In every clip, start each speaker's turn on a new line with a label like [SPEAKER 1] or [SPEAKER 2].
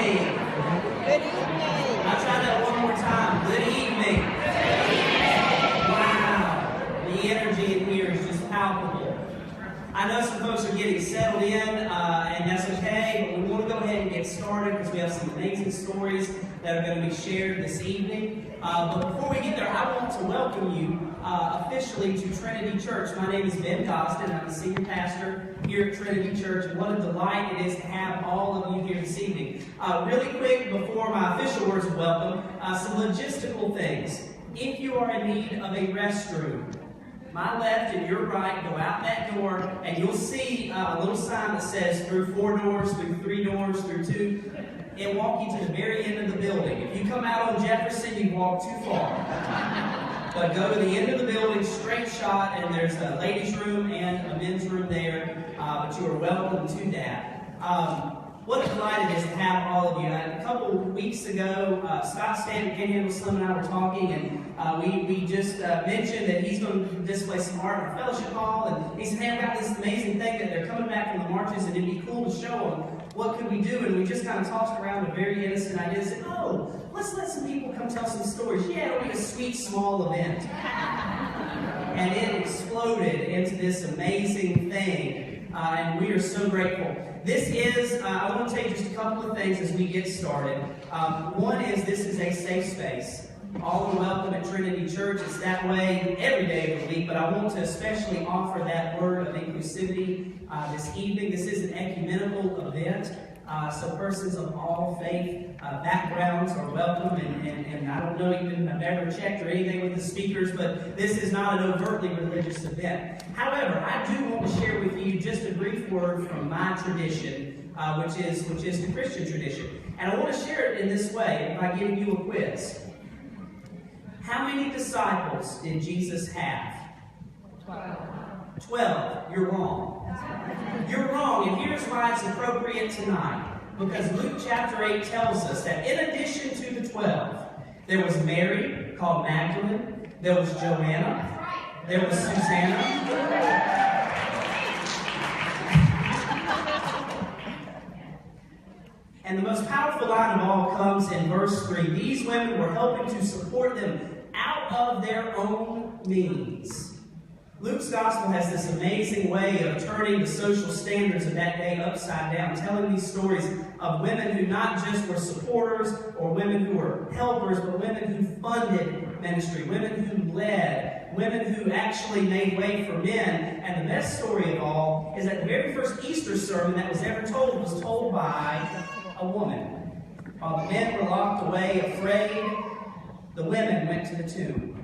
[SPEAKER 1] evening.
[SPEAKER 2] Good evening.
[SPEAKER 1] I'll try that one more time. Good evening. Wow. The energy in here is just palpable. I know some folks are getting settled in, and that's okay, but we want to go ahead and get started because we have some amazing stories that are going to be shared this evening. But before we get there, I want to welcome you officially to Trinity Church. My name is Ben Gosden. I'm the senior pastor here at Trinity Church, and what a delight it is to have all of you here this evening. Really quick, before my official words of welcome, some logistical things. If you are in need of a restroom, my left and your right, go out that door, and you'll see a little sign that says through 4 doors, through 3 doors, through 2. It'll walk you to the very end of the building. If you come out on Jefferson, you walk too far. But go to the end of the building, straight shot, and there's a ladies' room and a men's room there. But you are welcome to that. What a delight it is to have all of you. A couple weeks ago, Scott Stanton, Panhandle Slim, and I were talking, and we just mentioned that he's going to display some art in our fellowship hall. And he said, hey, I've got this amazing thing that they're coming back from the marches, and it'd be cool to show them. What could we do? And we just kind of tossed around a very innocent idea and said, oh, let's let some people come tell some stories. Yeah, it'll be a sweet, small event. And it exploded into this amazing thing, and we are so grateful. This is, I want to tell you just a couple of things as we get started. One is this is a safe space. All are welcome at Trinity Church. It's that way every day of the week, but I want to especially offer that word of inclusivity this evening. This is an ecumenical event, so persons of all faith backgrounds are welcome, and I don't know even, I've never checked or anything with the speakers, but this is not an overtly religious event. However, I do want to share with you just a brief word from my tradition, which is the Christian tradition. And I want to share it in this way by giving you a quiz. How many disciples did Jesus have? 12. You're wrong. You're wrong, and here's why it's appropriate tonight. Because Luke chapter 8 tells us that in addition to the 12, there was Mary, called Magdalene, there was Joanna, there was Susanna, and the most powerful line of all comes in verse 3. These women were helping to support them out of their own means. Luke's gospel has this amazing way of turning the social standards of that day upside down, telling these stories of women who not just were supporters or women who were helpers, but women who funded ministry, women who led, women who actually made way for men. And the best story of all is that the very first Easter sermon that was ever told was told by a woman. While the men were locked away, afraid, the women went to the tomb.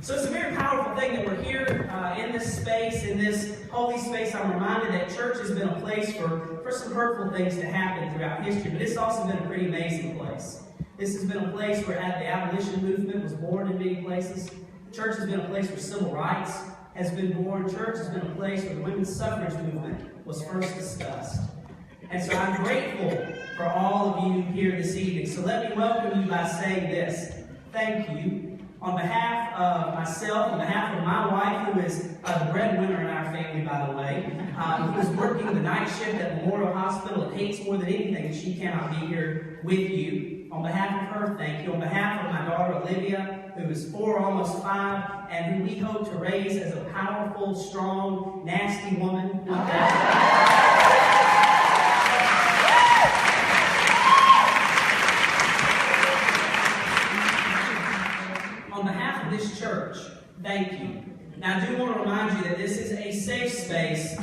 [SPEAKER 1] So it's a very powerful thing that we're here in this space, in this holy space. I'm reminded that church has been a place for some hurtful things to happen throughout history, but it's also been a pretty amazing place. This has been a place where the abolition movement was born in many places. Church has been a place where civil rights has been born. Church has been a place where the women's suffrage movement was first discussed. And so I'm grateful for all of you here this evening. So let me welcome you by saying this. Thank you. On behalf of myself, on behalf of my wife, who is the breadwinner in our family, by the way, who is working the night shift at Memorial Hospital and hates more than anything that she cannot be here with you. On behalf of her, thank you. On behalf of my daughter, Olivia, who is 4, almost 5, and who we hope to raise as a powerful, strong, nasty woman. This church, thank you. Now, I do want to remind you that this is a safe space.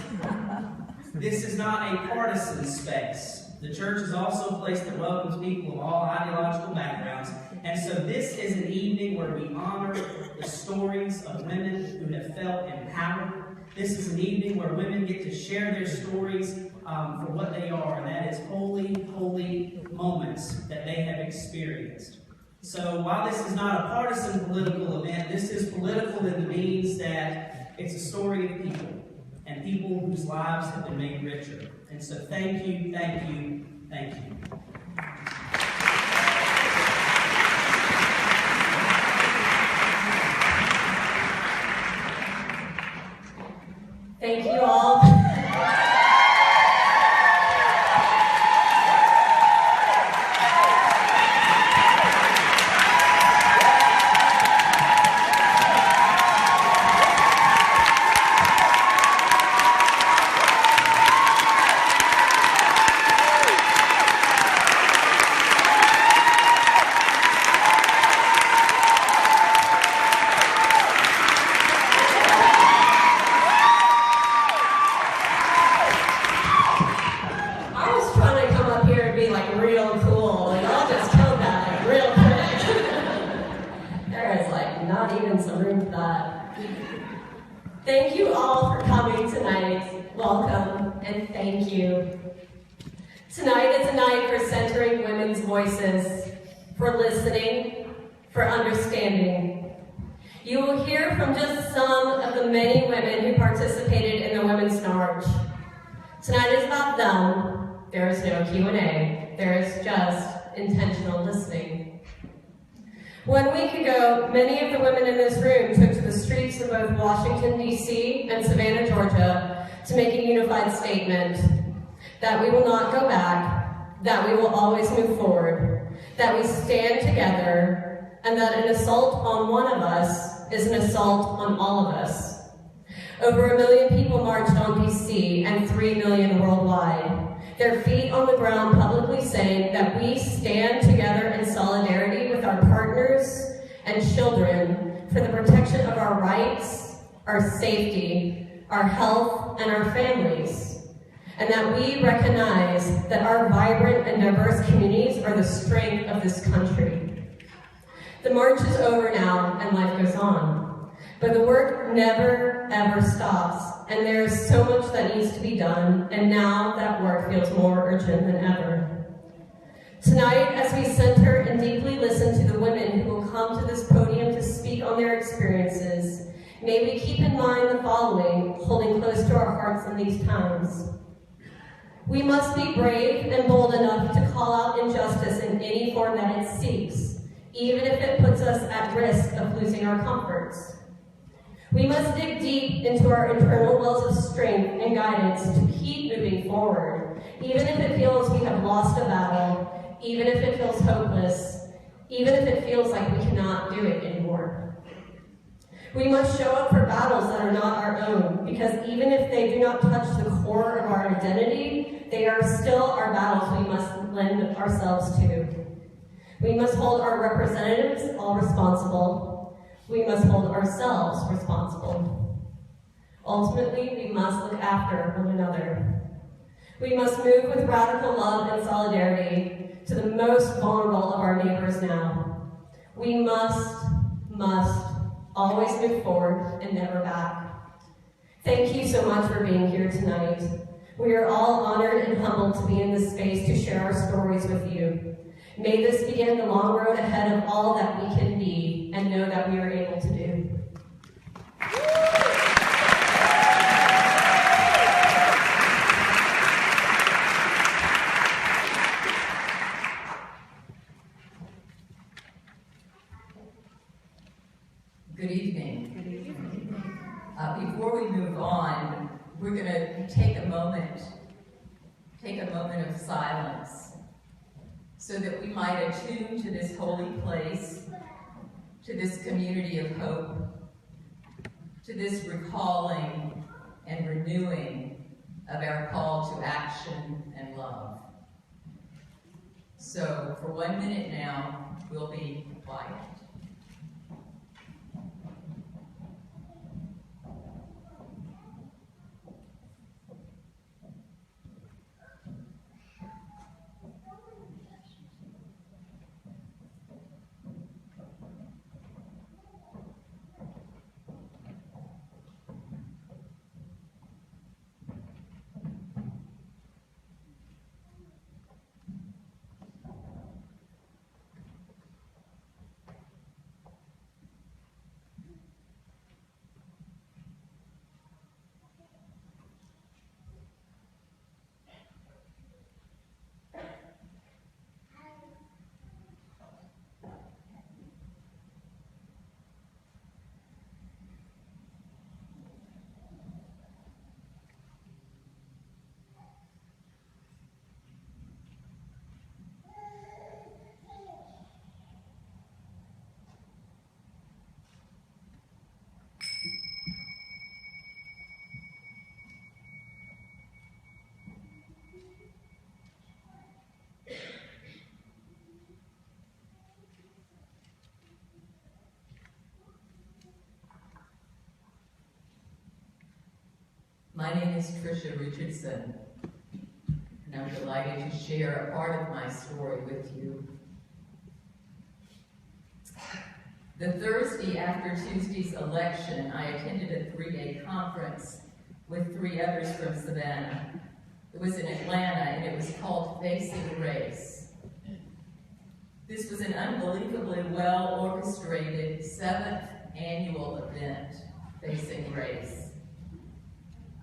[SPEAKER 1] This is not a partisan space. The church is also a place that welcomes people of all ideological backgrounds. And so this is an evening where we honor the stories of women who have felt empowered. This is an evening where women get to share their stories for what they are, and that is holy, holy moments that they have experienced. So while this is not a partisan political event, this is political in the means that it's a story of people, and people whose lives have been made richer. And so thank you, thank you, thank you.
[SPEAKER 3] Thank you all. welcome and thank you. Tonight is a night for centering women's voices, for listening, for understanding. You will hear from just some of the many women who participated in the Women's March. Tonight is about them. There is no Q&A. There is just intentional listening. 1 week ago, many of the women in this room took to the streets of both Washington, D.C. and Savannah, Georgia to make a unified statement that we will not go back, that we will always move forward, that we stand together, and that an assault on one of us is an assault on all of us. Over 1 million people marched on D.C. and 3 million worldwide, their feet on the ground publicly saying that we stand together in solidarity with our partners and children for the protection of our rights, our safety, our health, and our families, and that we recognize that our vibrant and diverse communities are the strength of this country. The march is over now and life goes on, but the work never, ever stops. And there is so much that needs to be done, and now that work feels more urgent than ever. Tonight, as we center and deeply listen to the women who will come to this podium to speak on their experiences, may we keep in mind the following, holding close to our hearts in these times. We must be brave and bold enough to call out injustice in any form that it seeks, even if it puts us at risk of losing our comforts. We must dig deep into our internal wells of strength and guidance to keep moving forward, even if it feels we have lost a battle, even if it feels hopeless, even if it feels like we cannot do it anymore. We must show up for battles that are not our own, because even if they do not touch the core of our identity, they are still our battles we must lend ourselves to. We must hold our representatives all responsible. We must hold ourselves responsible. Ultimately, we must look after one another. We must move with radical love and solidarity to the most vulnerable of our neighbors now. We must always move forward and never back. Thank you so much for being here tonight. We are all honored and humbled to be in this space to share our stories with you. May this begin the long road ahead of all that we can be and know that we are able to do.
[SPEAKER 4] Good evening. Before we move on, we're going to take a moment of silence so that we might attune to this holy place, to this community of hope, to this recalling and renewing of our call to action and love. So for 1 minute now, we'll be quiet. My name is Tricia Richardson, and I'm delighted to share a part of my story with you. The Thursday after Tuesday's election, I attended a 3-day conference with 3 others from Savannah. It was in Atlanta, and it was called Facing Race. This was an unbelievably well-orchestrated 7th annual event, Facing Race.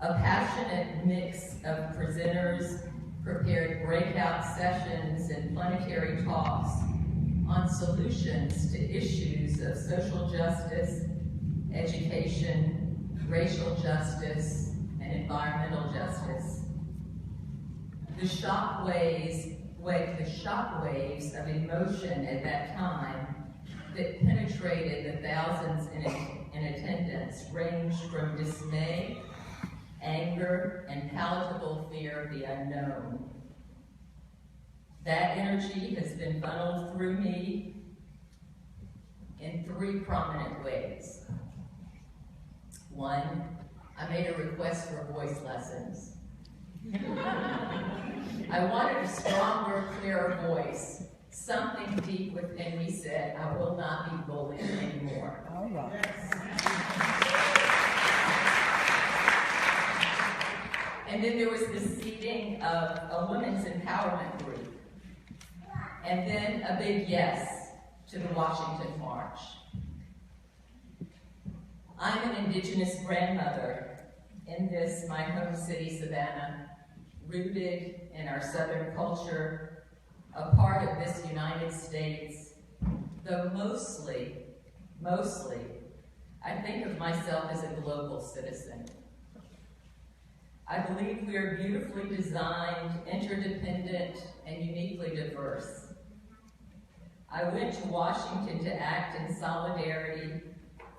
[SPEAKER 4] A passionate mix of presenters prepared breakout sessions and plenary talks on solutions to issues of social justice, education, racial justice, and environmental justice. The shockwaves of emotion at that time that penetrated the thousands in attendance ranged from dismay, anger, and palatable fear of the unknown. That energy has been funneled through me in 3 prominent ways. 1, I made a request for voice lessons. I wanted a stronger, clearer voice. Something deep within me said, I will not be bullied anymore.
[SPEAKER 2] All right.
[SPEAKER 4] And then there was the seeding of a women's empowerment group. And then a big yes to the Washington March. I'm an Indigenous grandmother in this, my home city, Savannah, rooted in our Southern culture, a part of this United States, though mostly, I think of myself as a global citizen. I believe we are beautifully designed, interdependent, and uniquely diverse. I went to Washington to act in solidarity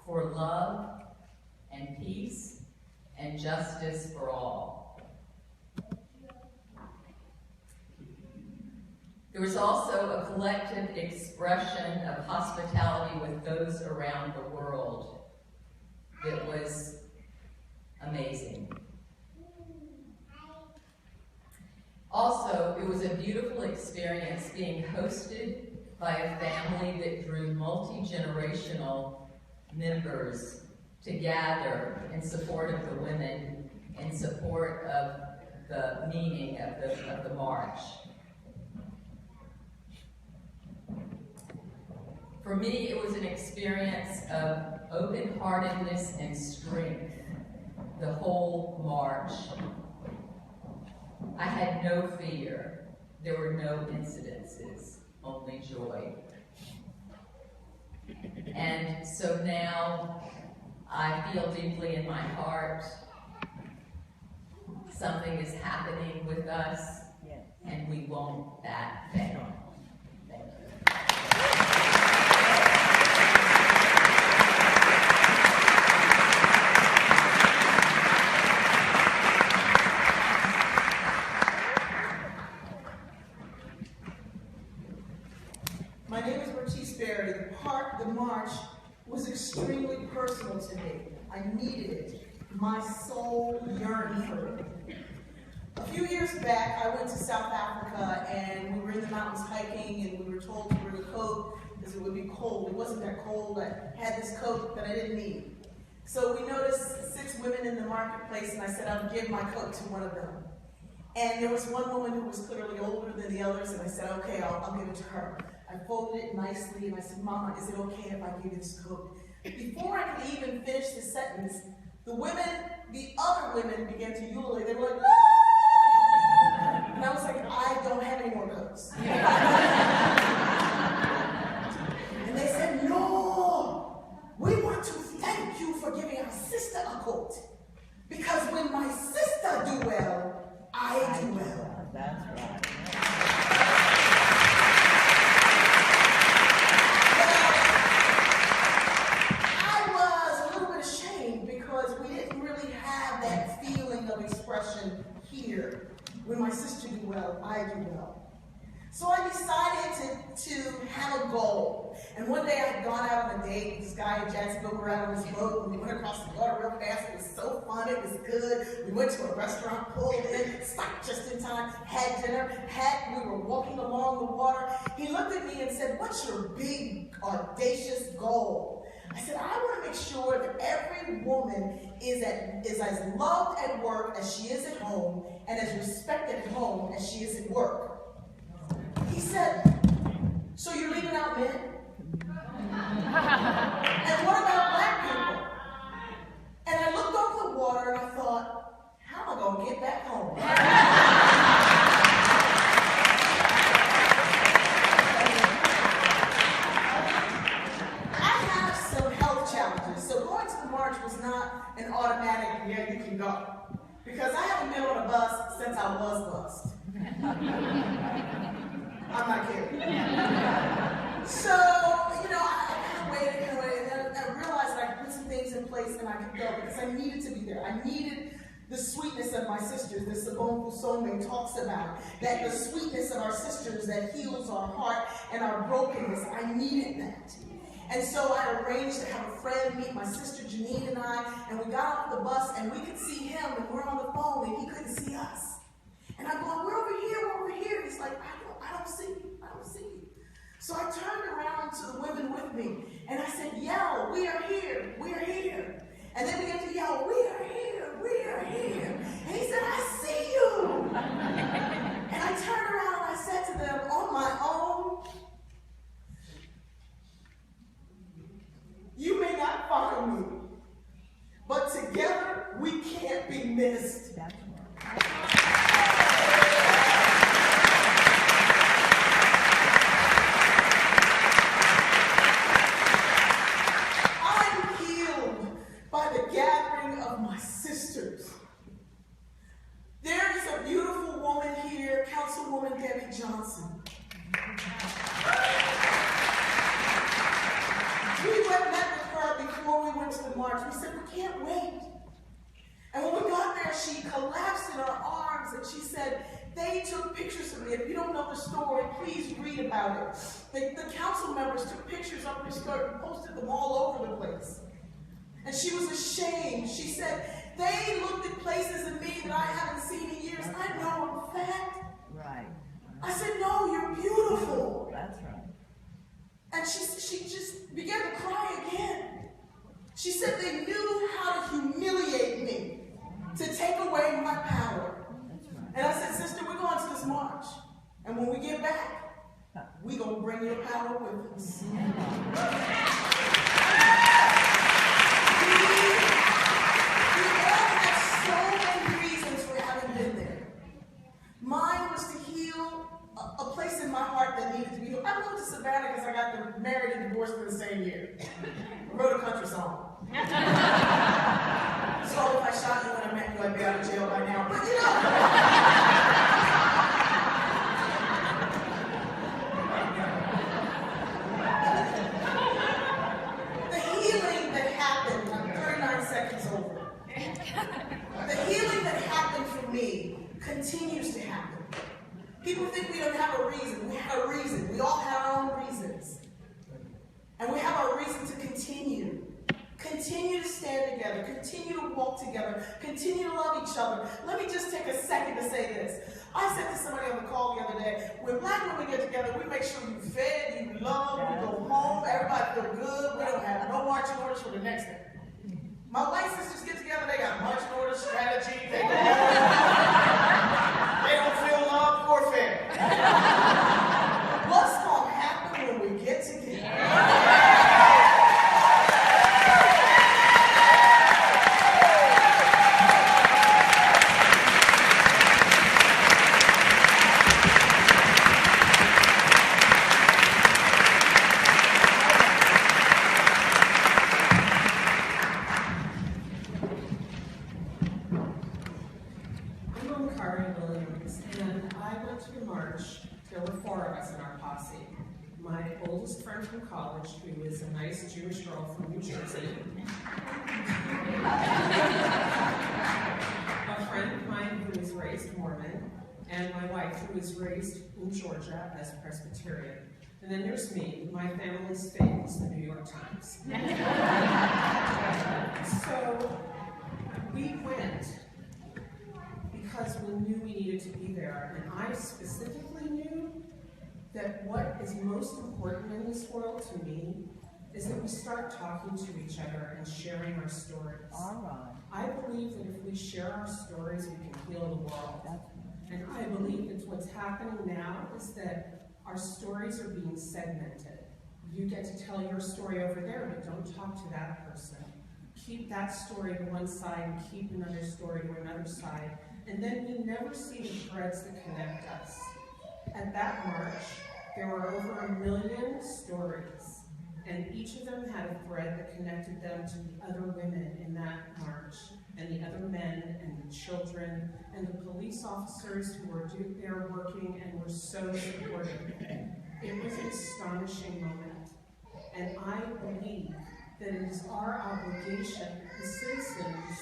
[SPEAKER 4] for love and peace and justice for all. There was also a collective expression of hospitality with those around the world that was amazing. Also, it was a beautiful experience being hosted by a family that drew multi-generational members to gather in support of the women, in support of the meaning of the march. For me, it was an experience of open-heartedness and strength, the whole march. I had no fear. There were no incidences, only joy. And so now I feel deeply in my heart something is happening with us, and we won't back down. Thank you.
[SPEAKER 5] My name is Bertice Berry. The march was extremely personal to me. I needed it. My soul yearned for it. A few years back, I went to South Africa, and we were in the mountains hiking, and we were told to bring a coat because it would be cold. It wasn't that cold. I had this coat that I didn't need. So we noticed 6 women in the marketplace, and I said I would give my coat to one of them. And there was one woman who was clearly older than the others, and I said, okay, I'll give it to her. I folded it nicely, and I said, Mama, is it okay if I give you this coat? Before I could even finish the sentence, the other women began to ululate. They were like, ah! And I was like, I don't have any more coats. And they said, no, we want to thank you for giving our sister a coat. Because when my sister do well, I do well.
[SPEAKER 2] That's right. Here, when my sister do well, I do well. So I decided to have a goal. And one day I had gone out on a date with this guy in Jacksonville. We were out on this boat, and we went across the water real fast. It was so fun. It was good. We went to a restaurant, pulled in, stopped just in time, had dinner. We were walking along the water. He looked at me and said, what's your big, audacious goal? I said, I want to make sure that every woman is as loved at work as she is at home, and as respected at home as she is at work. He said, so you're leaving out men? And what about black people? And I looked over the water and I thought, how am I going to get back home? I have some health challenges, so going to the march was not an automatic, yeah, you can go. Because I haven't been on a bus since I was bused. I'm not kidding. So, I waited, and I realized that I could put some things in place and I could go because I needed to be there. I needed the sweetness of my sisters that Savannah talks about, that the sweetness of our sisters that heals our heart and our brokenness. I needed that. And so I arranged to have a friend meet my sister Janine and I, and we got off the bus and we could see him and we're on the phone and he couldn't see us. And I'm going, we're over here. He's like, I don't see you. So I turned around to the women with me and I said, yell, we are here. And then we began to yell, we are here. And he said, I see you. And I turned around and I said to them, on my own, you may not find me, but together we can't be missed. I'm healed by the gathering of my sisters. There is a beautiful woman here, Councilwoman Debbie Johnson. We met with her before we went to the march. We said, we can't wait. And when we got there, she collapsed in our arms and she said, they took pictures of me. If you don't know the story, please read about it. The council members took pictures of her skirt and posted them all over the place. And she was ashamed. She said, they looked at places in me that I haven't seen in years. I know I'm fat.
[SPEAKER 6] Right.
[SPEAKER 2] I said, no, you're beautiful.
[SPEAKER 6] That's right.
[SPEAKER 2] And she just began to cry again. She said they knew how to humiliate me, to take away my power. And I said, sister, we're going to this march. And when we get back, we're going to bring your power with us. We all have so many reasons for having been there. Mine was to heal a place in my heart that needed to be healed. I moved to Savannah because I got married and divorced in the same year. I wrote a country song. So if I shot you when I met you, I'd be out of jail by now. But the healing that happened, I'm 39 seconds over. The healing that happened for me continues to happen. People think we don't have a reason. We have a reason. We all have our own reasons. And we have our reason to continue. Continue to stand together. Continue to walk together. Continue to love each other. Let me just take a second to say this. I said to somebody on the call the other day, when black women get together, we make sure you fed, you love, we go home, everybody feel good. We don't have no marching orders for the next day. My white sisters get together, they got marching orders, strategy, they go home. They don't feel loved or fed. What's going to happen when we get together?
[SPEAKER 7] I'm Omkari Williams, and I went to the march. There were 4 of us in our posse. My oldest friend from college, who is a nice Jewish girl from New Jersey. A friend of mine who was raised Mormon, and my wife who was raised in Georgia as Presbyterian. And then there's me, my family's famous, the New York Times. So we went because we knew we needed to be there, and I specifically knew that what is most important in this world to me is that we start talking to each other and sharing our stories.
[SPEAKER 6] All right.
[SPEAKER 7] I believe that if we share our stories, we can heal the world. And I believe that what's happening now is that our stories are being segmented. You get to tell your story over there, but don't talk to that person. Keep that story to one side and keep another story to another side. And then we never see the threads that connect us. At that march, there were over 1 million stories. And each of them had a thread that connected them to the other women in that march, and the other men, and the children, and the police officers who were there working and were so supportive. It was an astonishing moment. And I believe that it is our obligation as citizens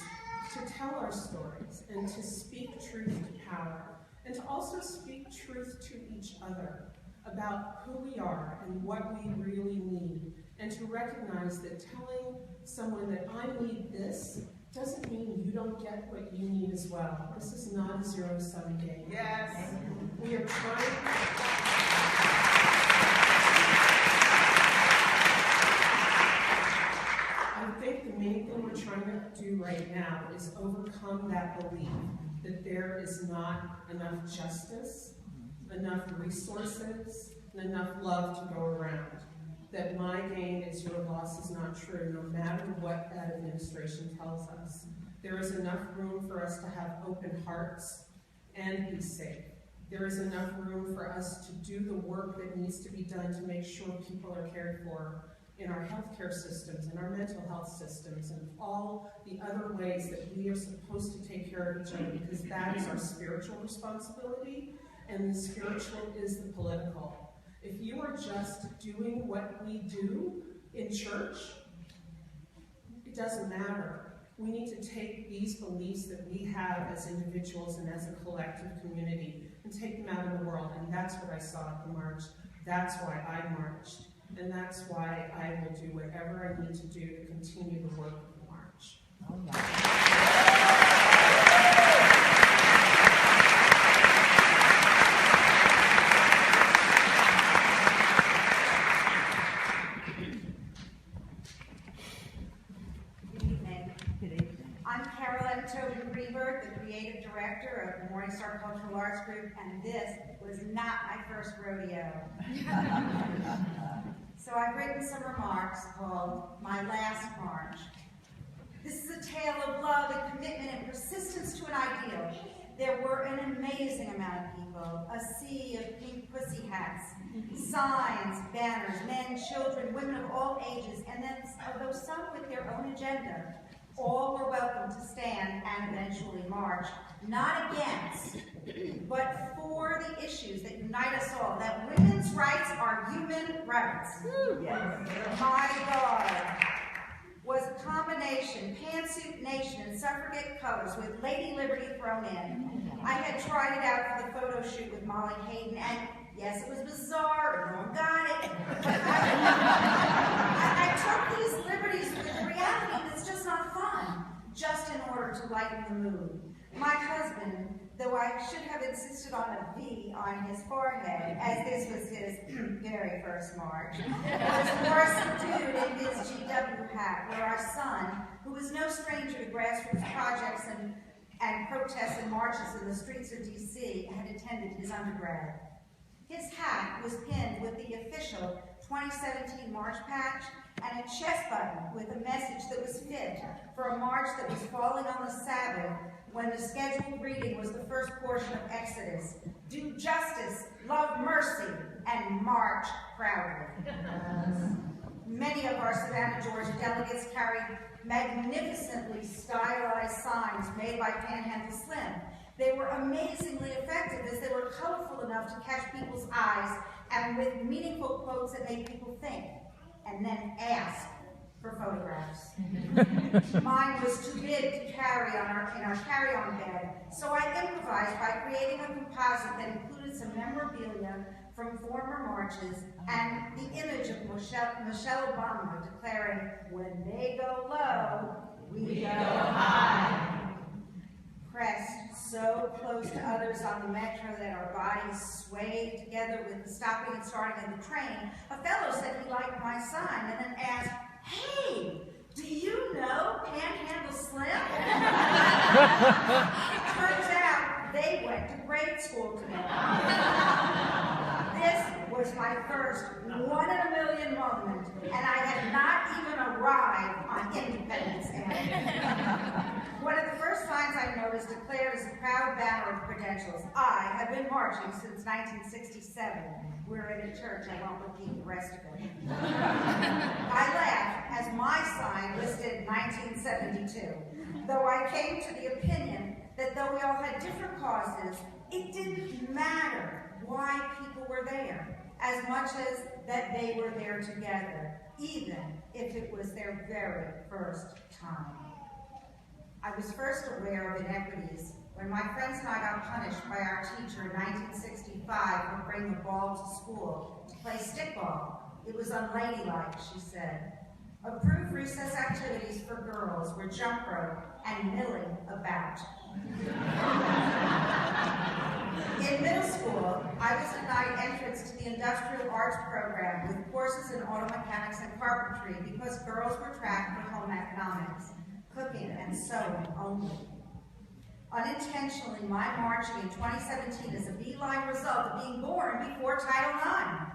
[SPEAKER 7] to tell our stories and to speak truth to power, and to also speak truth to each other about who we are and what we really need, and to recognize that telling someone that I need this doesn't mean you don't get what you need as well. This is not a zero-sum game.
[SPEAKER 2] Yes.
[SPEAKER 7] We are trying. I think the main thing we're trying to do right now is overcome that belief that there is not enough justice, enough resources, and enough love to go around. That my gain is your loss is not true, no matter what that administration tells us. There is enough room for us to have open hearts and be safe. There is enough room for us to do the work that needs to be done to make sure people are cared for in our healthcare systems, in our mental health systems, and all the other ways that we are supposed to take care of each other, because that is our spiritual responsibility, and the spiritual is the political. If you are just doing what we do in church, it doesn't matter. We need to take these beliefs that we have as individuals and as a collective community and take them out in the world. And that's what I saw at the march. That's why I marched. And that's why I will do whatever I need to do to continue the work of the march.
[SPEAKER 6] All right.
[SPEAKER 8] The creative director of the Murem Sharpe Cultural Arts Group, and this was not my first rodeo. So I've written some remarks called My Last March. This is a tale of love and commitment and persistence to an ideal. There were an amazing amount of people, a sea of pink pussy hats, signs, banners, men, children, women of all ages, and then, although some with their own agenda, all were welcome to stand and eventually march, not against, but for the issues that unite us all, that women's rights are human rights. Yes. My God was a combination, pantsuit nation and suffragette colors with Lady Liberty thrown in. I had tried it out for the photo shoot with Molly Hayden, and yes, it was bizarre, and no one got it. I took these liberties with the reality that's just not fun, just in order to lighten the mood. My husband, though I should have insisted on a V on his forehead, as this was his very first march, was more subdued in his GW hat, where our son, who was no stranger to grassroots projects and protests and marches in the streets of D.C., had attended his undergrad. His hat was pinned with the official 2017 March patch and a chest button with a message that was fit for a march that was falling on the Sabbath when the scheduled reading was the first portion of Exodus. Do justice, love mercy, and march proudly. Many of our Savannah, Georgia delegates carried magnificently stylized signs made by Panhandle Slim. They were amazingly effective as they were colorful enough to catch people's eyes and with meaningful quotes that made people think and then ask for photographs. Mine was too big to carry in our carry-on bag, so I improvised by creating a composite that included some memorabilia from former marches and the image of Michelle Obama declaring, "When they go low, we go high." Pressed so close to others on the metro that our bodies swayed together with the stopping and starting of the train, a fellow said he liked my sign and then asked, "Hey, do you know Panhandle Slim?" Turns out they went to grade school together. This was my first 1 in a million moment, and I had not even arrived on Independence Day. One of the first signs I noticed declared as a proud banner of credentials, "I have been marching since 1967. We're in a church, I won't repeat the rest of it. I laughed as my sign listed 1972, though I came to the opinion that though we all had different causes, it didn't matter why people were there, as much as that they were there together, even if it was their very first time. I was first aware of inequities when my friends and I got punished by our teacher in 1965 for bringing the ball to school to play stickball. It was unladylike, she said. Approved recess activities for girls were jump rope and milling about. In middle school, I was denied entrance to the industrial arts program with courses in auto mechanics and carpentry because girls were tracked for home economics, cooking, and sewing only. Unintentionally, my marching in 2017 is a beeline result of being born before Title IX.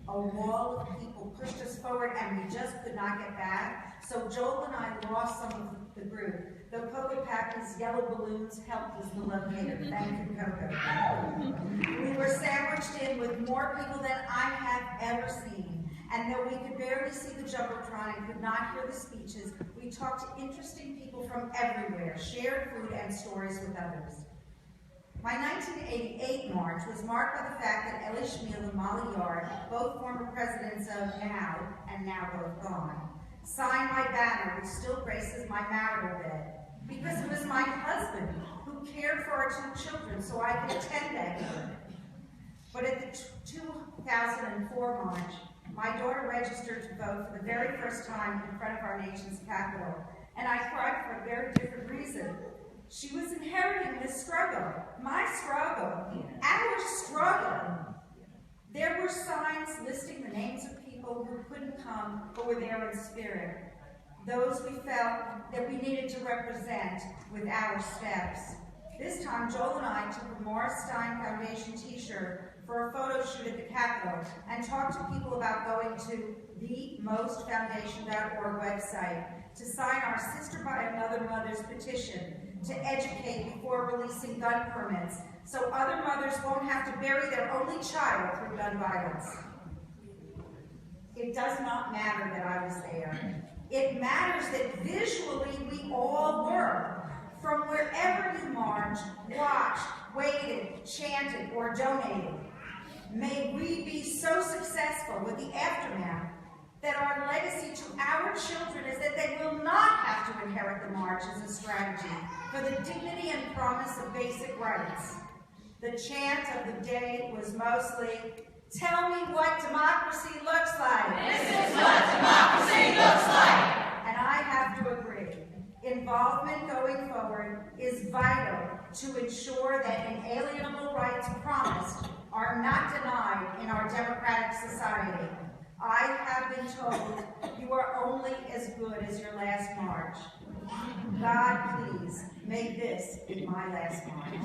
[SPEAKER 8] A wall of people pushed us forward and we just could not get back, so Joel and I lost some of the group, though Coco Papy's yellow balloons helped us to locate her. Thank you, Coco. We were sandwiched in with more people than I have ever seen, and though we could barely see the Jumbotron and could not hear the speeches, we talked to interesting people from everywhere, shared food and stories with others. My 1988 march was marked by the fact that Ellie Schmiel and Molly Yard, both former presidents of NOW, and now both gone, signed my banner, which still graces my marital bed, because it was my husband who cared for our 2 children so I could attend that year. But at the 2004 march, my daughter registered to vote for the very first time in front of our nation's capital, and I cried for a very different reason. She was inheriting this struggle, my struggle, our struggle. There were signs listing the names of people who couldn't come but were there in spirit, those we felt that we needed to represent with our steps. This time, Joel and I took a Morris Stein Foundation t-shirt for a photo shoot at the Capitol and talked to people about going to the mostfoundation.org website to sign our Sister by Another Mother's petition to educate before releasing gun permits so other mothers won't have to bury their only child through gun violence. It does not matter that I was there. It matters that visually we all were. From wherever you marched, watched, waited, chanted, or donated. May we be so successful with the aftermath that our legacy to our children is that they will not have to inherit the march as a strategy for the dignity and promise of basic rights. The chant of the day was mostly, "Tell me what democracy looks like."
[SPEAKER 4] This is what democracy looks like.
[SPEAKER 8] And I have to agree. Involvement going forward is vital to ensure that inalienable rights promised are not denied in our democratic society. I have been told you are only as good as your last march. God, please, make this be my last march.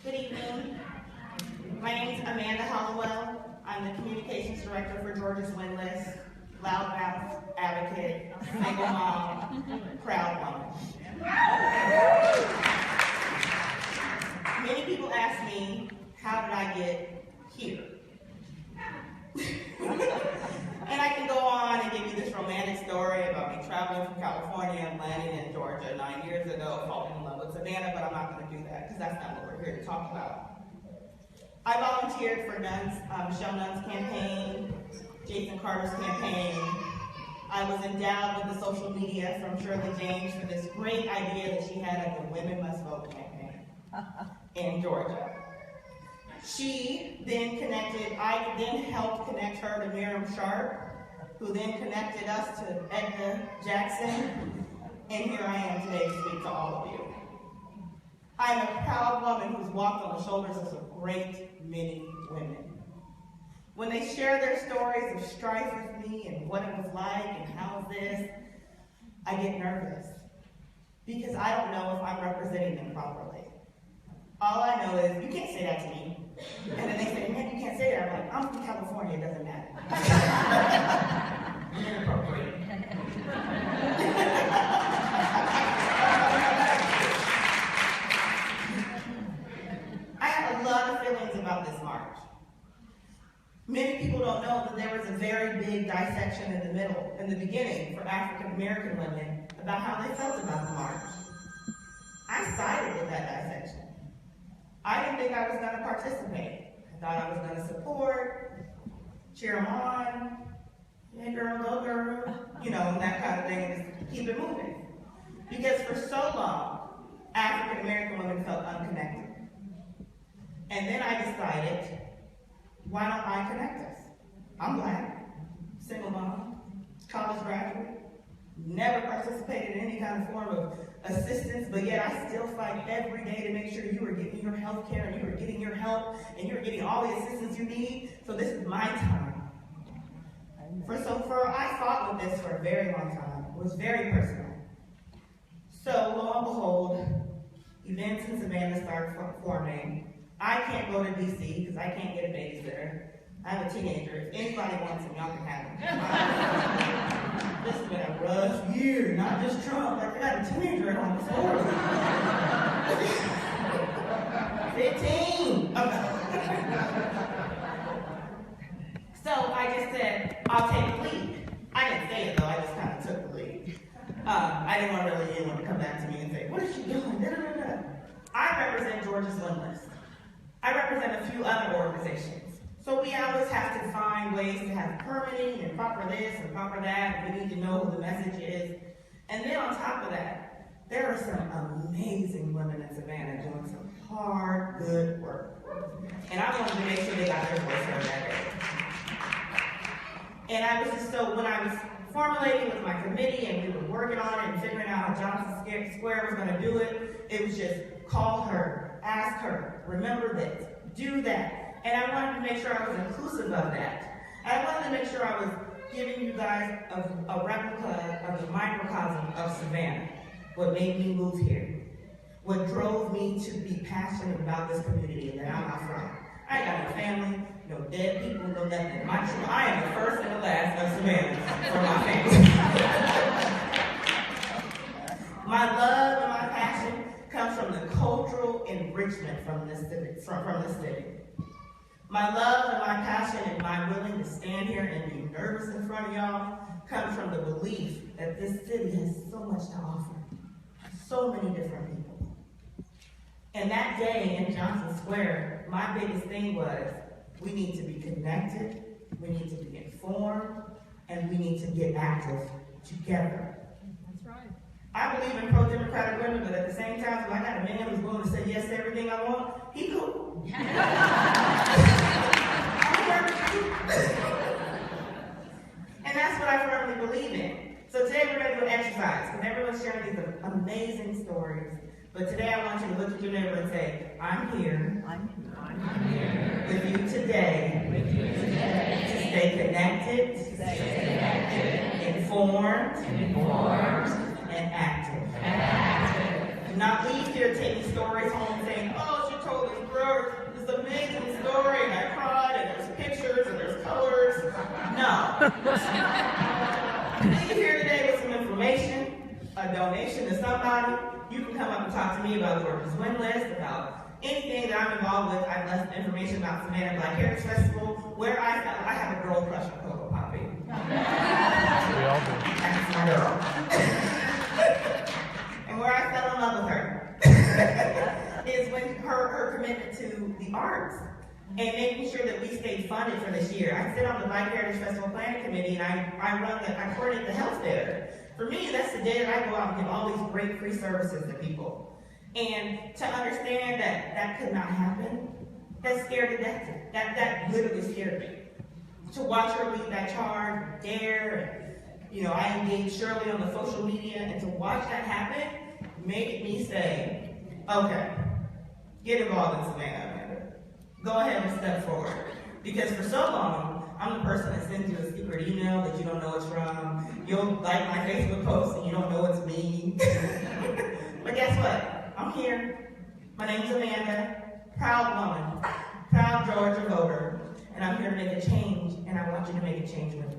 [SPEAKER 6] Good evening. My name is Amanda Hollowell. I'm the Communications Director for Georgia's Windless, Loudmouth Advocate, Single Mom, Proud Woman. Many people ask me, how did I get here? And I can go on and give you this romantic story about me traveling from California and landing in Georgia 9 years ago, falling in love with Savannah, but I'm not going to do that because that's not what we're here to talk about. I volunteered for Michelle Nunn's campaign, Jason Carter's campaign, I was endowed with the social media from Shirley James for this great idea that she had at the Women Must Vote campaign in Georgia. She then I then helped connect her to Murem Sharpe, who then connected us to Edna Jackson, and here I am today to speak to all of you. I am a proud woman who's walked on the shoulders of some great many women. When they share their stories of strife with me and what it was like and how is this, I get nervous because I don't know if I'm representing them properly. All I know is, you can't say that to me. And then they say, man, you can't say that. I'm like, I'm from California, it doesn't matter. Inappropriate. I have a lot of feelings about this march. Many people don't know that there was a very big dissection in the beginning for African American women about how they felt about the march. I sided with that dissection. I didn't think I was going to participate. I thought I was going to support, cheer them on, hey girl, go girl, you know, that kind of thing, and just keep it moving. Because for so long, African American women felt unconnected. And then I decided, why don't I connect us? I'm black, single mom, college graduate, never participated in any kind of form of assistance, but yet I still fight every day to make sure you are getting your health care and you are getting your help and you're getting all the assistance you need. So this is my time. I fought with this for a very long time. It was very personal. So lo and behold, events in Savannah started forming. I can't go to DC because I can't get a babysitter. I have a teenager. If anybody wants him, y'all can have him. This has been a rough year, not just Trump. Like, I got a teenager at home. It's horrible. 15. So I just said, I'll take the lead. I didn't say it though, I just kind of took the lead. I didn't want anyone to come back to me and say, what is she doing? Da, da, da, da. I represent Georgia's Win List. I represent a few other organizations. So we always have to find ways to have permitting and proper this and proper that. And we need to know who the message is. And then on top of that, there are some amazing women in Savannah doing some hard, good work. And I wanted to make sure they got their voice heard that day. And I was just when I was formulating with my committee and we were working on it and figuring out how Johnson Square was going to do it, it was just call her, ask her, remember this, do that. And I wanted to make sure I was inclusive of that. I wanted to make sure I was giving you guys a replica of the microcosm of Savannah, what made me move here, what drove me to be passionate about this community and that I'm not from. I ain't got no family, no dead people, no nothing. I am the first and the last of Savannah for my family. My love and my passion comes from the cultural enrichment from this city. My love and my passion and my willing to stand here and be nervous in front of y'all comes from the belief that this city has so much to offer. So many different people. And that day in Johnson Square, my biggest thing was we need to be connected, we need to be informed, and we need to get active together.
[SPEAKER 7] That's right.
[SPEAKER 6] I believe in pro-democratic women, but at the same time, if I got a man who's willing to say yes to everything I want, he cool. And that's what I firmly believe in. So today we're going to do an exercise, because everyone's sharing these amazing stories. But today I want you to look at your neighbor and say, I'm here. I'm here. With you today. To stay connected. Informed. And active. Do not leave here taking stories home saying, oh, she told this amazing story, and I cried, and there's pictures, and there's colors. No. Leave here today with some information, a donation to somebody. You can come up and talk to me about Georgia's Win List, about anything that I'm involved with. I've left information about Savannah Black Heritage Festival, where I have a girl crush on Coco, Papy.
[SPEAKER 9] We all do.
[SPEAKER 6] That's my girl. And where I fell in love with her is when her commitment to the arts. and making sure that we stay funded for this year. I sit on the Black Heritage Festival Planning Committee, and I coordinate the health fair. For me, that's the day that I go out and give all these great free services to people. And to understand that that could not happen, that scared to death. That literally scared me. To watch her lead that charge, dare, and I engaged Shirley on the social media, and to watch that happen made me say, okay, get involved in Savannah, Amanda. Go ahead and step forward. Because for so long, I'm the person that sends you a secret email that you don't know it's from. You'll like my Facebook post and you don't know it's me. But guess what? I'm here. My name's Amanda, proud woman, proud Georgia voter, and I'm here to make a change, and I want you to make a change with me.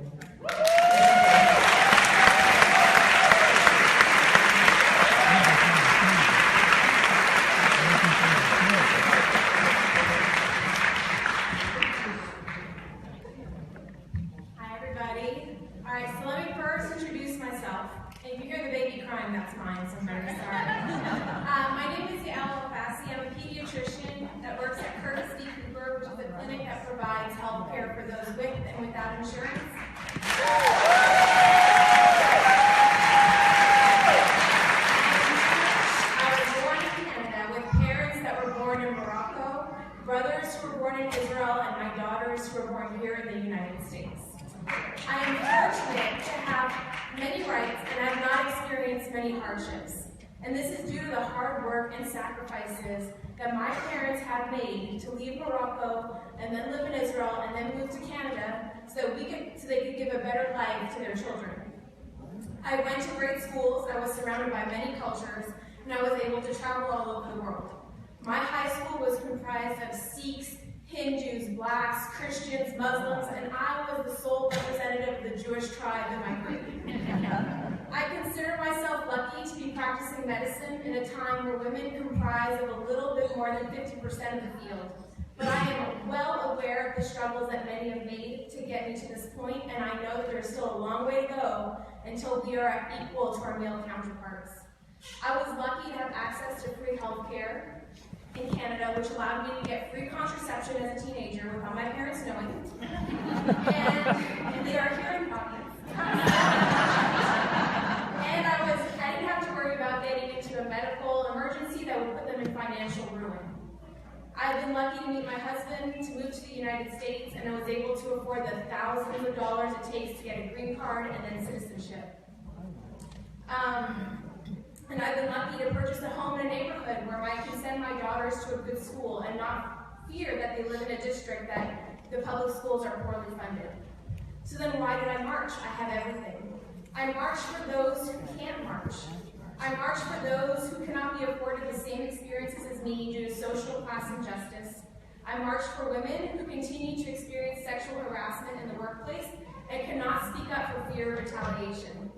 [SPEAKER 10] Hi, everybody. All right, so let me first introduce myself. If you hear the baby crying, that's mine, so I'm very sorry. My name is Yael Elfassy. I'm a pediatrician that works at Greenburg, which is a clinic that provides health care for those with and without insurance. I was born in Canada with parents that were born in Morocco, brothers who were born in Israel, and my daughters who were born here in the United States. I am fortunate to have many rights and I have not experienced many hardships. And this is due to the hard work and sacrifices that my parents have made to leave Morocco and then live in Israel and then move to Canada so they could give a better life to their children. I went to great schools, I was surrounded by many cultures, and I was able to travel all over the world. My high school was comprised of Sikhs, Hindus, Blacks, Christians, Muslims, and I was the sole representative of the Jewish tribe in my group. I consider myself lucky to be practicing medicine in a time where women comprise of a little bit more than 50% of the field. But I am well aware of the struggles that many have made to get me to this point, and I know that there's still a long way to go until we are equal to our male counterparts. I was lucky to have access to free health care in Canada, which allowed me to get free contraception as a teenager without my parents knowing. And they are here in pockets. And I didn't have to worry about getting into a medical emergency that would put them in financial ruin. I've been lucky to meet my husband, to move to the United States, and I was able to afford the thousands of dollars it takes to get a green card and then citizenship. And I've been lucky to purchase a home in a neighborhood where I can send my daughters to a good school and not fear that they live in a district that the public schools are poorly funded. So then why did I march? I have everything. I march for those who can't march. I march for those who cannot be afforded the same experiences as me due to social class injustice. I march for women who continue to experience sexual harassment in the workplace and cannot speak up for fear of retaliation.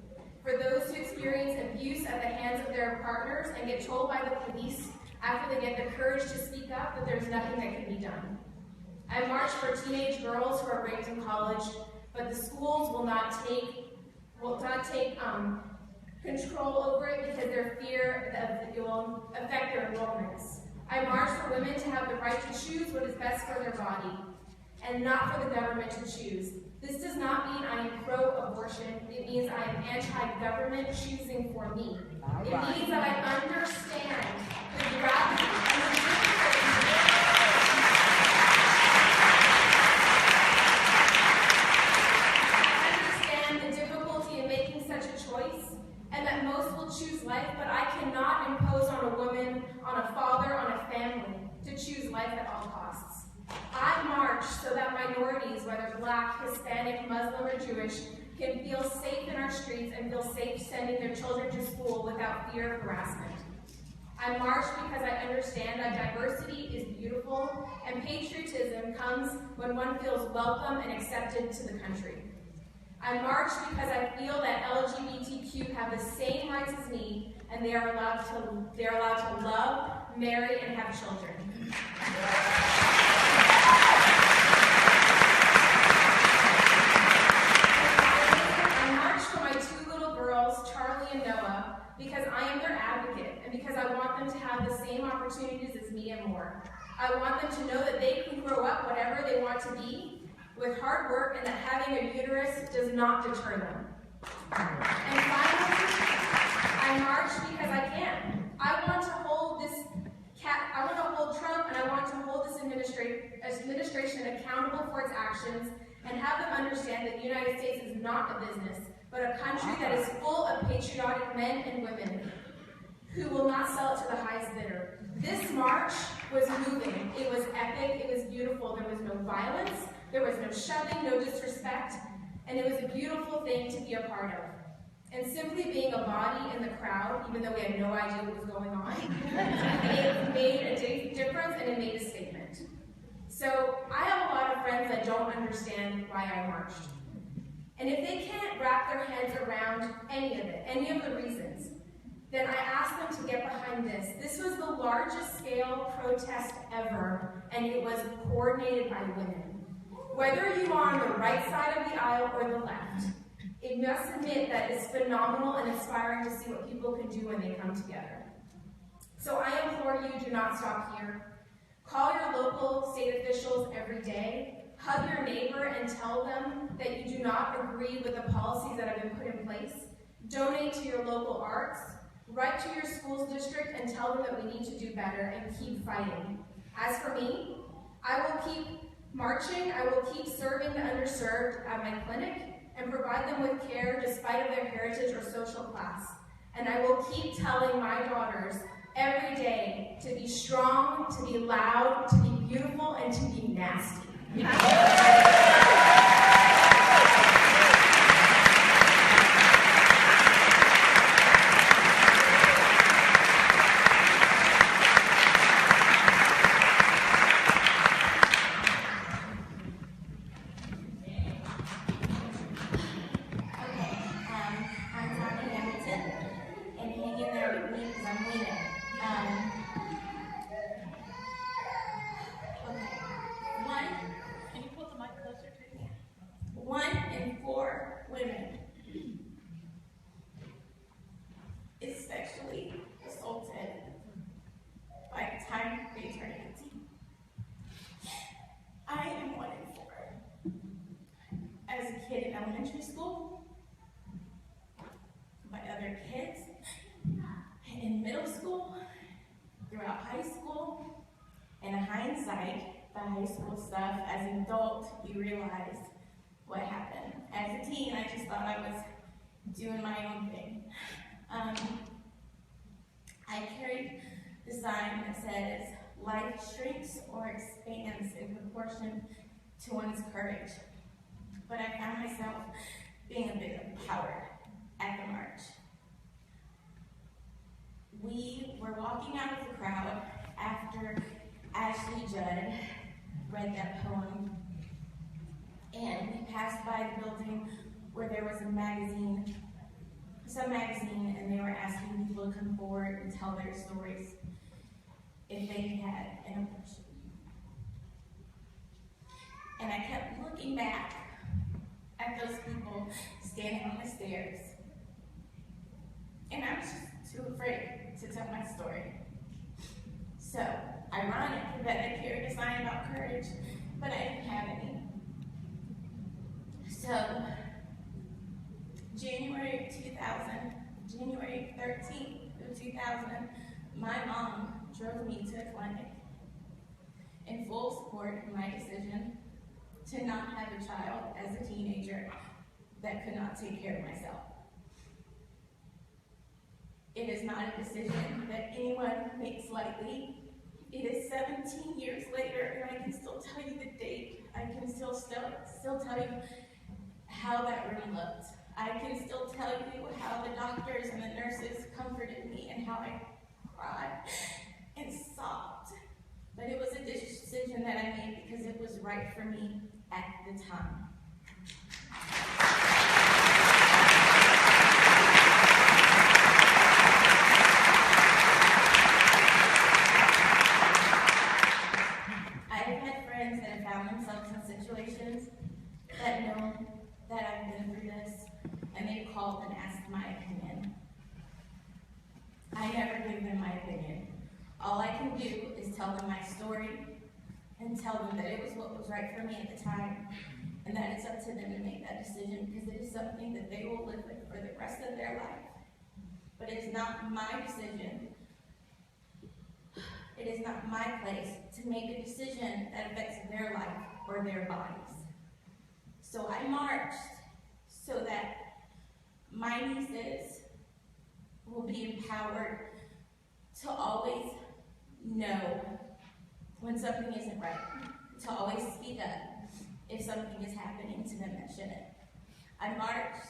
[SPEAKER 10] For those who experience abuse at the hands of their partners and get told by the police after they get the courage to speak up that there's nothing that can be done. I march for teenage girls who are raped in college, but the schools will not take control over it because their fear that it will affect their enrollments. I march for women to have the right to choose what is best for their body and not for the government to choose. This does not mean I am pro-abortion. It means I am anti-government choosing for me. It means that I understand the gravity and the difficulty in making such a choice, and that most will choose life, but I cannot impose on a woman, on a father, on a family, to choose life at all costs. I march so that minorities, whether Black, Hispanic, Muslim, or Jewish, can feel safe in our streets and feel safe sending their children to school without fear of harassment. I march because I understand that diversity is beautiful and patriotism comes when one feels welcome and accepted to the country. I march because I feel that LGBTQ have the same rights as me and they are allowed to love, marry, and have children. I march for my two little girls, Charlie and Noah, because I am their advocate and because I want them to have the same opportunities as me and more. I want them to know that they can grow up whatever they want to be with hard work, and that having a uterus does not deter them. And finally, I march because I can. I want to hold Trump, and I want to hold this administration accountable for its actions, and have them understand that the United States is not a business, but a country that is full of patriotic men and women who will not sell it to the highest bidder. This march was moving. It was epic. It was beautiful. There was no violence. There was no shoving, no disrespect, and it was a beautiful thing to be a part of. And simply being a body in the crowd, even though we had no idea what was going on, it made a difference, and it made a statement. So I have a lot of friends that don't understand why I marched. And if they can't wrap their heads around any of it, any of the reasons, then I asked them to get behind this. This was the largest scale protest ever, and it was coordinated by women. Whether you are on the right side of the aisle or the left, it must admit that it's phenomenal and inspiring to see what people can do when they come together. So I implore you, do not stop here. Call your local state officials every day. Hug your neighbor and tell them that you do not agree with the policies that have been put in place. Donate to your local arts. Write to your school's district and tell them that we need to do better, and keep fighting. As for me, I will keep marching. I will keep serving the underserved at my clinic and provide them with care despite of their heritage or social class. And I will keep telling my daughters every day to be strong, to be loud, to be beautiful, and to be nasty.
[SPEAKER 6] I'm Tonya Hamilton, and hang in there with me because I'm winning.
[SPEAKER 10] Can you pull the mic closer to you?
[SPEAKER 6] 1 in 4 women is sexually assaulted by the time they turn 18. I am 1 in 4. As a kid in elementary school, by other kids, in middle school, throughout high school, and in hindsight, the high school stuff, as an adult, you realize what happened. As a teen, I just thought I was doing my own thing. I carried the sign that says, life shrinks or expands in proportion to one's courage. But I found myself being a bit empowered at the march. We were walking out of the crowd after Ashley Judd read that poem, and we passed by the building where there was some magazine, and they were asking people to come forward and tell their stories if they had an abortion. And I kept looking back at those people standing on the stairs, and I was just too afraid to tell my story. So, ironic that I carried a sign about courage, but I didn't have any. So, January 13th of 2000, my mom drove me to a clinic in full support of my decision to not have a child as a teenager that could not take care of myself. It is not a decision that anyone makes lightly. It is 17 years later, and I can still tell you the date. I can still tell you how that room looked. I can still tell you how the doctors and the nurses comforted me and how I cried and sobbed. But it was a decision that I made because it was right for me at the time. I've had friends that have found themselves in situations that know that I've been through this, and they've called and asked my opinion. I never give them my opinion.
[SPEAKER 10] All I can do is tell them my story and tell them that it was what was right for me at the time, and that it's up to them to make that decision, because it is something that they will live with for the rest of their life. But it is not my decision. It is not my place to make a decision that affects their life or their bodies. So I marched so that my nieces will be empowered to always know when something isn't right, to always speak up if something is happening to them that shouldn't. I marched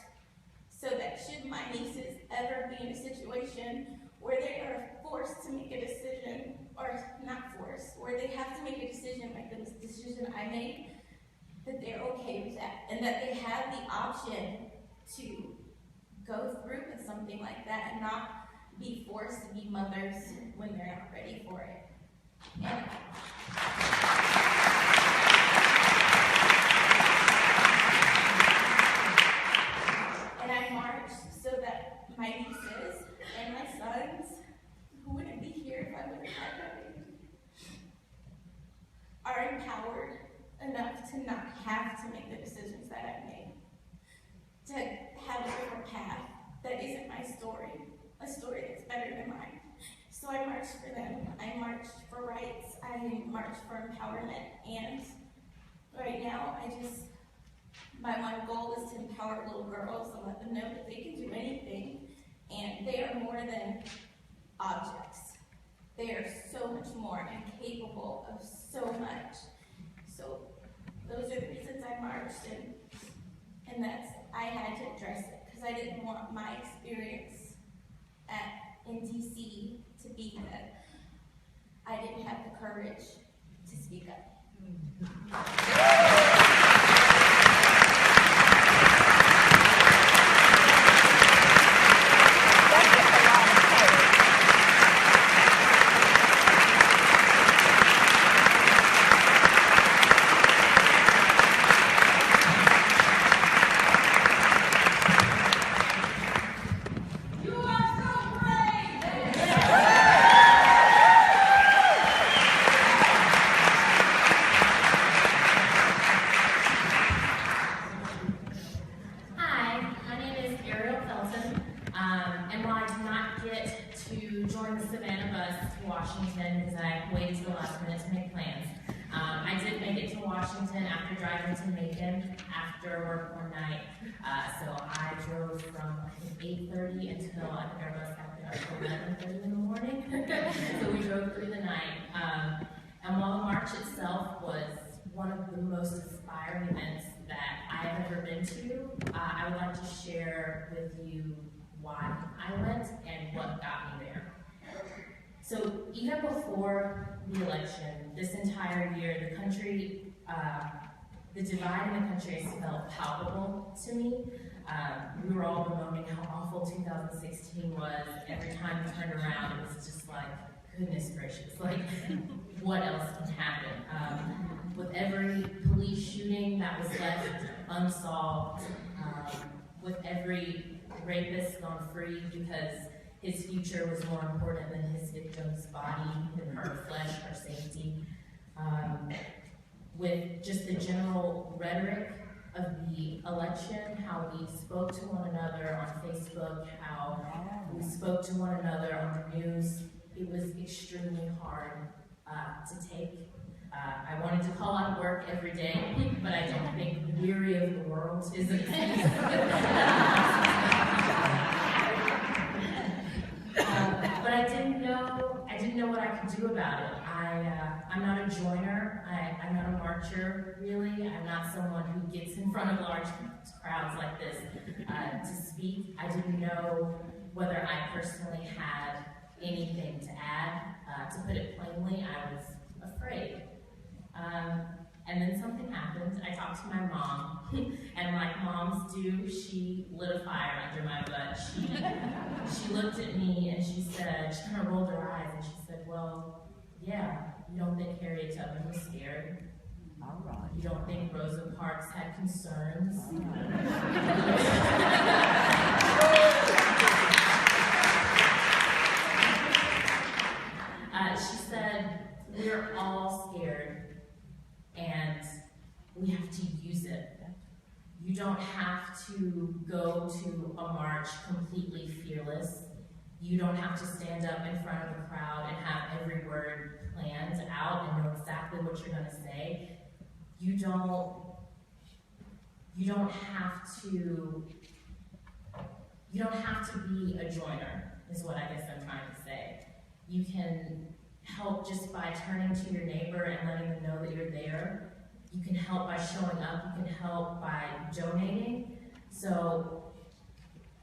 [SPEAKER 10] so that should my nieces ever be in a situation where they are forced to make a decision, or not forced, where they have to make a decision like the decision I made, that they're okay with that, and that they have the option to go through with something like that and not be forced to be mothers when they're not ready for it. And I marched so that my nieces and my sons, who wouldn't be here if I would have had my baby, are empowered enough to not have to make the decisions that I made, to have a different path that isn't my story, a story that's better than mine. So I marched for them, I marched for rights, I marched for empowerment, and right now my one goal is to empower little girls and let them know that they can do anything, and they are more than objects. They are so much more and capable of so much. So those are the reasons I marched, and I had to address it, because I didn't want my experience in DC to be that I didn't have the courage to speak up.
[SPEAKER 11] So I drove from 8:30 until I think our bus got there at 11:30 in the morning. So we drove through the night. And while the march itself was one of the most inspiring events that I have ever been to, I would like to share with you why I went and what got me there. So even before the election, this entire year, the country, the divide in the country has felt palpable to me. We were all bemoaning how awful 2016 was. Every time we turned around, it was just like, goodness gracious, like, what else can happen? With every police shooting that was left unsolved, with every rapist gone free because his future was more important than his victim's body, her flesh, her safety. With just the general rhetoric of the election, how we spoke to one another on Facebook, how we spoke to one another on the news, it was extremely hard to take. I wanted to call out work every day, but I don't think weary of the world is an excuse. But I didn't know what I could do about it. I'm not a joiner. I'm not a marcher, really. I'm not someone who gets in front of large crowds like this to speak. I didn't know whether I personally had anything to add. To put it plainly, I was afraid. And then something happened. I talked to my mom, and like moms do, she lit a fire under my butt. She looked at me and she said, she kind of rolled her eyes and she said, well, yeah, you don't think Harriet Tubman was scared? All right. You don't think Rosa Parks had concerns? we have to use it. You don't have to go to a march completely fearless. You don't have to stand up in front of a crowd and have every word planned out and know exactly what you're going to say. You don't have to be a joiner, is what I guess I'm trying to say. You can help just by turning to your neighbor and letting them know that you're there. You can help by showing up. You can help by donating. So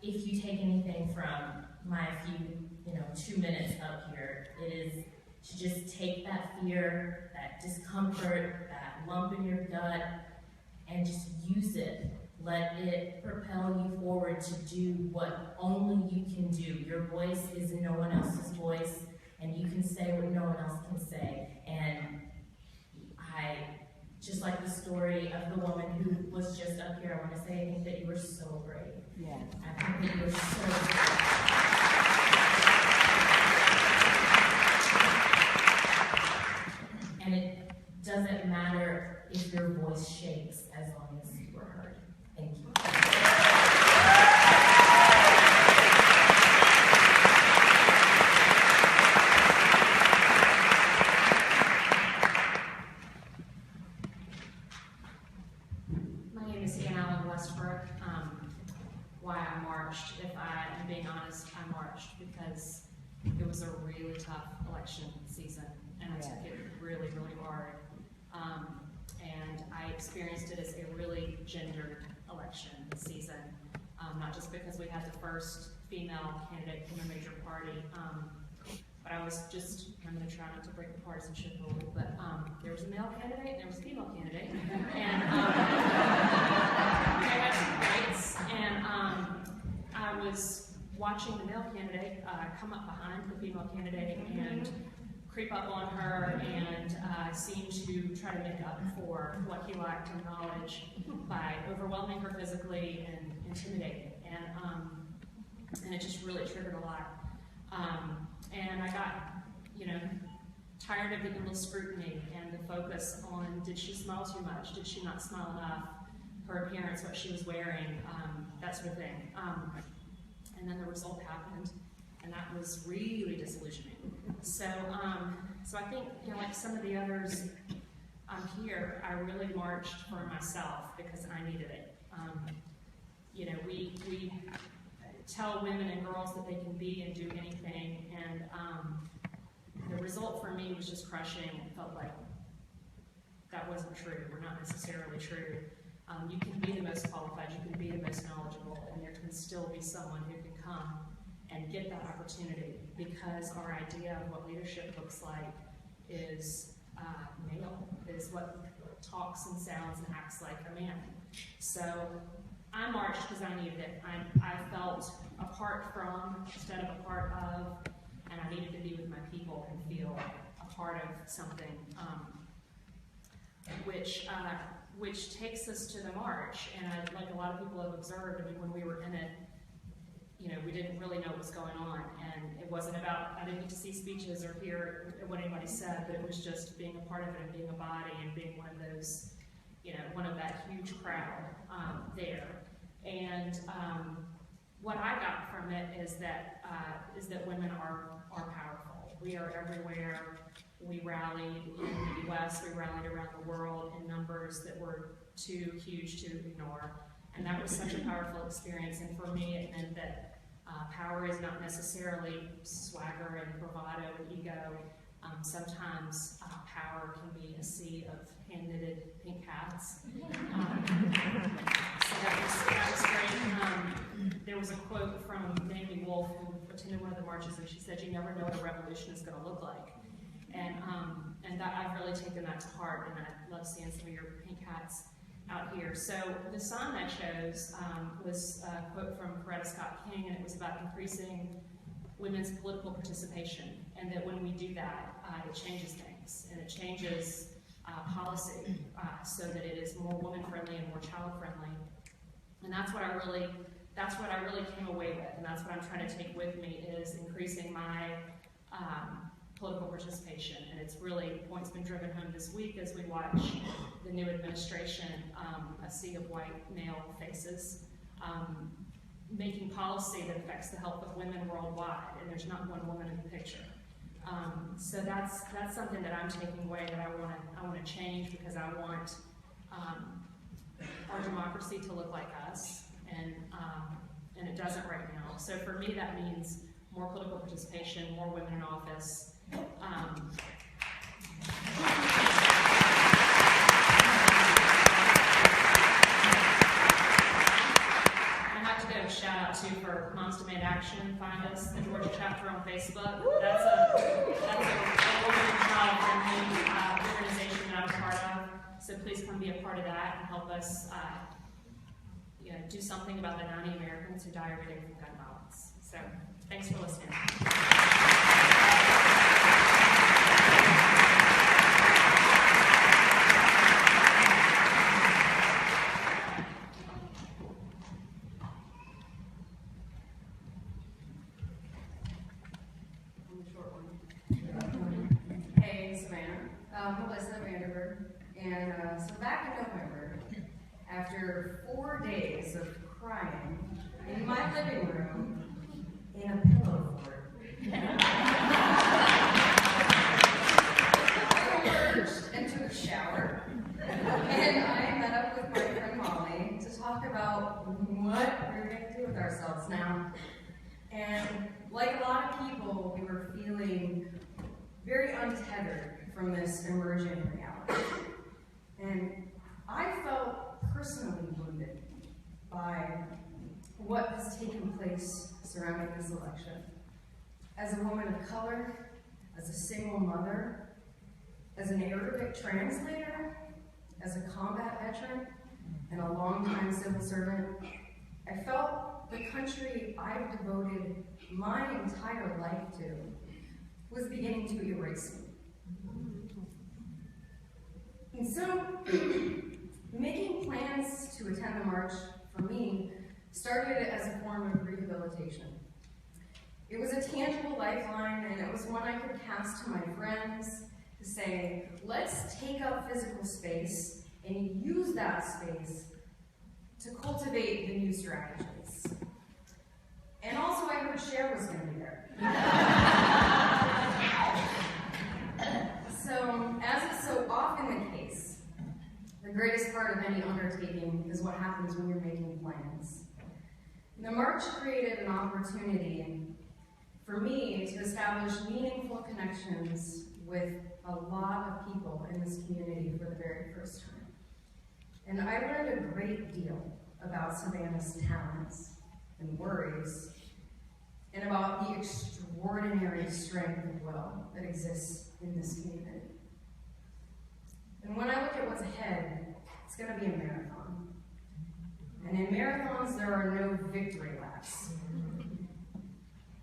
[SPEAKER 11] if you take anything from my few, 2 minutes up here, it is to just take that fear, that discomfort, that lump in your gut, and just use it. Let it propel you forward to do what only you can do. Your voice is no one else's voice, and you can say what no one else can say. And just like the story of the woman who was just up here, I want to say, I think that you were so brave. Yeah. I think that you were so brave. And it doesn't matter if your voice shakes as long as you were heard. Thank you.
[SPEAKER 12] Westbrook. Why I marched, if I am being honest, I marched because it was a really tough election season, and I took it really, really hard. And I experienced it as a really gendered election season, not just because we had the first female candidate from a major party, but I was just, I'm going to try not to break the partisanship a little, but there was a male candidate and there was a female candidate, and they had some rights, and I was watching the male candidate come up behind the female candidate and creep up on her and seem to try to make up for what he lacked in knowledge by overwhelming her physically and intimidating, and it just really triggered a lot. And I got, tired of the endless scrutiny and the focus on, did she smile too much? Did she not smile enough? Her appearance, what she was wearing, that sort of thing. And then the result happened, and that was really disillusioning. So I think, like some of the others here, I really marched for myself because I needed it. We tell women and girls that they can be and do anything, and the result for me was just crushing. It felt like that wasn't true, or not necessarily true. You can be the most qualified, you can be the most knowledgeable, and there can still be someone who can come and get that opportunity, because our idea of what leadership looks like is male, is what talks and sounds and acts like a man. So I marched because I needed it. I felt apart from instead of a part of, and I needed to be with my people and feel a part of something, which takes us to the march. And like a lot of people have observed, when we were in it, we didn't really know what was going on, and it wasn't about, I didn't get to see speeches or hear what anybody said, but it was just being a part of it and being a body and being one of those, one of that huge crowd there. And what I got from it is that women are powerful. We are everywhere. We rallied in the U.S., we rallied around the world in numbers that were too huge to ignore. And that was such a powerful experience. And for me, it meant that power is not necessarily swagger and bravado and ego. Sometimes power can be a sea of hand-knitted pink hats. So that was great. There was a quote from Mamie Wolf, who attended one of the marches, and she said, "You never know what a revolution is going to look like." And that I've really taken that to heart, and I love seeing some of your pink hats out here. So the song I chose was a quote from Coretta Scott King, and it was about increasing women's political participation, and that when we do that, it changes things, and it changes policy so that it is more woman-friendly and more child-friendly. And that's what I really came away with, and that's what I'm trying to take with me, is increasing my political participation, and it's really, the point's been driven home this week as we watch the new administration, a sea of white male faces, making policy that affects the health of women worldwide, and there's not one woman in the picture. So that's something that I'm taking away, that I want to change, because I want our democracy to look like us, and it doesn't right now. So for me, that means more political participation, more women in office. I have to give a shout out too for Moms Demand Action. Find us, the Georgia chapter on Facebook. That's a woman and child friendly organization that I'm a part of. So please come be a part of that and help us do something about the 90 Americans who die every day from gun violence. So thanks for listening.
[SPEAKER 13] Hey, Savannah. Melissa Venderburg. And so back in November, after 4 days of crying in my living room in a pillow fort, I emerged and took a shower, and I met up with my friend Molly to talk about what we were going to do with ourselves now. And like a lot of people, we were feeling very untethered from this emerging reality. And I felt personally wounded by what has taken place surrounding this election. As a woman of color, as a single mother, as an Arabic translator, as a combat veteran, and a longtime civil servant, I felt the country I've devoted my entire life to was beginning to erase me. And so, making plans to attend the march, for me, started as a form of rehabilitation. It was a tangible lifeline, and it was one I could pass to my friends to say, let's take up physical space and use that space to cultivate the new strategies. And also, I heard Cher was going to be there. So, as is so often the case, the greatest part of any undertaking is what happens when you're making plans. The march created an opportunity for me to establish meaningful connections with a lot of people in this community for the very first time. And I learned a great deal about Savannah's talents and worries, and about the extraordinary strength of will that exists in this community. And when I look at what's ahead, it's going to be a marathon. And in marathons, there are no victory laps.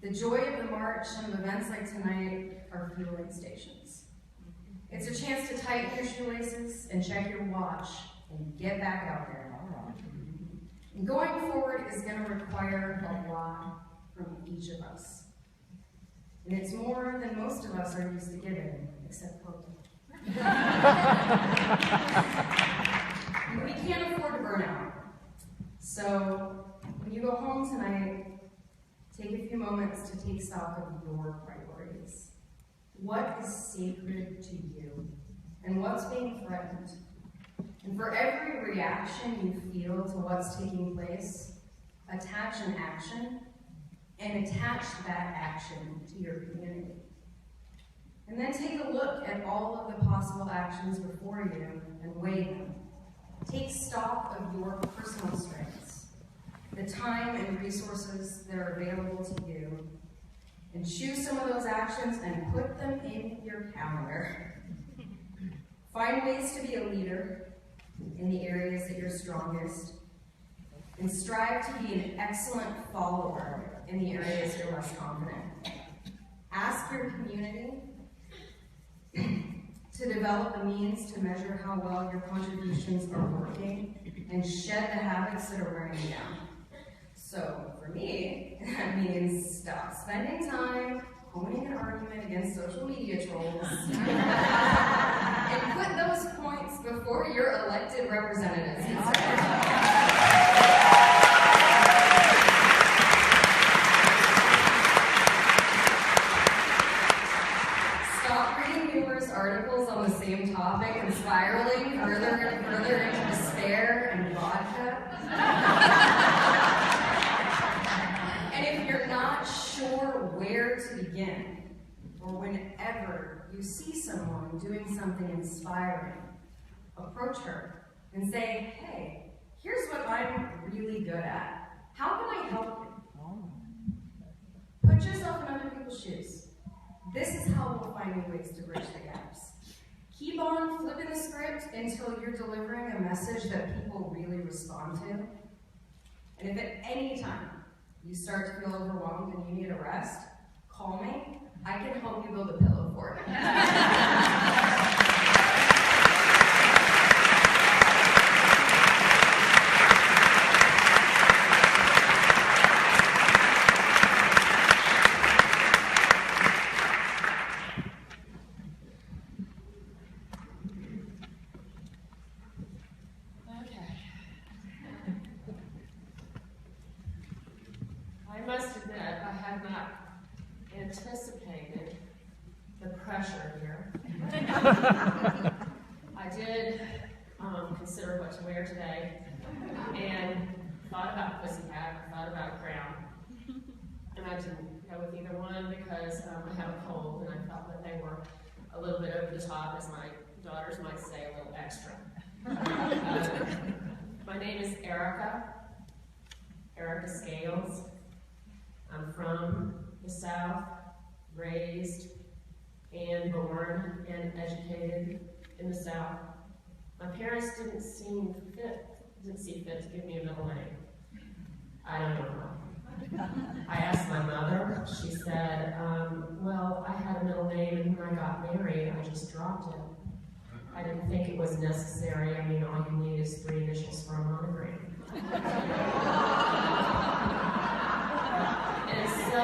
[SPEAKER 13] The joy of the march and of events like tonight are fueling stations. It's a chance to tighten your shoelaces and check your watch and get back out there. And going forward is going to require a lot from each of us. And it's more than most of us are used to giving, except Coco. We can't afford to burn out. So when you go home tonight, take a few moments to take stock of your priorities. What is sacred to you? And what's being threatened? And for every reaction you feel to what's taking place, attach an action, and attach that action to your community. And then take a look at all of the possible actions before you and weigh them. Take stock of your personal strengths, the time and resources that are available to you, and choose some of those actions and put them in your calendar. Find ways to be a leader in the areas that you're strongest, and strive to be an excellent follower in the areas you're less confident. Ask your community to develop a means to measure how well your contributions are working and shed the habits that are wearing you down. So for me, that means stop spending time honing an argument against social media trolls, and put those points before your elected representatives. Stop reading numerous articles on the same topic and spiraling further and further into despair and vodka. And if you're not sure where to begin, or whenever you see someone doing something inspiring, approach her and say, hey, here's what I'm really good at. How can I help you? Put yourself in other people's shoes. This is how we'll find new ways to bridge the gaps. Keep on flipping the script until you're delivering a message that people really respond to. And if at any time you start to feel overwhelmed and you need a rest, call me. I can help you build a pillow for you.
[SPEAKER 14] I must admit, I had not anticipated the pressure here. I did consider what to wear today, and thought about a pussy hat, I thought about a crown, and I didn't go with either one because I have a cold, and I felt that they were a little bit over the top, as my daughters might say, a little extra. My name is Erica Scales. I'm from the South, raised and born and educated in the South. My parents didn't see fit to give me a middle name. I don't know why. I asked my mother. She said, well, I had a middle name, and when I got married, I just dropped it. I didn't think it was necessary. I mean, all you need is 3 initials for a monogram. And so,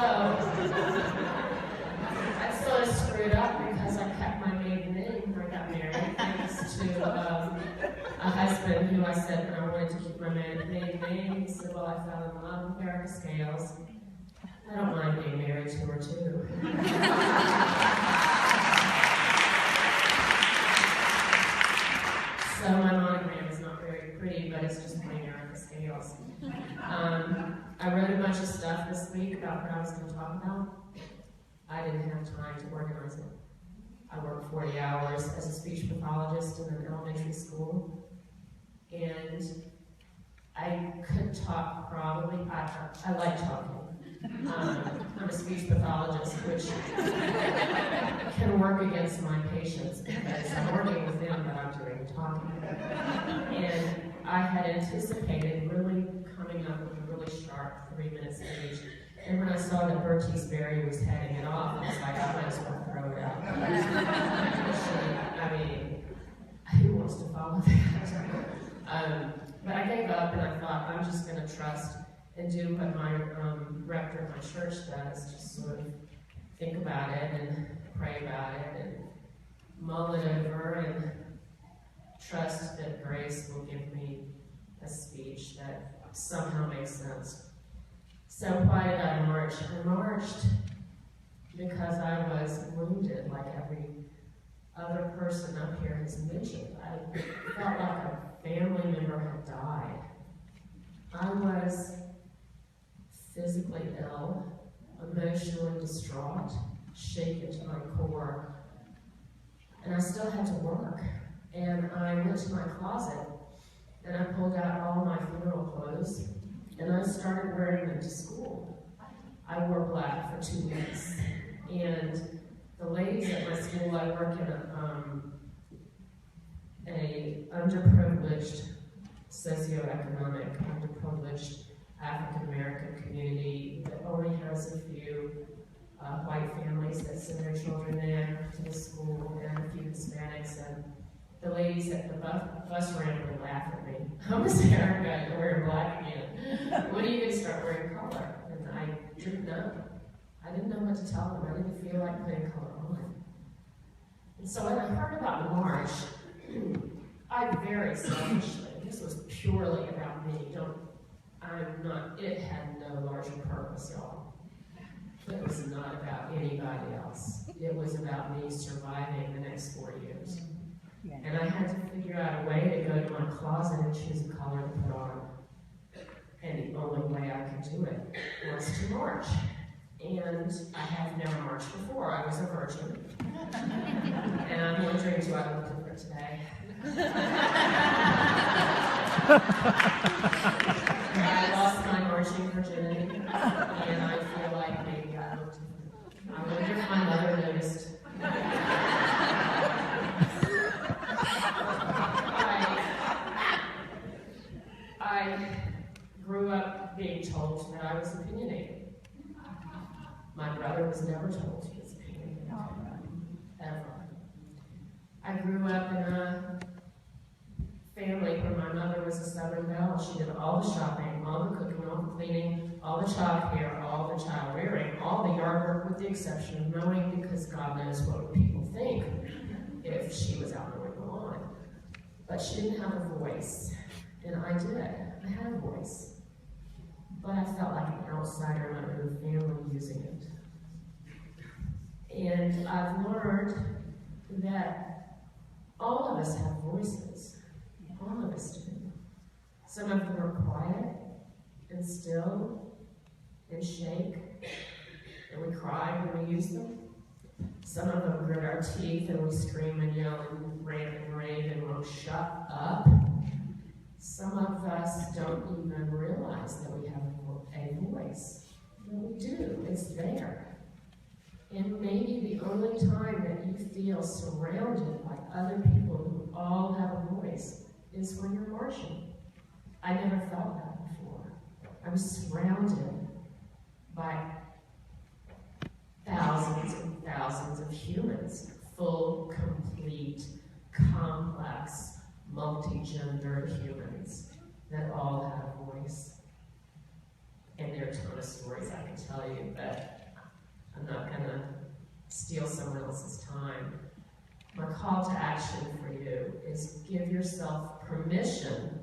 [SPEAKER 14] I sort of screwed up because I kept my maiden name when I got married, thanks to a husband who I said when I wanted to keep my maiden name. He said, well, I fell in love with Erica Scales. I don't mind being married to her, too. So my monogram is not very pretty, but it's just plain Erica Scales. I wrote a bunch of stuff this week about what I was going to talk about. I didn't have time to organize it. I worked 40 hours as a speech pathologist in an elementary school, and I could talk probably. I like talking. I'm a speech pathologist, which can work against my patients because I'm working with them, but I'm doing talking. And I had anticipated really coming up with a really sharp 3 minutes speech. And when I saw that Bertice Berry was heading it off, I was like, I might as well throw it out. I mean, who wants to follow that? But I gave up and I thought, I'm just going to trust and do what my rector of my church does, just sort of think about it and pray about it and mull it over and trust that grace will give me a speech that somehow makes sense. So why did I march? I marched because I was wounded like every other person up here has mentioned. I felt like a family member had died. I was physically ill, emotionally distraught, shaken to my core, and I still had to work. And I went to my closet and I pulled out all my funeral clothes and I started wearing them to school. I wore black for 2 weeks. And the ladies at my school, I work in a underprivileged, socioeconomic, underprivileged African-American community that only has a few white families that send their children there to the school and a few Hispanics. And the ladies at the bus ramp would laugh at me. I'm a Erica, you're wearing black again. When are you going to start wearing color? And I didn't know. I didn't know what to tell them. I didn't feel like putting color on. And so when I heard about the march, I very selfishly, this was purely about me. It had no larger purpose, y'all. It was not about anybody else. It was about me surviving the next 4 years. And I had to figure out a way to go to my closet and choose a color to put on. And the only way I could do it was to march. And I had never marched before. I was a virgin. And I'm wondering, do I look different today? I lost my marching virginity, and I feel like maybe I look different. I wonder if my mother noticed. I grew up being told that I was opinionated. My brother was never told he was opinionated, ever. I grew up in a family where my mother was a Southern belle. She did all the shopping, all the cooking, all the cleaning, all the child care, all the child rearing, all the yard work with the exception of mowing, because God knows what would people think if she was out mowing the lawn. But she didn't have a voice, and I did. I had a voice. But I felt like an outsider in my own family using it. And I've learned that all of us have voices. All of us do. Some of them are quiet and still and shake, and we cry when we use them. Some of them grit our teeth and we scream and yell and rant and rave and won't shut up. Some of us don't even realize that we have a voice. But we do. It's there. And maybe the only time that you feel surrounded by other people who all have a voice is when you're marching. I never felt that before. I was surrounded by thousands and thousands of humans, full, complete, complex, multi-gendered humans that all have a voice. And there are a ton of stories I can tell you, but I'm not going to steal someone else's time. My call to action for you is give yourself permission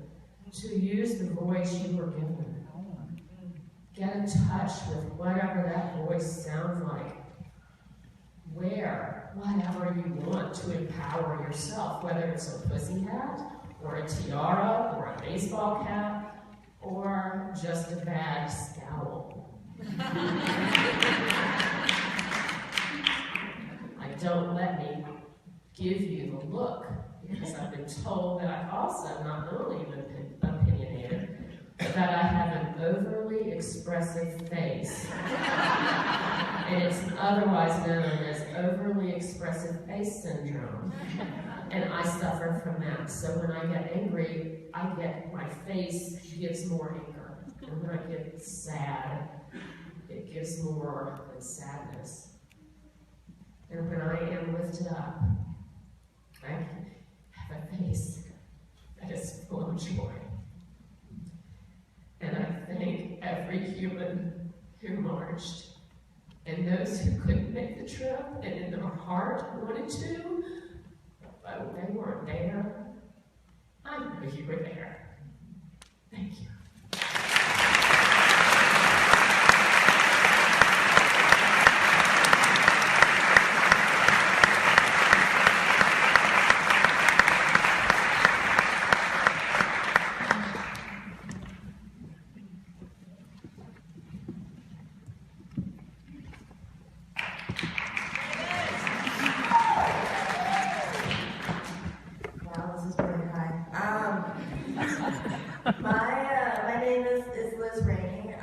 [SPEAKER 14] to use the voice you were given. Get in touch with whatever that voice sounds like. Wear whatever you want to empower yourself, whether it's a pussy hat, or a tiara, or a baseball cap, or just a bad scowl. Don't let me give you the look, because I've been told that I also not only am opinionated, but that I have an overly expressive face. And it's otherwise known as overly expressive face syndrome. And I suffer from that. So when I get angry, my face gives more anger. And when I get sad, it gives more than sadness. And when I am lifted up, I have a face that is full of joy. And I thank every human who marched, and those who couldn't make the trip, and in their heart wanted to, but they weren't there. I know you were there. Thank you.
[SPEAKER 15] My name is Liz Rhaney.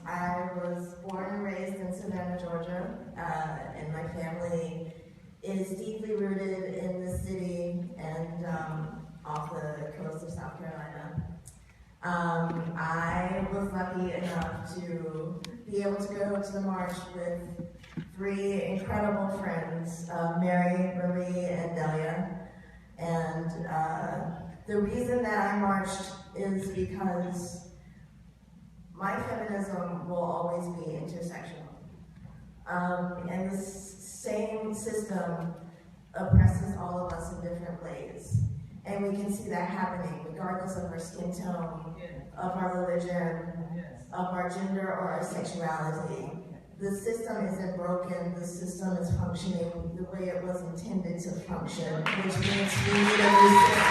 [SPEAKER 15] I was born and raised in Savannah, Georgia, and my family is deeply rooted in the city and off the coast of South Carolina. I was lucky enough to be able to go to the march with three incredible friends, Mary, Marie, and Delia. And the reason that I marched is because my feminism will always be intersectional. And the same system oppresses all of us in different ways. And we can see that happening regardless of our skin tone, of our religion, of our gender, or our sexuality. The system isn't broken, the system is functioning the way it was intended to function, which means we need a new system.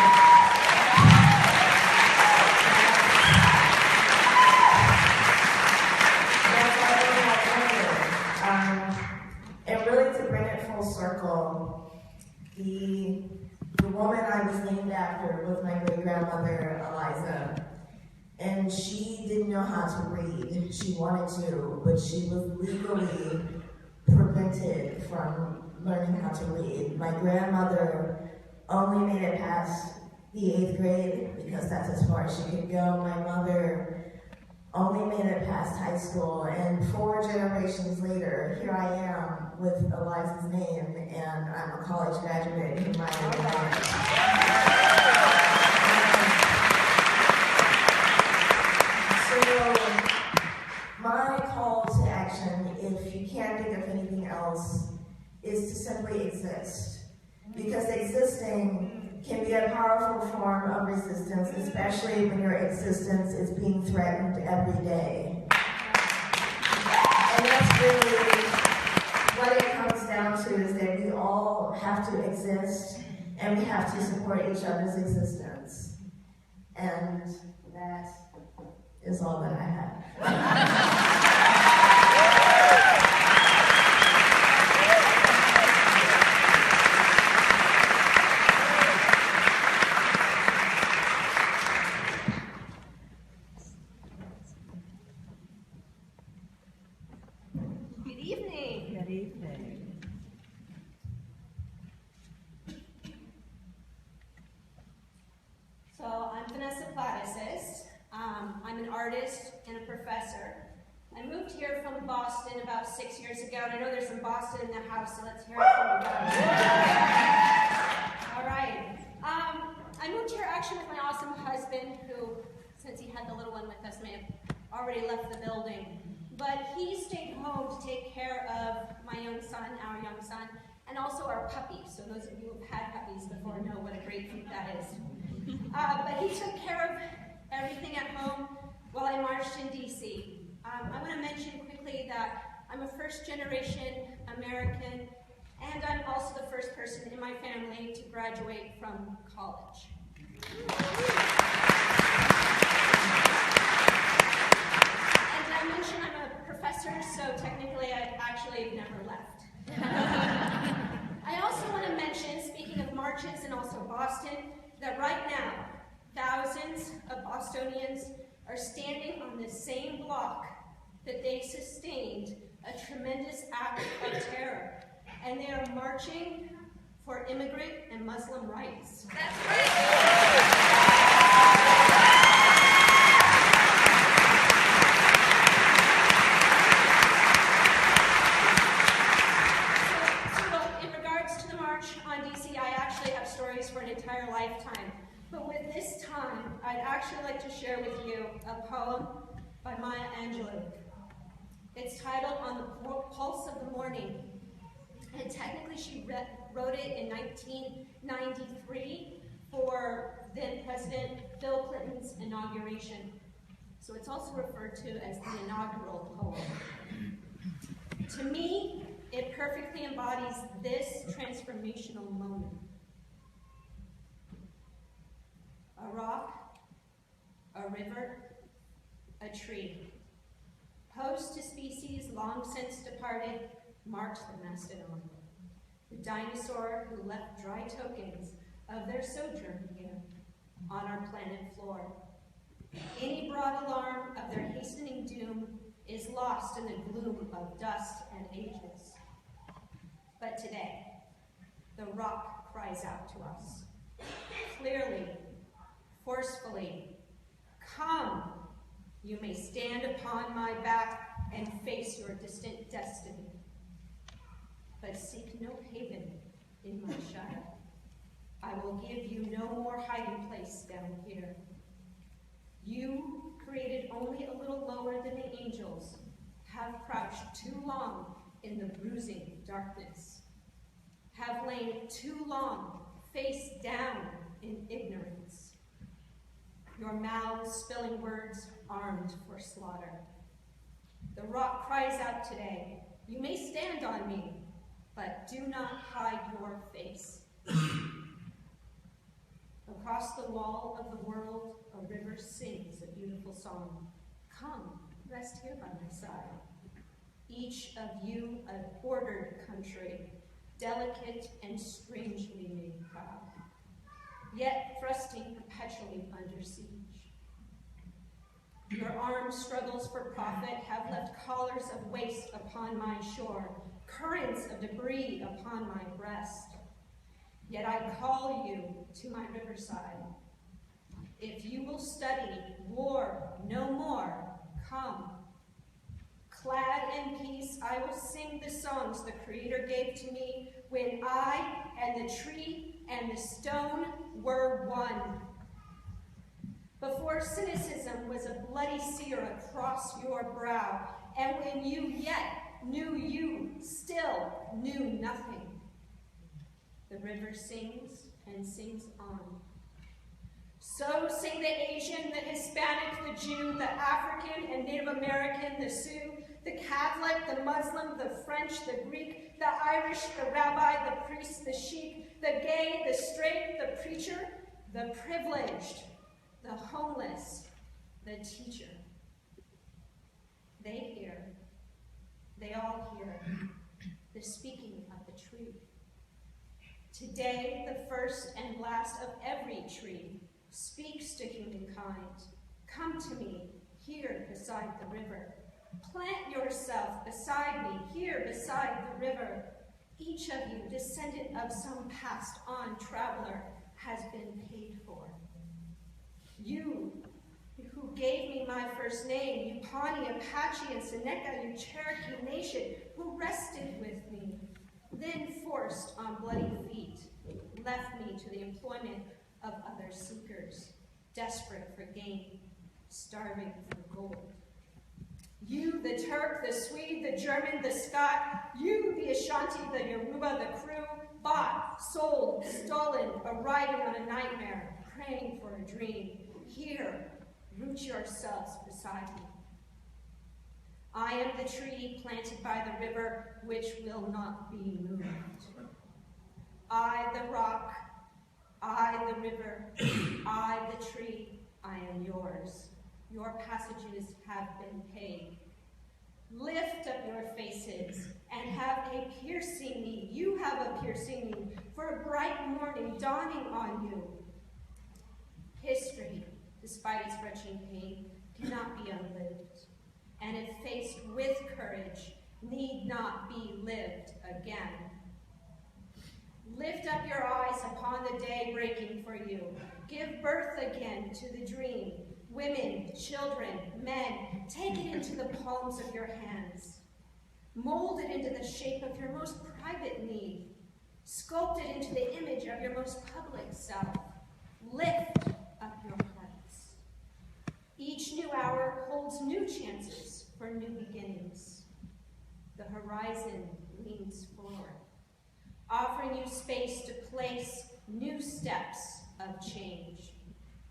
[SPEAKER 15] And really to bring it full circle, the woman I was named after was my great-grandmother, Eliza. And she didn't know how to read. She wanted to, but she was legally prevented from learning how to read. My grandmother only made it past the 8th grade because that's as far as she could go. My mother only made it past high school, and 4 generations later, here I am with Eliza's name, and I'm a college graduate in my own life. So, my call to action, if you can't think of anything else, is to simply exist. Because existing can be a powerful form of resistance, especially when your existence is being threatened every day. And that's really what it comes down to, is that we all have to exist, and we have to support each other's existence. And that is all that I have.
[SPEAKER 16] I'm Vanessa Platacis. I'm an artist and a professor. I moved here from Boston about 6 years ago, and I know there's some Boston in the house, so let's hear it from you guys. All right. I moved here actually with my awesome husband, who, since he had the little one with us, may have already left the building. But he stayed home to take care of my young son, our young son, and also our puppy. So those of you who've had puppies before know what a great treat that is. But he took care of everything at home while I marched in D.C. I want to mention quickly that I'm a first-generation American, and I'm also the first person in my family to graduate from college. And I mentioned I'm a professor, so technically I actually never left. I also want to mention, speaking of marches and also Boston, that right now, thousands of Bostonians are standing on the same block that they sustained a tremendous act of terror. And they are marching for immigrant and Muslim rights. That's right. For an entire lifetime. But with this time, I'd actually like to share with you a poem by Maya Angelou. It's titled On the Pulse of the Morning. And technically she wrote it in 1993 for then President Bill Clinton's inauguration. So it's also referred to as the inaugural poem. To me, it perfectly embodies this transformational moment. A rock, a river, a tree. Host to species long since departed marks the mastodon, the dinosaur who left dry tokens of their sojourn here on our planet floor. Any broad alarm of their hastening doom is lost in the gloom of dust and ages. But today, the rock cries out to us, clearly, forcefully, come, you may stand upon my back and face your distant destiny. But seek no haven in my shadow. I will give you no more hiding place down here. You, created only a little lower than the angels, have crouched too long in the bruising darkness, have lain too long face down in ignorance. Your mouths spilling words armed for slaughter. The rock cries out today, you may stand on me, but do not hide your face. Across the wall of the world, a river sings a beautiful song. Come, rest here by my side. Each of you an ordered country, delicate and strangely made proud, yet thrusting perpetually under siege. Your armed struggles for profit have left collars of waste upon my shore, currents of debris upon my breast. Yet I call you to my riverside. If you will study war no more, come. Clad in peace, I will sing the songs the Creator gave to me when I and the tree and the stone were one. Before cynicism was a bloody sear across your brow, and when you yet knew you still knew nothing. The river sings and sings on. So sing the Asian, the Hispanic, the Jew, the African and Native American, the Sioux, the Catholic, the Muslim, the French, the Greek, the Irish, the rabbi, the priest, the sheik, the gay, the straight, the preacher, the privileged, the homeless, the teacher. They hear, they all hear, the speaking of the tree. Today, the first and last of every tree speaks to humankind. Come to me, here beside the river. Plant yourself beside me, here beside the river. Each of you, descendant of some passed on traveler, has been paid for. You, who gave me my first name, you Pawnee, Apache, and Seneca, you Cherokee nation, who rested with me, then forced on bloody feet, left me to the employment of other seekers, desperate for gain, starving for gold. You, the Turk, the Swede, the German, the Scot, you, the Ashanti, the Yoruba, the crew, bought, sold, stolen, arriving on a nightmare, praying for a dream. Here, root yourselves beside me. I am the tree planted by the river, which will not be moved. I, the rock, I, the river, I, the tree, I am yours. Your passages have been paid. Lift up your faces and have a piercing need. You have a piercing need for a bright morning dawning on you. History, despite its wrenching pain, cannot be unlived, and if faced with courage, need not be lived again. Lift up your eyes upon the day breaking for you. Give birth again to the dream. Women, children, men, take it into the palms of your hands. Mold it into the shape of your most private need. Sculpt it into the image of your most public self. Lift up your hearts. Each new hour holds new chances for new beginnings. The horizon leans forward, offering you space to place new steps of change.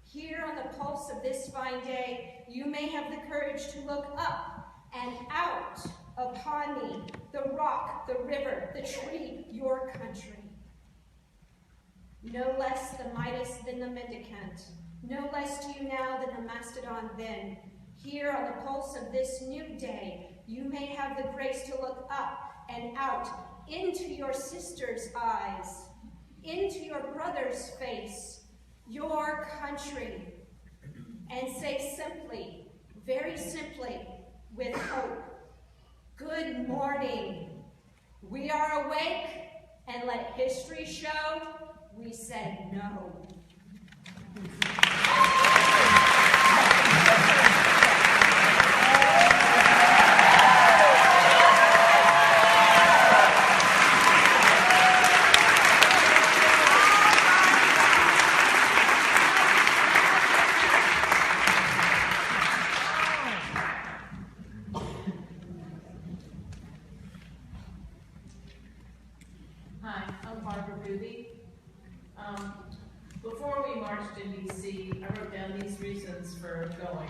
[SPEAKER 16] Here on the pulse of this fine day, you may have the courage to look up and out upon me, the rock, the river, the tree, your country. No less the Midas than the mendicant, no less to you now than the mastodon then. Here on the pulse of this new day, you may have the grace to look up and out into your sister's eyes, into your brother's face, your country, and say simply, very simply, with hope, good morning. We are awake, and let history show we said no.
[SPEAKER 17] Hi, I'm Barbara Gooby. Before we marched in D.C., I wrote down these reasons for going.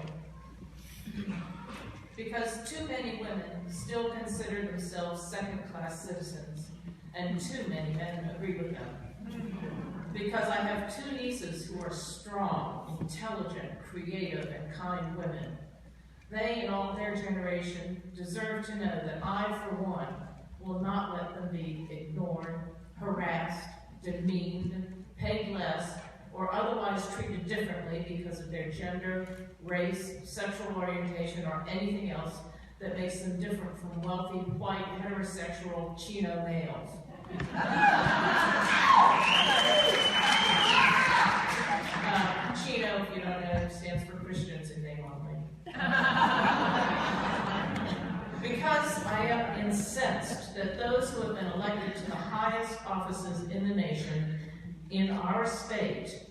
[SPEAKER 17] Because too many women still consider themselves second-class citizens, and too many men agree with them. Because I have two nieces who are strong, intelligent, creative, and kind women. They and all their generation deserve to know that I, for one, will not let them be ignored, harassed, demeaned, paid less, or otherwise treated differently because of their gender, race, sexual orientation, or anything else that makes them different from wealthy, white, heterosexual, Chino males. Chino, if you don't know, stands for Christians in name only. Because I am incensed that those who have been elected to the highest offices in the nation, in our state,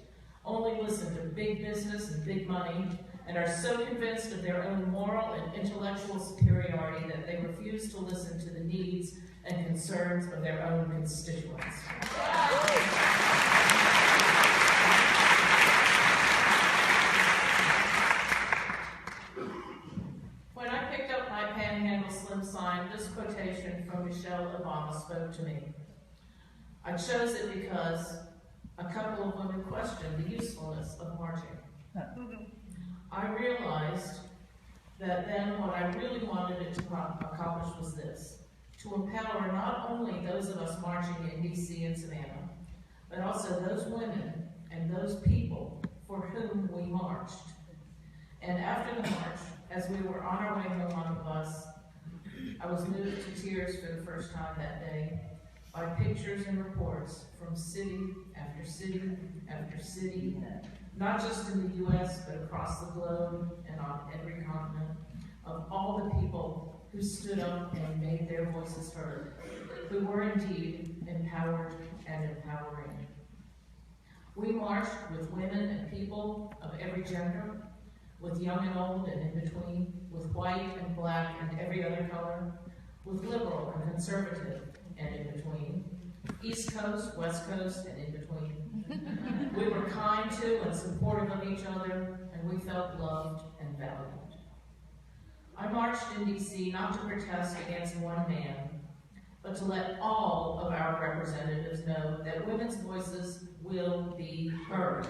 [SPEAKER 17] only listen to big business and big money, and are so convinced of their own moral and intellectual superiority that they refuse to listen to the needs and concerns of their own constituents. When I picked up my Panhandle Slim sign, this quotation from Michelle Obama spoke to me. I chose it because a couple of women questioned the usefulness of marching. I realized that then what I really wanted it to accomplish was this: to empower not only those of us marching in D.C. and Savannah, but also those women and those people for whom we marched. And after the march, as we were on our way home on the bus, I was moved to tears for the first time that day by pictures and reports from city after city after city, not just in the U.S., but across the globe and on every continent, of all the people who stood up and made their voices heard, who were indeed empowered and empowering. We marched with women and people of every gender, with young and old and in between, with white and black and every other color, with liberal and conservative and in between, East Coast, West Coast, and in between. We were kind to and supportive of each other, and we felt loved and valued. I marched in D.C. not to protest against one man, but to let all of our representatives know that women's voices will be heard.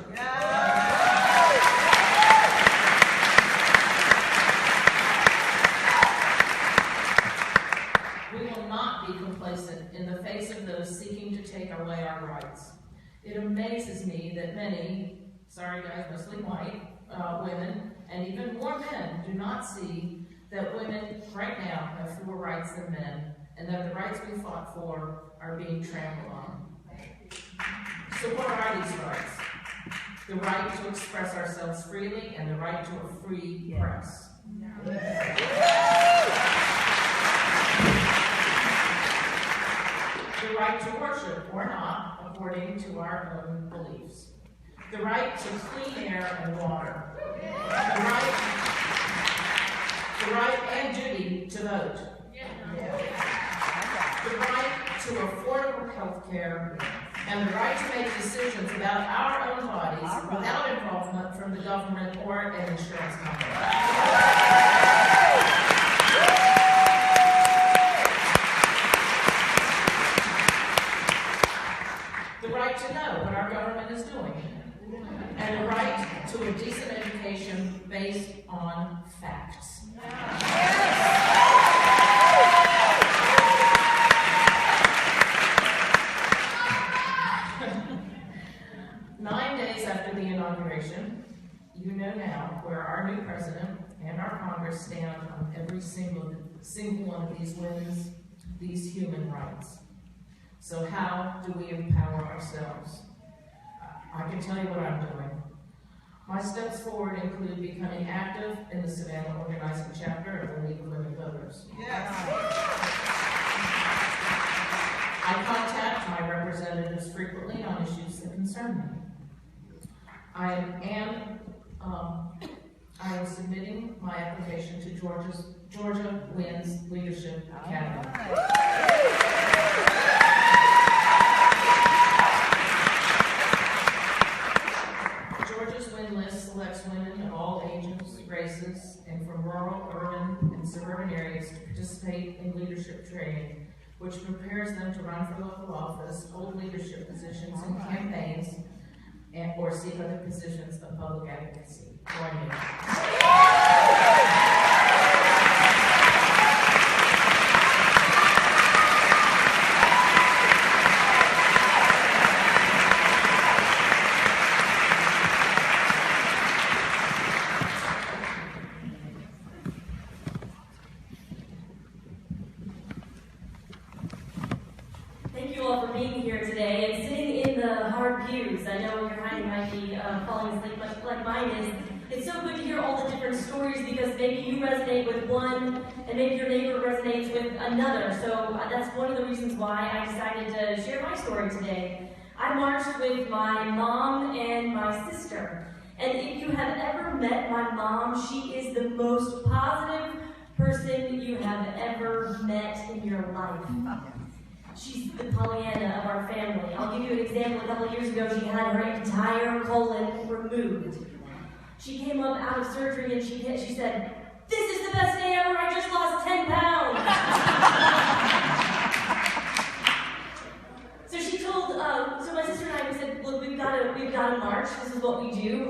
[SPEAKER 17] We will not be complacent in the face of those seeking to take away our rights. It amazes me that many, sorry guys, mostly white, women, and even more men do not see that women right now have fewer rights than men, and that the rights we fought for are being trampled on. So what are these rights? The right to express ourselves freely and the right to a free press. The right to worship or not, according to our own beliefs. The right to clean air and water. The right and duty to vote. The right to affordable health care, and the right to make decisions about our own bodies without involvement from the government or an insurance company. The right to know what our government is doing, and the right to a decent education based on facts. 9 days after the inauguration, you know now where our new president and our Congress stand on every single one of these women's, these human rights. So how do we empower ourselves? I can tell you what I'm doing. My steps forward include becoming active in the Savannah organizing chapter of the League of Women Voters. I contact my representatives frequently on issues that concern me. I am submitting my application to Georgia Wins Leadership Academy. in suburban areas to participate in leadership training, which prepares them to run for local office, hold leadership positions in campaigns, or seek other positions of public advocacy. Join me.
[SPEAKER 3] Thank you all for being here today and sitting in the hard pews. I know your Rhaney might be falling asleep much like mine is. It's so good to hear all the different stories because maybe you resonate with one and maybe your neighbor resonates with another. So that's one of the reasons why I decided to share my story today. I marched with my mom and my sister. And if you have ever met my mom, she is the most positive person you have ever met in your life. She's the Pollyanna of our family. I'll give you an example. A couple of years ago, she had her entire colon removed. She came up out of surgery and she said, "This is the best day ever, I just lost 10 pounds. So she told, so my sister and I, we said, look, we've got to march. This is what we do.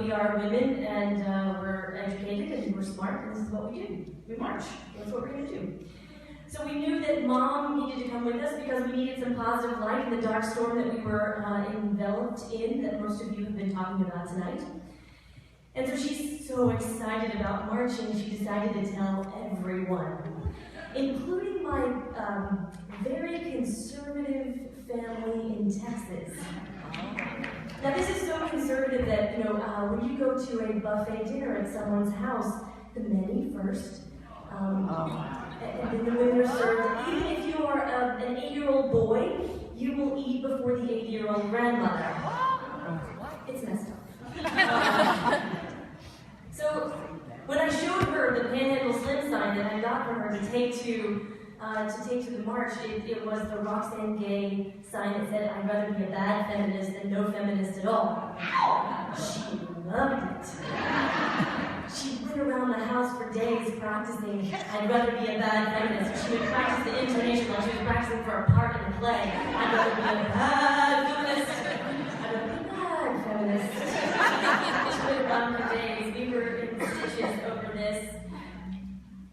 [SPEAKER 3] We are women and we're educated and we're smart, and this is what we do. We march. That's what we're going to do. So we knew that Mom needed to come with us because we needed some positive light in the dark storm that we were enveloped in, that most of you have been talking about tonight. And so she's so excited about marching, she decided to tell everyone, including my very conservative family in Texas. Now this is so conservative that, when you go to a buffet dinner at someone's house, the menu first, and then the women are served. Even if you are an 8-year-old boy, you will eat before the 80-year-old grandmother. It's messed up. So when I showed her the Panhandle Slim sign that I got for her to take to the march, it was the Roxanne Gay sign that said, "I'd rather be a bad feminist than no feminist at all." She loved it. She went around the house for days practicing, "I'd rather be a bad feminist." She would practice the intonation like she was practicing for a part in a play. "I'd rather be a bad feminist. I'd rather be a bad feminist." She went around for days. We were in stitches over this.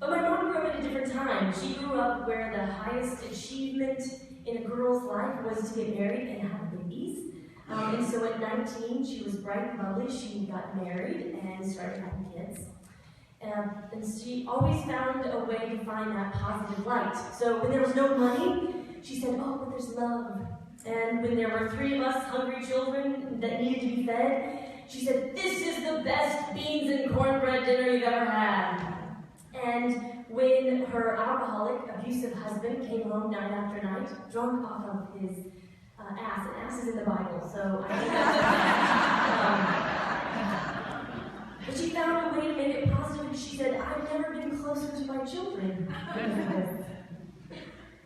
[SPEAKER 3] But my mom grew up at a different time. She grew up where the highest achievement in a girl's life was to get married and have babies. And so at 19, she was bright and bubbly. She got married and started having kids. And she always found a way to find that positive light. So when there was no money, she said, "Oh, but there's love." And when there were 3 of us hungry children that needed to be fed, she said, "This is the best beans and cornbread dinner you've ever had." And when her alcoholic, abusive husband came home night after night, drunk off of his ass, and ass is in the Bible, so I think that's but she found a way to make it positive, and she said, "I've never been closer to my children."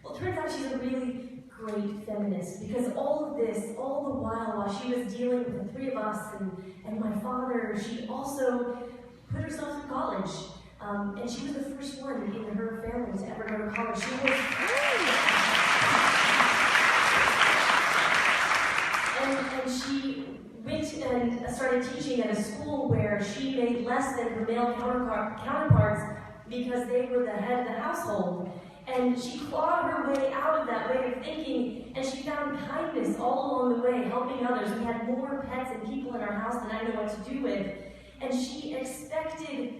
[SPEAKER 3] Well, it turns out she's a really great feminist, because all of this, all the while she was dealing with the 3 of us and my father, she also put herself through college. And she was the first one in her family to ever go to college. And she went and started teaching at a school where she made less than her male counterparts because they were the head of the household. And she clawed her way out of that way of thinking, and she found kindness all along the way, helping others. We had more pets and people in our house than I know what to do with. And she expected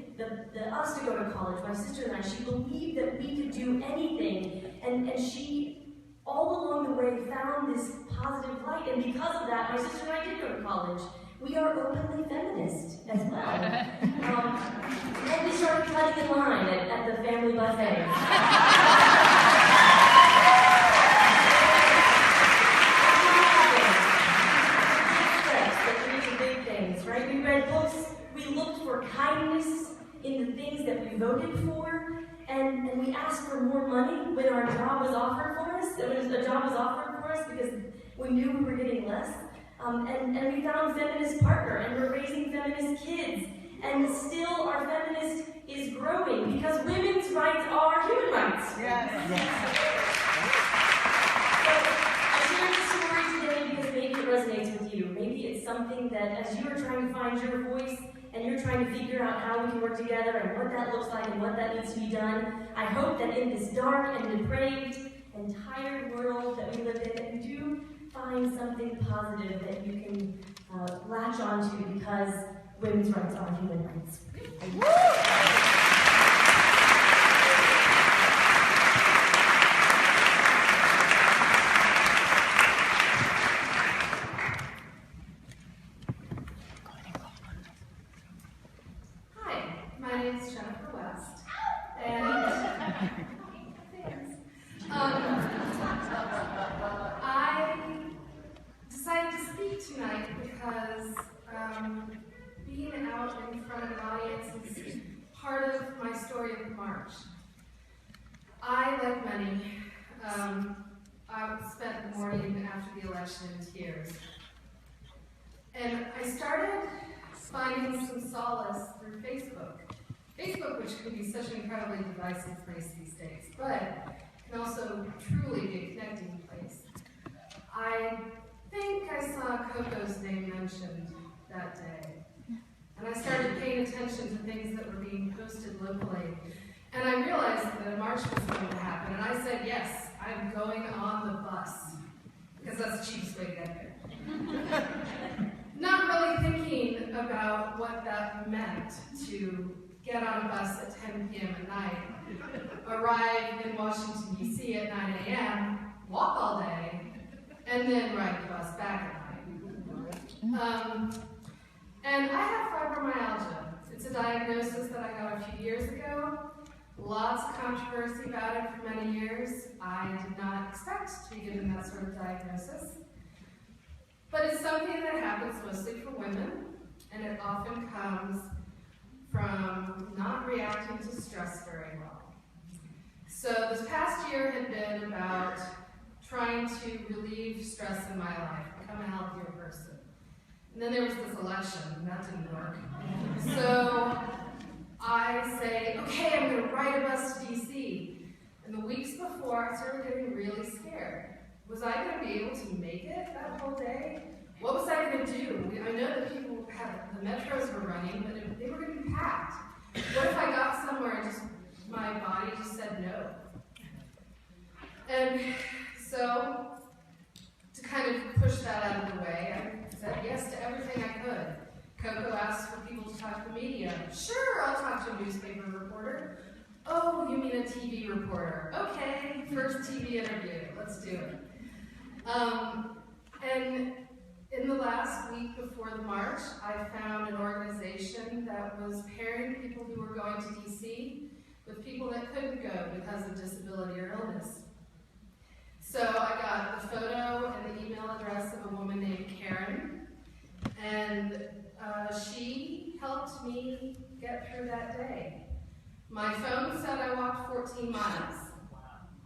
[SPEAKER 3] us to go to college, my sister and I. She believed that we could do anything. And she, all along the way, found this positive light. And because of that, my sister and I did go to college. We are openly feminist as well. And we started cutting in line at the family buffet. Right? We read books, we looked for kindness in the things that we voted for, and we asked for more money when our job was offered for us. A job was offered for us because we knew we were getting less. And we found a feminist partner, and we're raising feminist kids.
[SPEAKER 18] and still our feminist is growing because women's rights are human rights.
[SPEAKER 2] Yes.
[SPEAKER 18] So I shared the story today because maybe it resonates with you. Maybe it's something that as you are trying to find your voice and you're trying to figure out how we can work together and what that looks like and what that needs to be done, I hope that in this dark and depraved and tired world that we live in, that you do find something positive that you can latch onto because women's rights are human rights.
[SPEAKER 13] Being out in front of an audience is part of my story of the march. I, like many, I spent the morning after the election in tears. And I started finding some solace through Facebook. Facebook, which can be such an incredibly divisive place these days, but can also truly be a connecting place. I think I saw Coco's name mentioned that day. And I started paying attention to things that were being posted locally. And I realized that a march was going to happen. And I said, yes, I'm going on the bus. Because that's the cheapest way to get there. Not really thinking about what that meant to get on a bus at 10 p.m. at night, arrive in Washington, D.C. at 9 a.m., walk all day, and then ride the bus back at night. And I have fibromyalgia. It's a diagnosis that I got a few years ago. Lots of controversy about it for many years. I did not expect to be given that sort of diagnosis. But it's something that happens mostly for women, and it often comes from not reacting to stress very well. So this past year had been about trying to relieve stress in my life, become a healthier person. And then there was this election, and that didn't work. So I say, okay, I'm going to ride a bus to D.C. And the weeks before, I started getting really scared. Was I going to be able to make it that whole day? What was I going to do? I know that people the metros were running, but they were going to be packed. What if I got somewhere and just my body just said no? And so, to kind of push that out of the way, I said yes to everything I could. Coco asked for people to talk to the media. Sure, I'll talk to a newspaper reporter. Oh, you mean a TV reporter? Okay, first TV interview, let's do it. And in the last week before the march, I found an organization that was pairing people who were going to DC with people that couldn't go because of disability or illness. So I got the photo and the email address of a woman named Karen, and she helped me get through that day. My phone said I walked 14 miles.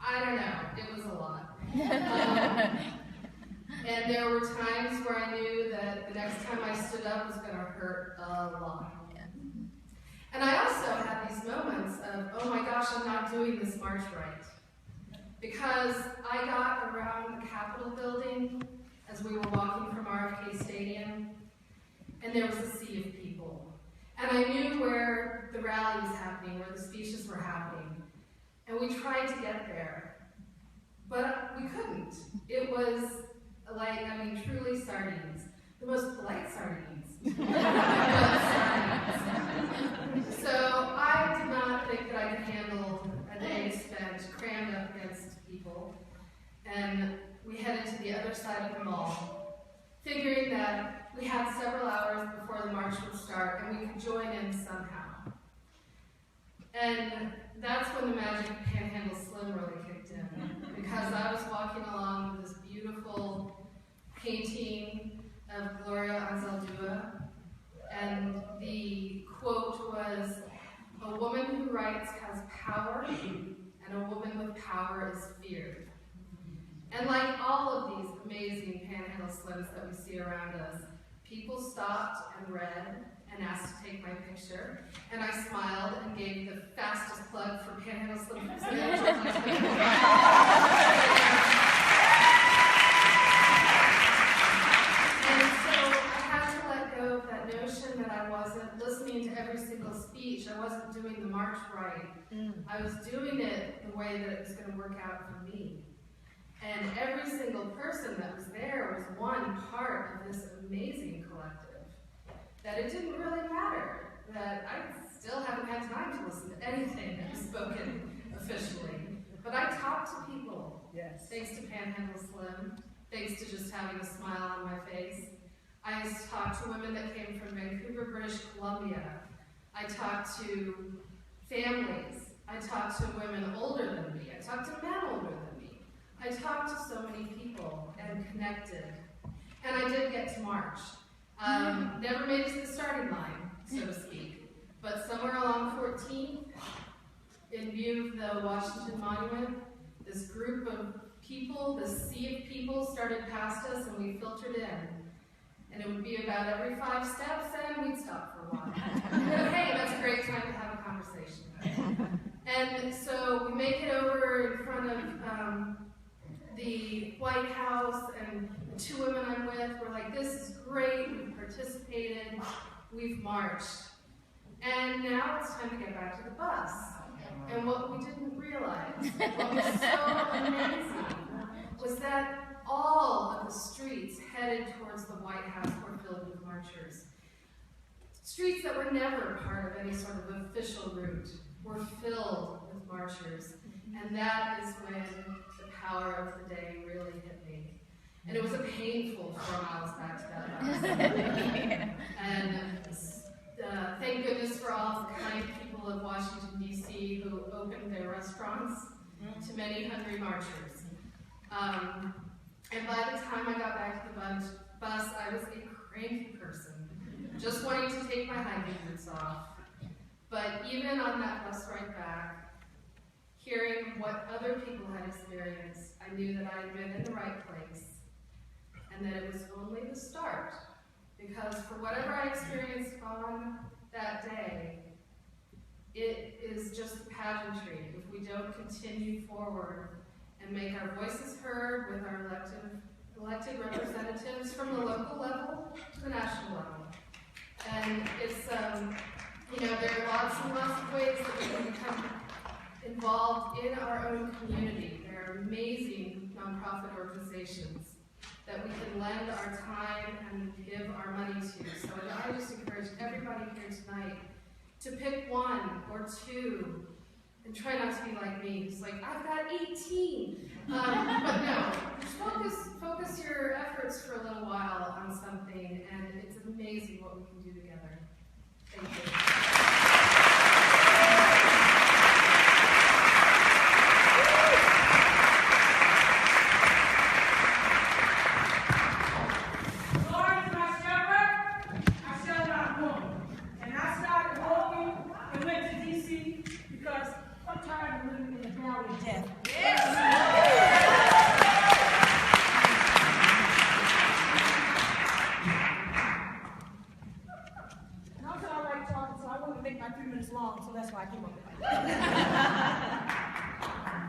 [SPEAKER 13] I don't know, it was a lot. And there were times where I knew that the next time I stood up was going to hurt a lot. And I also had these moments of, oh my gosh, I'm not doing this march right. Because I got around the Capitol building as we were walking from RFK Stadium, and there was a sea of people. And I knew where the rally was happening, where the speeches were happening. And we tried to get there, but we couldn't. It was like, truly sardines. The most polite sardines. So I did not think that I could handle a day spent crammed up against people. And we headed to the other side of the mall, figuring that we had several hours before the march would start and we could join in somehow. And that's when the magic of Panhandle Slim really kicked in, because I was walking along with this beautiful painting of Gloria Anzaldúa, and the quote was, "A woman who writes has power, and a woman with power is feared." And like all of these amazing Panhandle Slims that we see around us, people stopped and read
[SPEAKER 19] and asked to take my picture. And I smiled and gave the fastest plug for Panhandle Slim. And so I had to let go of that notion that I wasn't listening to every single speech. I wasn't doing the march right. I was doing it the way that it was going to work out for me. And every single person that was there was one part of this amazing collective. That it didn't really matter. That I still haven't had time to listen to anything that was spoken officially. But I talked to people. Yes. Thanks to Panhandle Slim. Thanks to just having a smile on my face. I talked to women that came from Vancouver, British Columbia. I talked to families. I talked to women older than me. I talked to men older than me. I talked to so many people and connected. And I did get to march. Never made it to the starting line, so to speak. But somewhere along 14th, in view of the Washington Monument, this group of people, this sea of people started past us and we filtered in. And it would be about every 5 steps and we'd stop for a while. Hey, that's a great time to have a conversation. And so we make it over in front of the White House, and the 2 women I'm with were like, this is great, we've participated, we've marched. And now it's time to get back to the bus. And what we didn't realize, what was so amazing, was that all of the streets headed towards the White House were filled with marchers. Streets that were never part of any sort of official route were filled with marchers. And that is when the power of the day really hit me. And it was a painful 4 miles back to that bus. And thank goodness for all the kind people of Washington, D.C. who opened their restaurants to many hungry marchers. And by the time I got back to the bus, I was a cranky person, just wanting to take my hiking boots off. But even on that bus ride back, hearing what other people had experienced, I knew that I had been in the right place, and that it was only the start. Because for whatever I experienced on that day, it is just pageantry if we don't continue forward and make our voices heard with our elected representatives from the local level to the national level. And it's, there are lots and lots of ways that we can become involved in our own community. There are amazing nonprofit organizations that we can lend our time and give our money to. So I just encourage everybody here tonight to pick 1 or 2 and try not to be like me. It's like, I've got 18. But no, just focus your efforts for a little while on something, and it's amazing what we can do together. Thank you.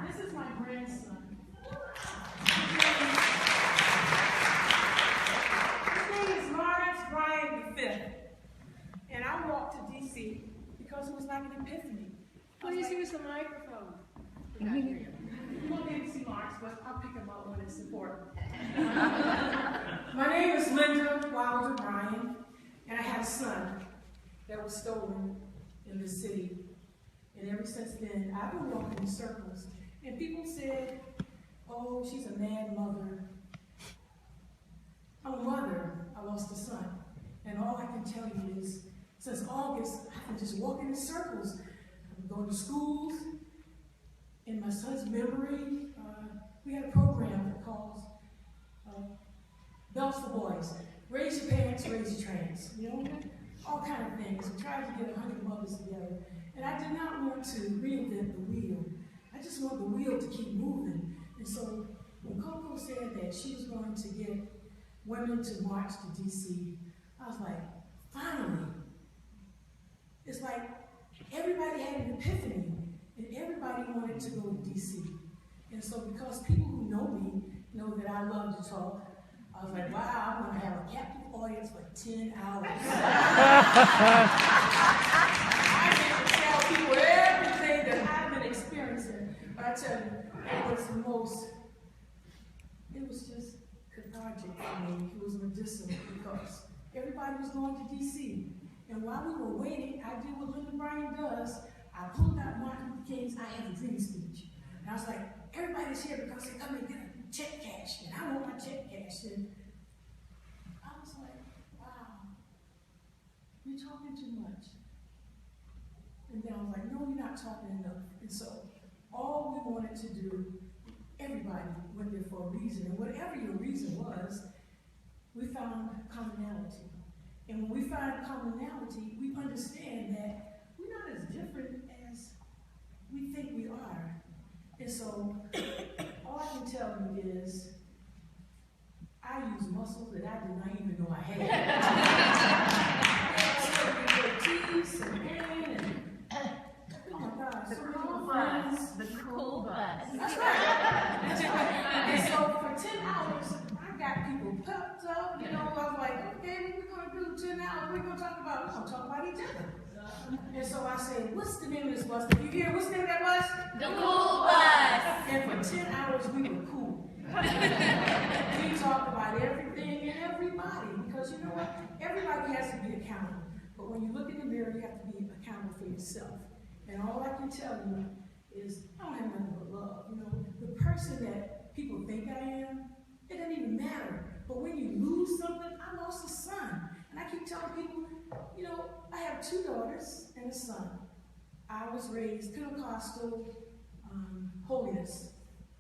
[SPEAKER 20] This is my grandson. His name is Wilder-Bryan V. And I walked to D.C. because it was like an epiphany. Please use the microphone. You won't be able to see Marks, but I'll pick him up when it's important. My name is Linda Wilder-Bryan, and I had a son that was stolen in the city. And ever since then, I've been walking in circles. And people said, oh, she's a mad mother. I'm a mother. I lost a son. And all I can tell you is, since August, I've been just walking in circles. I'm going to schools. In my son's memory, we had a program that calls Bells for Boys. Raise your pants, raise your trains. You know, all kind of things. We tried to get 100 mothers together. And I did not want to reinvent the wheel. I just want the wheel to keep moving. And so when Coco said that she was going to get women to march to D.C., I was like, finally, it's like everybody had an epiphany, and everybody wanted to go to DC. And so because people who know me know that I love to talk, I was like, wow, I'm going to have a captive audience for 10 hours. I get to tell people everything that I've been experiencing. But I tell you, it was just cathartic for me. It was medicinal because everybody was going to DC. And while we were waiting, I did what Wilder-Bryan does. I pulled out Martin Luther King's I Have a Dream speech. And I was like, everybody's here because they come and get a check cashed. And I want my check cashed. And I was like, wow, you're talking too much. And then I was like, no, you're not talking enough. And so all we wanted to do, everybody went there for a reason. And whatever your reason was, we found commonality. And when we find commonality, we understand that we're not as different as we think we are. And so all I can tell you is I use muscles that I did not even know I had. Bertice and pain and oh my gosh, the cool bus. The cool bus. That's right. And so for 10 hours, I got people pumped up. You know, I was like, okay, what we're gonna do 10 hours? We're gonna talk about each other. And so I said, what's the name of this bus? Did you hear? What's the name of that bus?
[SPEAKER 11] The cool bus.
[SPEAKER 20] And for 10 hours, we were cool. We talked about everything and everybody because you know what? Everybody has to be accountable. But when you look in the mirror, you have to be accountable for yourself. And all I can tell you is I don't have nothing but love. You know, the person that people think I am, it doesn't even matter. But when you lose something, I lost a son. And I keep telling people, you know, I have 2 daughters and a son. I was raised Pentecostal holiness.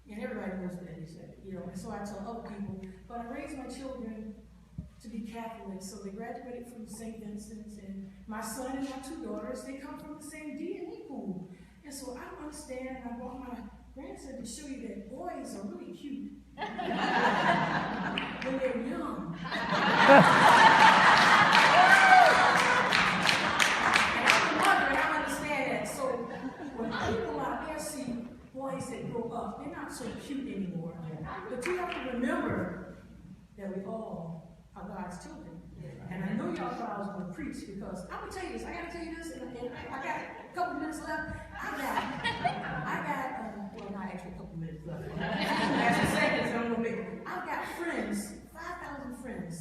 [SPEAKER 20] And everybody knows that, you know, and so I tell other people, but I raised my children to be Catholic, so they graduated from St. Vincent's, and my son and my 2 daughters, they come from the same DNA pool. And so I don't understand, and I brought my grandson to show you that boys are really cute when they're young. And I'm a mother, and I understand that. So when people out there see boys that grow up, they're not so cute anymore. But you have to remember that we all are God's children. And I know y'all thought I was going to preach because I'm going to tell you this. I got to tell you this, and I got a couple minutes left. I got well, not actually a couple minutes left. As a second, so I'm going to make it. I've got friends, 5,000 friends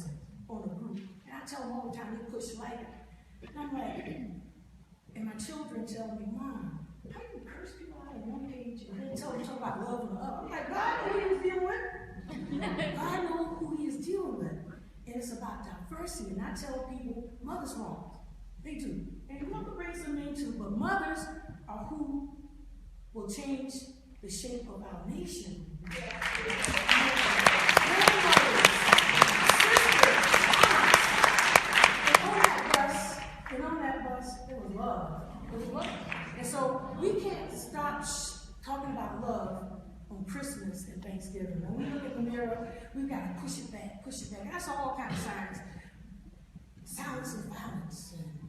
[SPEAKER 20] on a group. And I tell them all the time, they push like. And I'm like, and my children tell me, Mom, how do you curse people out on one page and then talk about love on the other? I'm like, God knew who he was dealing with. God knows who he is dealing with. And it's about diversity. And I tell people, mothers wrong. They do. And mother raise them in too, but mothers are who will change the shape of our nation. And on that bus, there was love. There was love. And so we can't stop talking about love on Christmas and Thanksgiving. When we look in the mirror, we've got to push it back, push it back. And that's all kinds of signs. Silence and violence. And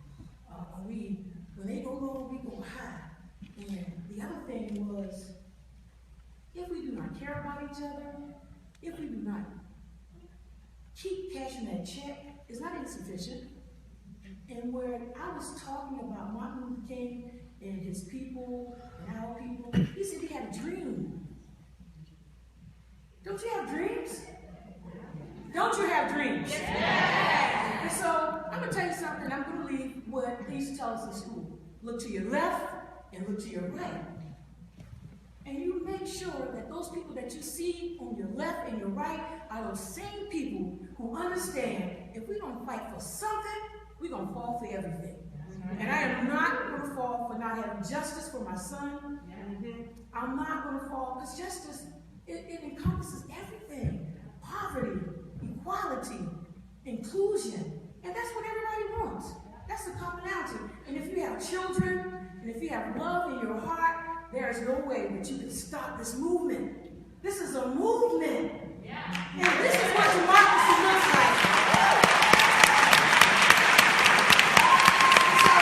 [SPEAKER 20] when they go low, we go high. And the other thing was, if we do not care about each other, if we do not keep cashing that check, it's not insufficient. And where I was talking about Martin Luther King and his people and our people, he said he had a dream. Don't you have dreams? Don't you have dreams? Yeah. And so I'm going to tell you something. I'm going to leave what they used to tell us in school. Look to your left and look to your right. And you make sure that those people that you see on your left and your right are those same people who understand if we don't fight for something, we're going to fall for everything. And I am not going to fall for not having justice for my son. I'm not going to fall because justice, it encompasses everything. Poverty, equality, inclusion. And that's what everybody wants. That's the commonality. And if you have children, and if you have love in your heart, there is no way that you can stop this movement. This is a movement. And this is what democracy looks like. So,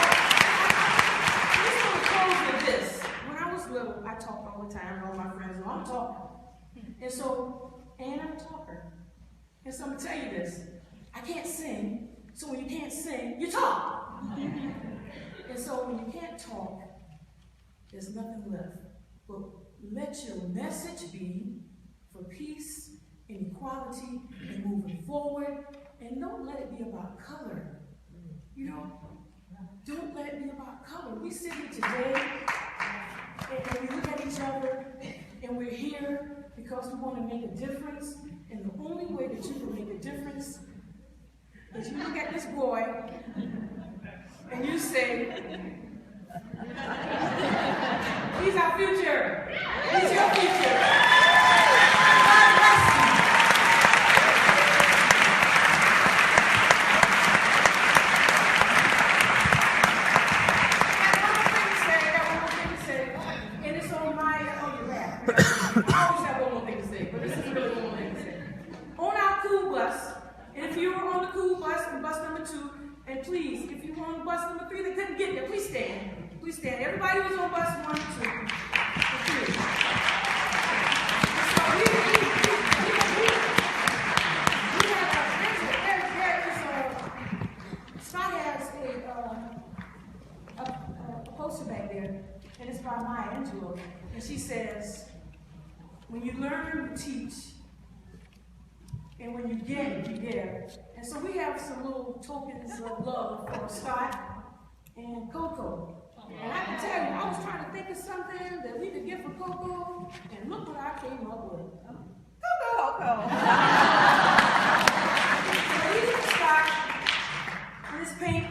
[SPEAKER 20] And so I'm gonna tell you this, I can't sing, so when you can't sing, you talk. And so when you can't talk, there's nothing left. But let your message be for peace and equality and moving forward. And don't let it be about color. You know, don't let it be about color. We sit here today and we look at each other and we're here because we want to make a difference. And the only way that you can make a difference is you look at this boy and you say, he's our future. He's your future. God bless you. Got one more thing to say. And it's on my, you laugh. I always have one more thing to say, but this is really one more thing to say. On our cool bus, and if you were on the cool bus and bus number 2, and please, if you were on bus number 3 that couldn't get there, please stand. Please stand. Everybody who's on bus 1 and 2. Scott has a poster back there, and it's by Maya Angelou, and she says, when you learn, you teach, and when you get, you give. And so we have some little tokens of love for Scott and Coco. And I can tell you, I was trying to think of something that we could get for Coco, and look what I came up with. Coco! So these are Scott, and it's pink,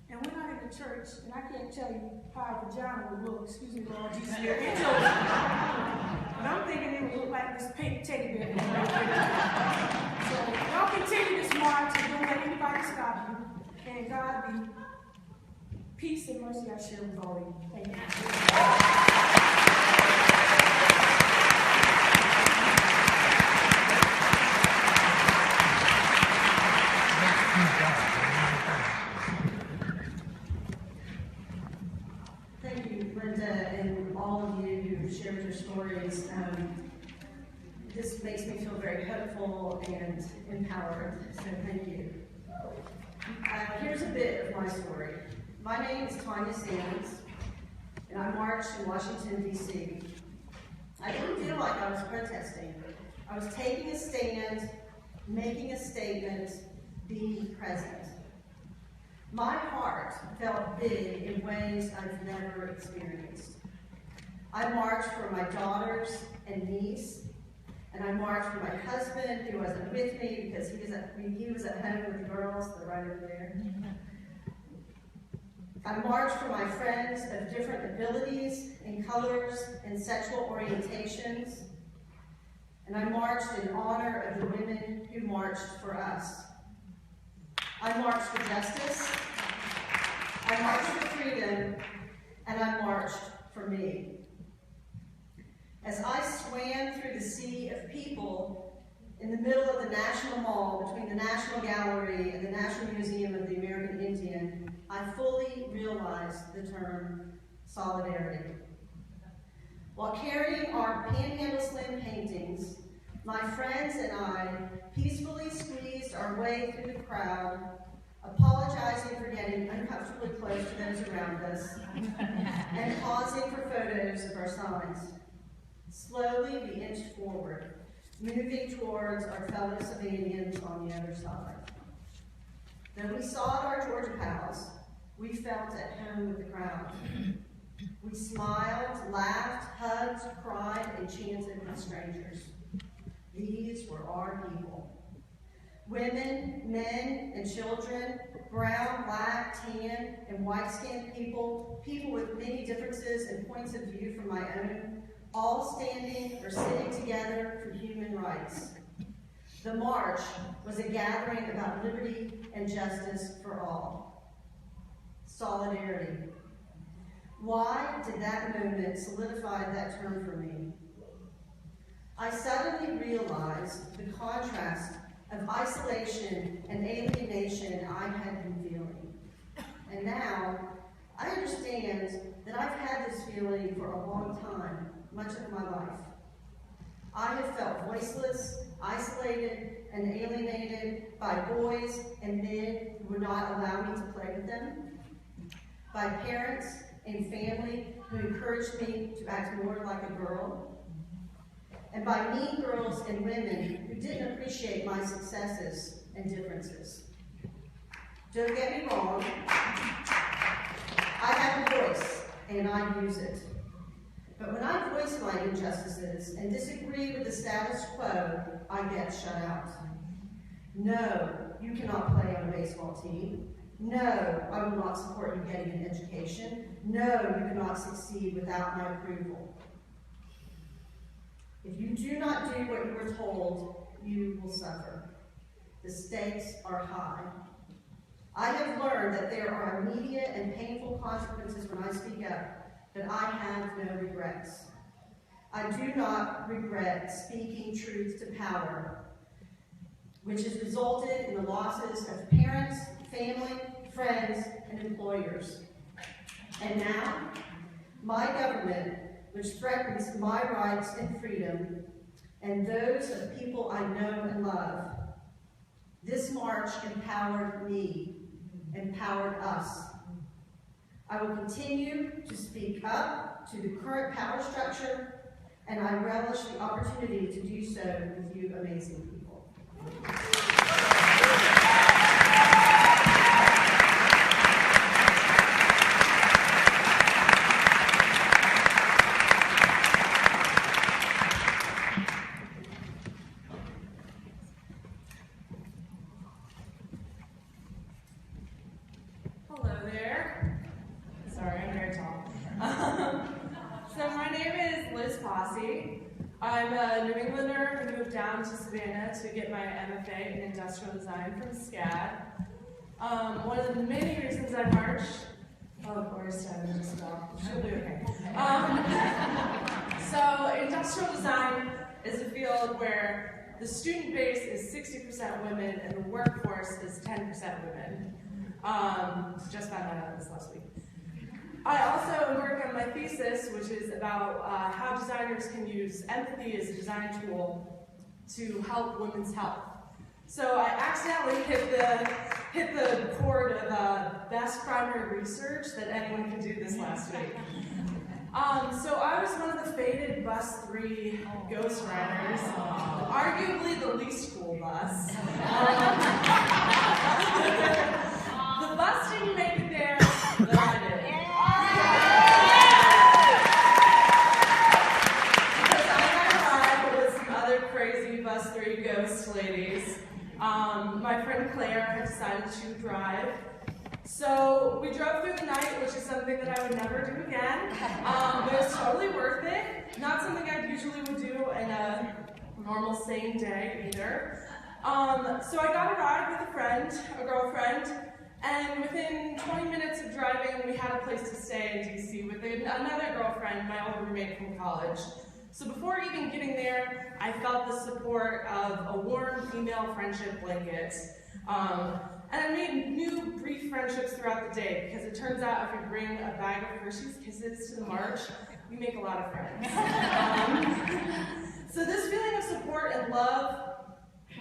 [SPEAKER 20] and we're not in the church, and I can't tell you how a vagina would look, excuse me, Lord Jesus, here in children. But I'm thinking it would look like this pink teddy bear. So y'all continue this march, and don't let anybody stop you, and God be peace and mercy I share with all of you. Thank you.
[SPEAKER 21] Thank you, Brenda, and all of you who shared your stories. This makes me feel very hopeful and empowered, so thank you. Here's a bit of my story. My name is Tania Sammons, and I marched in Washington, D.C. I didn't feel like I was protesting. I was taking a stand, making a statement, being present. My heart felt big in ways I've never experienced. I marched for my daughters and niece, and I marched for my husband, who wasn't with me because he was at home with the girls. They're right over there. I marched for my friends of different abilities and colors and sexual orientations. And I marched in honor of the women who marched for us. I marched for justice, I marched for freedom, and I marched for me. As I swam through the sea of people in the middle of the National Mall between the National Gallery and the National Museum of the American Indian, I fully realized the term solidarity. While carrying our Panhandle Slim paintings, my friends and I peacefully squeezed our way through the crowd, apologizing for getting uncomfortably close to those around us, and pausing for photos of our signs. Slowly we inched forward, moving towards our fellow Savannahans on the other side. Though we sought our Georgia pals, we felt at home with the crowd. We smiled, laughed, hugged, cried, and chanted with strangers. These were our people. Women, men, and children, brown, black, tan, and white-skinned people, people with many differences and points of view from my own, all standing or sitting together for human rights. The march was a gathering about liberty and justice for all. Solidarity. Why did that moment solidify that term for me? I suddenly realized the contrast of isolation and alienation I had been feeling. And now, I understand that I've had this feeling for a long time, much of my life. I have felt voiceless, isolated and alienated by boys and men who would not allow me to play with them, by parents and family who encouraged me to act more like a girl, and by mean girls and women who didn't appreciate my successes and differences. Don't get me wrong, I have a voice and I use it. But when I voice my injustices and disagree with the status quo, I get shut out. No, you cannot play on a baseball team. No, I will not support you getting an education. No, you cannot succeed without my approval. If you do not do what you were told, you will suffer. The stakes are high. I have learned that there are immediate and painful consequences when I speak up, but I have no regrets. I do not regret speaking truth to power, which has resulted in the losses of parents, family, friends, and employers. And now, my government, which threatens my rights and freedom, and those of people I know and love. This march empowered me, empowered us. I will continue to speak up to the current power structure, and I relish the opportunity to do so with you amazing people.
[SPEAKER 1] Hello there. Sorry, I'm very tall. So my name is Liz Possee. I'm a New Englander who moved down to Savannah to get my MFA in Industrial Design from SCAD. One of the many reasons I marched, of course, I'm just she'll be okay. So industrial design is a field where the student base is 60% women and the workforce is 10% women. Just found out this last week. I also work on my thesis, which is about how designers can use empathy as a design tool to help women's health. So I accidentally hit the chord of best primary research that anyone can do this last week. So I was one of the fated bus 3 ghostwriters, arguably the least cool bus. The bus didn't make it there, but I did. Because I got a ride with some other crazy bus 3 ghost ladies. My friend Claire had decided to drive. So we drove through the night, which is something that I would never do again. But it was totally worth it. Not something I usually would do in a normal, sane day either. So I got a ride with a friend, a girlfriend, and within 20 minutes of driving, we had a place to stay in DC with another girlfriend, my old roommate from college. So before even getting there, I felt the support of a warm female friendship blanket. And I made new brief friendships throughout the day, because it turns out if you bring a bag of Hershey's Kisses to the march, you make a lot of friends. So this feeling of support and love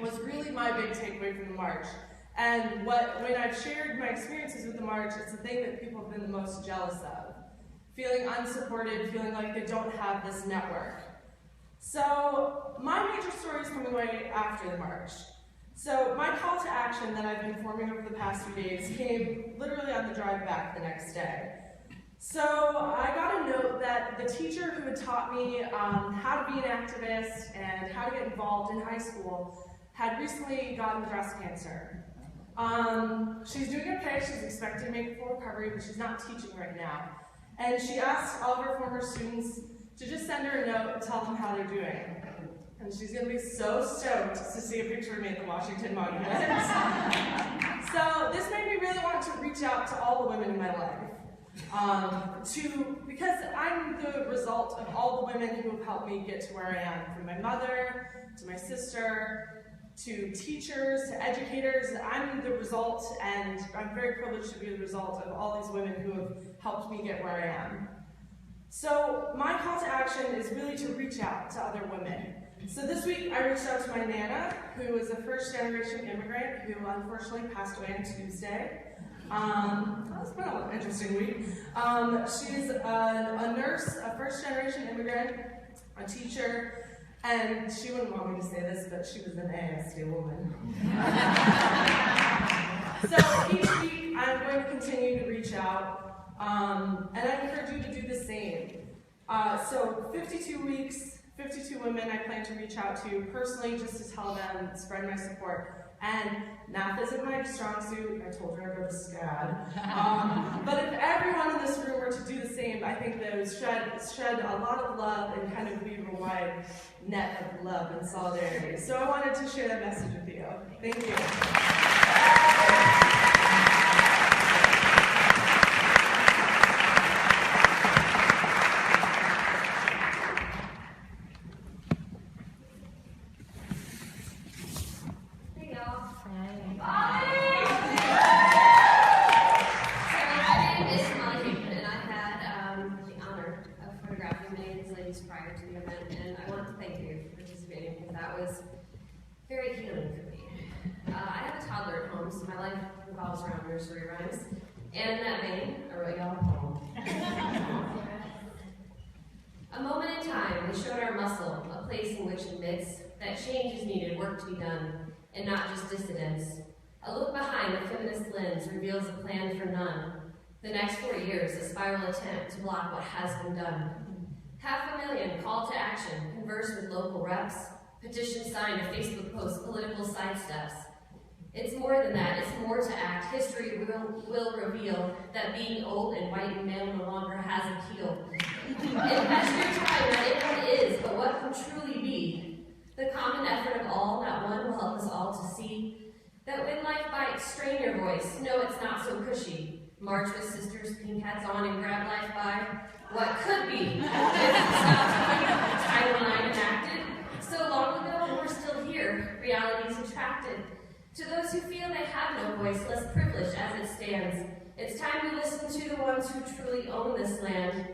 [SPEAKER 1] was really my big takeaway from the march. And when I've shared my experiences with the march, it's the thing that people have been the most jealous of. Feeling unsupported, feeling like they don't have this network. So my major story is coming away after the march. So my call to action that I've been forming over the past few days came literally on the drive back the next day. So I got a note that the teacher who had taught me how to be an activist and how to get involved in high school had recently gotten breast cancer. She's doing okay, she's expected to make full recovery, but she's not teaching right now. And she asked all of her former students to just send her a note and tell them how they're doing. And she's going to be so stoked to see a picture of me at the Washington Monument. So this made me really want to reach out to all the women in my life. Because I'm the result of all the women who have helped me get to where I am. From my mother, to my sister, to teachers, to educators. I'm the result, and I'm very privileged to be the result of all these women who have helped me get where I am. So my call to action is really to reach out to other women. So this week I reached out to my Nana, who is a first-generation immigrant who unfortunately passed away on Tuesday. That's been an interesting week. She's a nurse, a first-generation immigrant, a teacher, and she wouldn't want me to say this, but she was an ASD woman. So each week I'm going to continue to reach out, and I encourage you to do the same. So 52 weeks, 52 women I plan to reach out to personally just to tell them, spread my support. And math isn't my strong suit. I told her I go to SCAD. But if everyone in this room were to do the same, I think that would shed a lot of love and kind of weave a wide net of love and solidarity. So I wanted to share that message with you. Thank you.
[SPEAKER 3] Very healing for me. I have a toddler at home, so my life revolves around nursery rhymes. And in that vein, I wrote y'all a poem. A moment in time, we showed our muscle, a place in which admits that change is needed, work to be done, and not just dissidence. A look behind the feminist lens reveals a plan for none. The next 4 years, a spiral attempt to block what has been done. 500,000 call to action, converse with local reps, petition signed, a Facebook post, political sidesteps. It's more than that, it's more to act. History will reveal that being old and white and male no longer has appeal. Invest your time, not in what is, but what can truly be. The common effort of all, not one, will help us all to see that when life bites, strain your voice. No, it's not so cushy. March with sisters, pink hats on, and grab life by what could be. Timeline enacted. So long ago, and we're still here, reality's attracted. To those who feel they have no voice, less privileged as it stands, it's time to listen to the ones who truly own this land.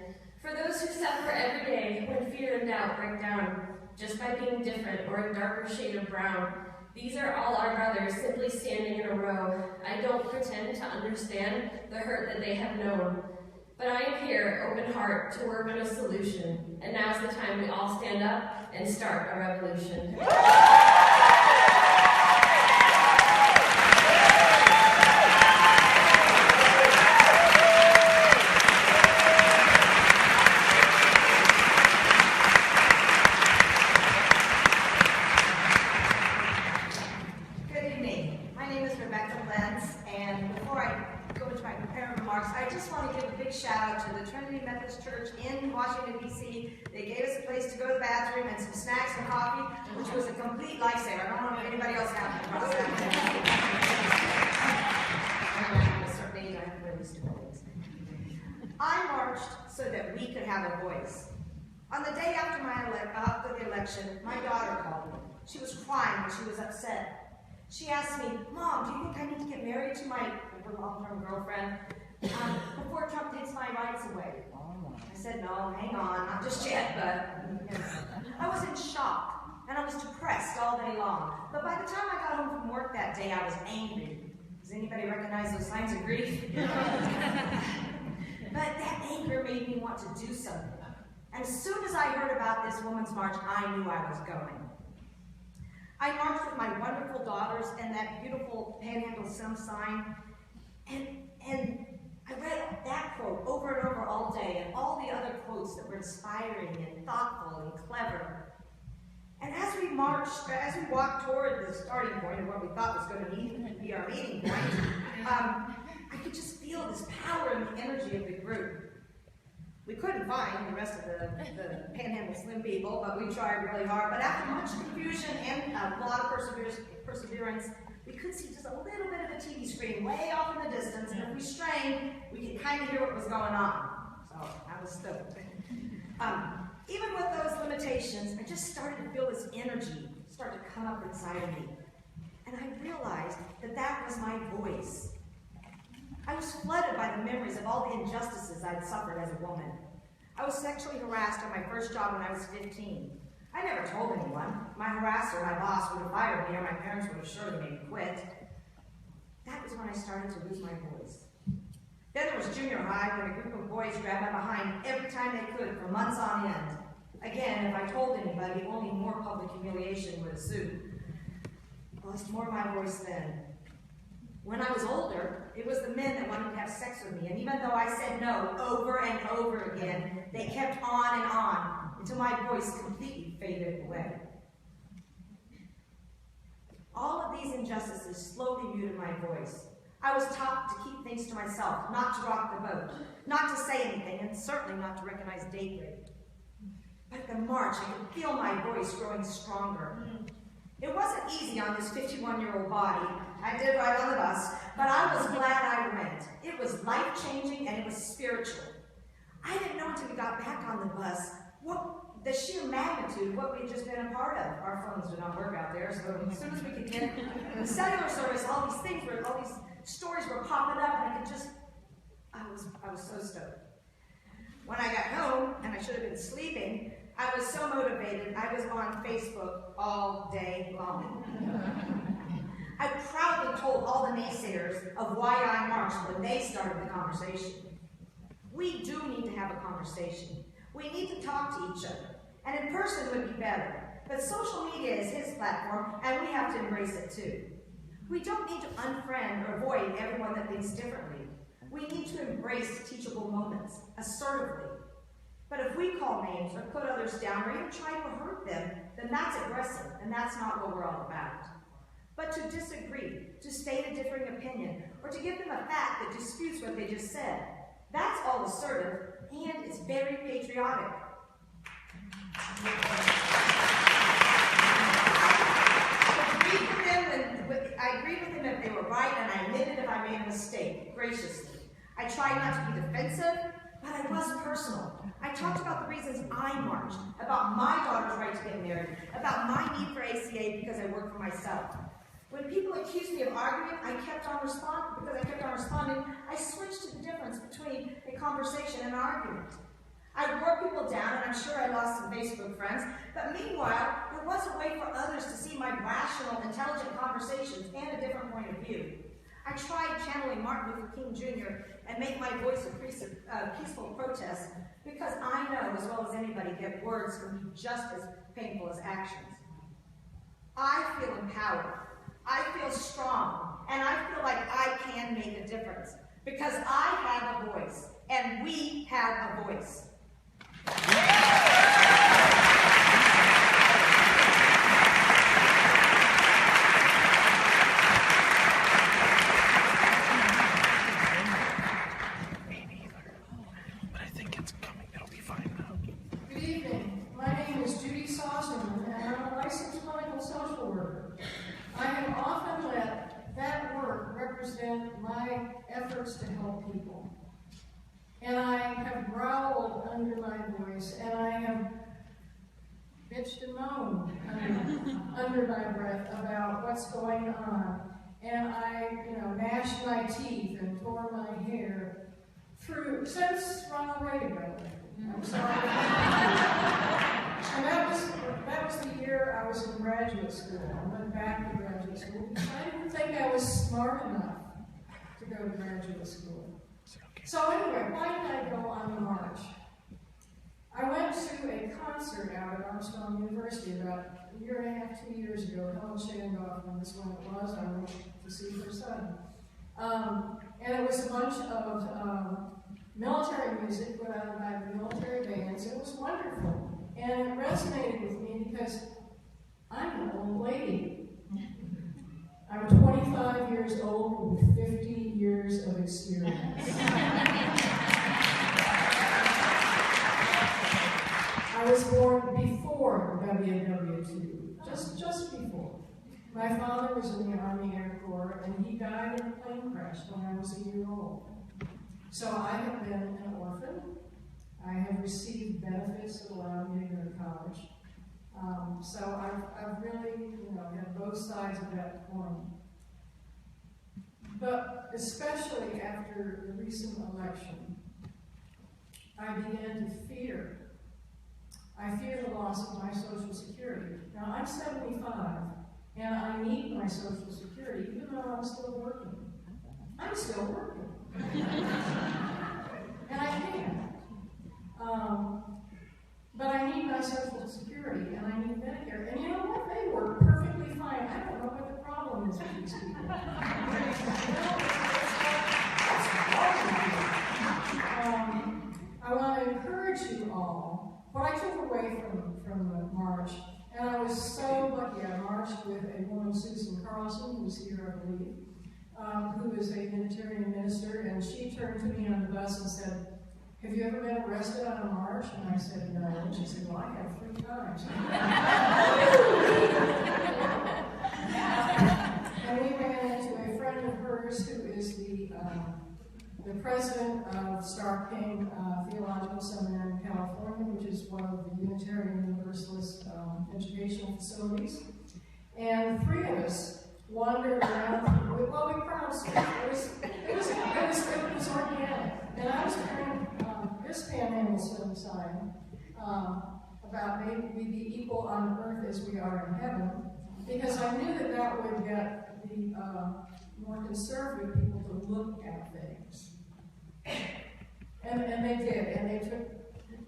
[SPEAKER 3] For those who suffer every day when fear and doubt break down, just by being different or a darker shade of brown, these are all our brothers simply standing in a row. I don't pretend to understand the hurt that they have known, but I am here, open heart, to work on a solution. And now's the time we all stand up and start a revolution.
[SPEAKER 8] Good evening. My name is Rebecca Lenz, and before I go into my prepared remarks, I just want to give a big shout out to the Trinity Methodist Church in Washington, D.C. They gave us a place to go to the bathroom and some snacks and coffee, which was a complete lifesaver. I don't know if anybody else happened across that. I marched so that we could have a voice. On the day after the election, my daughter called me. She was crying and she was upset. She asked me, "Mom, do you think I need to get married to my long-term girlfriend before Trump takes my rights away?" I said, "No, hang on, not just yet," but I was in shock and I was depressed all day long. But by the time I got home from work that day, I was angry. Does anybody recognize those signs of grief? But that anger made me want to do something. And as soon as I heard about this woman's march, I knew I was going. I marched with my wonderful daughters and that beautiful Panhandle Slim sign, and I read that quote over and over all day, and all the other quotes that were inspiring and thoughtful and clever. And as we walked toward the starting point of what we thought was going to be our meeting point, I could just feel this power and the energy of the group. We couldn't find the rest of the Panhandle Slim people, but we tried really hard. But after much confusion and a lot of perseverance, we could see just a little bit of a TV screen way off in the distance, and if we strained, we could kind of hear what was going on. So I was stoked. Even with those limitations, I just started to feel this energy start to come up inside of me. And I realized that that was my voice. I was flooded by the memories of all the injustices I'd suffered as a woman. I was sexually harassed at my first job when I was 15.
[SPEAKER 5] I never told anyone. My harasser, my boss, would have fired me, or my parents would have surely made me quit. That was when I started to lose my voice. Then there was junior high, when a group of boys grabbed my behind every time they could for months on end. Again, if I told anybody, only more public humiliation would ensue. I lost more of my voice then. When I was older, it was the men that wanted to have sex with me, and even though I said no over and over again, they kept on and on until my voice completely faded away. All of these injustices slowly muted my voice. I was taught to keep things to myself, not to rock the boat, not to say anything, and certainly not to recognize date rape. But at the march, I could feel my voice growing stronger. It wasn't easy on this 51-year-old body. I did ride on the bus, but I was glad I went. It was life-changing and it was spiritual. I didn't know until we got back on the bus the sheer magnitude of what we had just been a part of. Our phones did not work out there, so as soon as we could get the cellular service, all these stories were popping up, and I was so stoked. When I got home, and I should have been sleeping, I was so motivated, I was on Facebook all day long. I proudly told all the naysayers of why I marched when they started the conversation. We do need to have a conversation. We need to talk to each other. And in person would be better. But social media is his platform, and we have to embrace it too. We don't need to unfriend or avoid everyone that thinks differently. We need to embrace teachable moments, assertively. But if we call names or put others down or even try to hurt them, then that's aggressive, and that's not what we're all about. But to disagree, to state a differing opinion, or to give them a fact that disputes what they just said, that's all assertive, and it's very patriotic. I agreed with them if they were right, and I admitted if I made a mistake, graciously. I tried not to be defensive, but I was personal. I talked about the reasons I marched, about my daughter's right to get married, about my need for ACA because I work for myself. When people accused me of arguing, I kept on responding. I switched to the difference between a conversation and an argument. I wore people down, and I'm sure I lost some Facebook friends, but meanwhile, there was a way for others to see my rational, intelligent conversations and a different point of view. I tried channeling Martin Luther King Jr. and make my voice a peaceful protest because I know, as well as anybody, that words can be just as painful as actions. I feel empowered. I feel strong, and I feel like I can make a difference because I have a voice, and we have a voice.
[SPEAKER 22] Good evening. My name is Judy Saucerman, and I'm a licensed clinical social worker. I have often let that work represent my efforts to help people. And I have growled under my voice, and I have bitched and moaned under my breath about what's going on. And I, gnashed my teeth and tore my hair since Ronald Reagan, by the way. I'm sorry. And that was the year I was in graduate school. I went back to graduate school because I didn't think I was smart enough to go to graduate school. So anyway, why did I go on the march? I went to a concert out at Armstrong University about a year and a half, 2 years ago. Helen Shandoff, when this one was, I went to see her son. And it was a bunch of military music put on by the military bands. It was wonderful. And it resonated with me because I'm an old lady. I'm 25 years old with 50 years of experience. I was born before WW2, just before. My father was in the Army Air Corps, and he died in a plane crash when I was a year old. So I have been an orphan. I have received benefits that allowed me to go to college. So I've really, had both sides of that coin. But especially after the recent election, I began to fear I fear the loss of my Social Security. Now, I'm 75, and I need my Social Security, even though I'm still working. I'm still working. And I can. But I need my Social Security, and I need Medicare. And you know what? They work perfectly fine. I don't know what the problem is with these people. I want to encourage you all. What I took away from the march, and I was so lucky, I marched with a woman, Susan Carlson, who's here, I believe, who is a Unitarian minister, and she turned to me on the bus and said, "Have you ever been arrested on a march?" And I said, "No." And she said, "Well, I have 3 times." And we ran into a friend of hers who is the president of Starr King Theological Seminary in California, which is one of the Unitarian Universalist educational facilities. And 3 of us wandered around. Well, we crowdsourced. It was organic. And I was wearing this Panhandle Slim sign about may we be equal on earth as we are in heaven, because I knew that that would get the more conservative people to look at things. And they did, and they took,